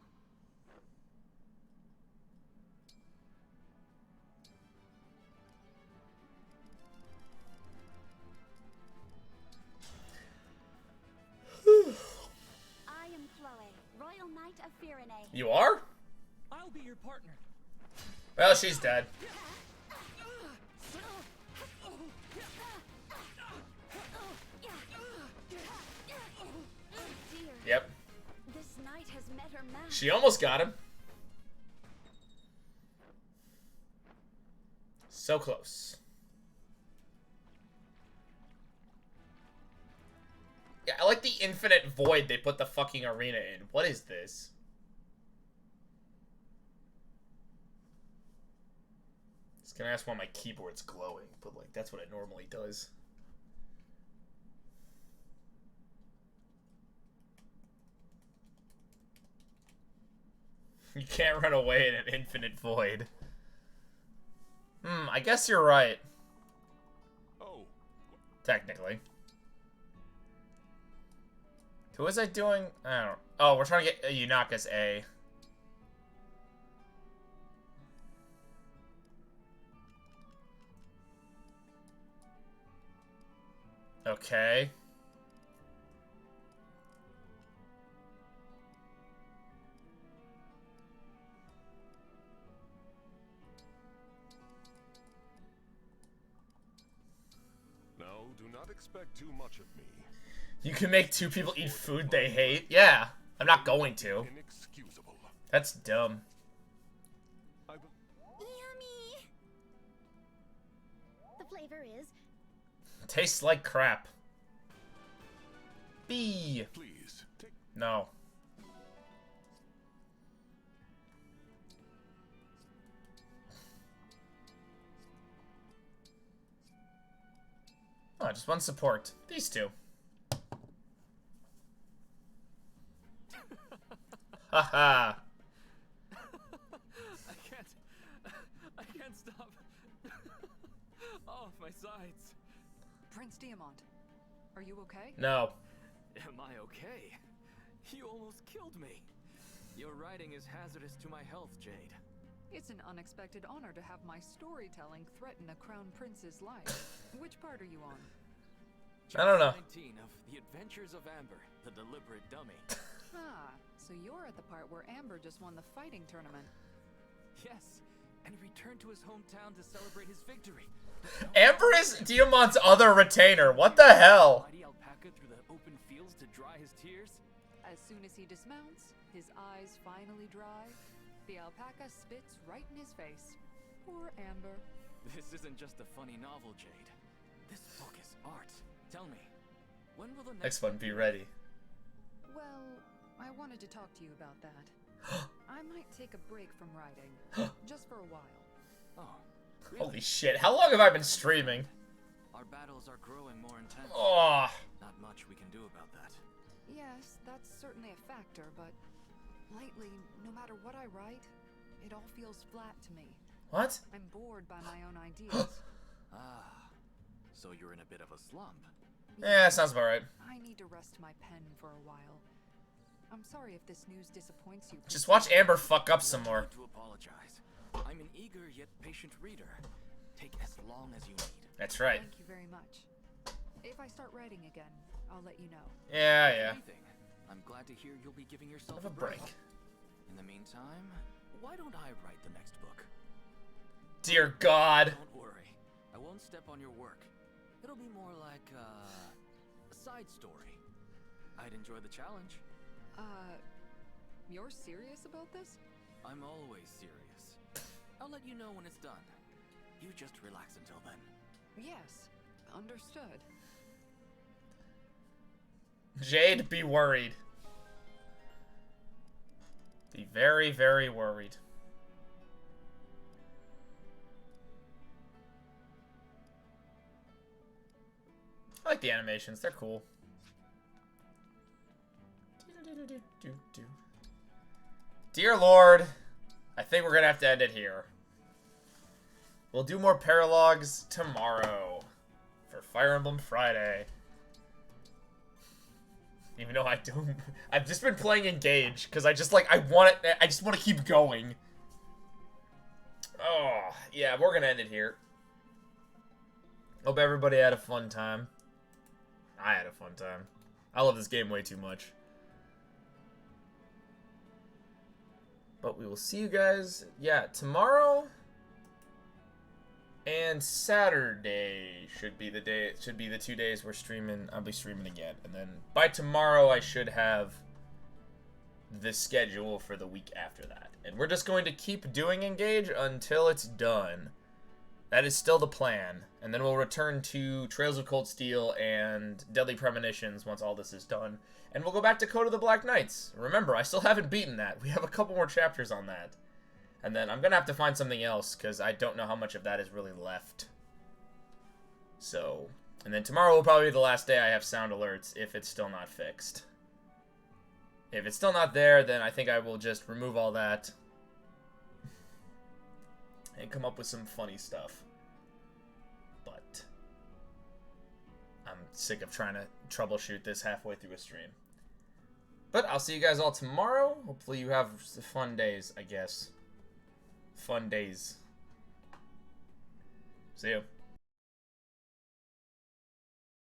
I am Chloe, Royal Knight of Firene. You are? I'll be your partner. Well, she's dead. Yep. This knight has met her match. She almost got him. So close. Yeah, I like the infinite void they put the fucking arena in. What is this? I was gonna ask why my keyboard's glowing, but like that's what it normally does. You can't run away in an infinite void. I guess you're right. Oh. Technically. Who was I doing? I don't know. Oh, we're trying to get Yunaka's A. Okay. Now, do not expect too much of me. You can make two people eat food they hate? Yeah. I'm not going to. Inexcusable. That's dumb. Yummy! The flavor is... Tastes like crap. B. Please, take... No. Oh, just one support. These two. Haha. I can't stop. Oh, my sides. Prince Diamond, Are you okay? No. Am I okay? You almost killed me. Your writing is hazardous to my health, Jade. It's an unexpected honor to have my storytelling threaten a crown prince's life. Which part are you on? I don't know. 19 of The Adventures of Amber, the deliberate dummy. Ah, so you're at the part where Amber just won the fighting tournament. Yes, and he returned to his hometown to celebrate his victory. Amber is Diamant's other retainer. What the hell? Mighty alpaca through the open fields to dry his tears. As soon as he dismounts, his eyes finally dry. The alpaca spits right in his face. Poor Amber. This isn't just a funny novel, Jade. This book is art. Tell me, when will the Next one, be ready. Well, I wanted to talk to you about that. I might take a break from writing, just for a while. Oh, really? Holy shit, how long have I been streaming? Our battles are growing more intense. Oh. Not much we can do about that. Yes, that's certainly a factor, but lately, no matter what I write, it all feels flat to me. What? I'm bored by my own ideas. So you're in a bit of a slump. Yeah, sounds about right. I need to rest my pen for a while. I'm sorry if this news disappoints you. Just watch Amber fuck up some more. To apologize. I'm an eager yet patient reader. Take as long as you need. That's right. Thank you very much. If I start writing again, I'll let you know. Yeah, yeah. I'm glad to hear you'll be giving yourself Have a break. In the meantime, why don't I write the next book? Dear God. Don't worry. I won't step on your work. It'll be more like a side story. I'd enjoy the challenge. You're serious about this? I'm always serious. I'll let you know when it's done. You just relax until then. Yes, understood. Jade, be worried. Be very, very worried. I like the animations, they're cool. Dear Lord, I think we're gonna have to end it here. We'll do more paralogs tomorrow for Fire Emblem Friday. Even though I don't, I've just been playing Engage because I just like I just want to keep going. Oh yeah, we're gonna end it here. Hope everybody had a fun time. I had a fun time. I love this game way too much. But we will see you guys, yeah, tomorrow and Saturday should be the day. Should be the 2 days we're streaming. I'll be streaming again, and then by tomorrow I should have the schedule for the week after that. And we're just going to keep doing Engage until it's done. That is still the plan. And then we'll return to Trails of Cold Steel and Deadly Premonitions once all this is done. And we'll go back to Code of the Black Knights. Remember, I still haven't beaten that. We have a couple more chapters on that. And then I'm going to have to find something else, because I don't know how much of that is really left. So, and then tomorrow will probably be the last day I have sound alerts, if it's still not fixed. If it's still not there, then I think I will just remove all that. And come up with some funny stuff. But I'm sick of trying to troubleshoot this halfway through a stream. But I'll see you guys all tomorrow. Hopefully you have fun days, I guess. Fun days. See you.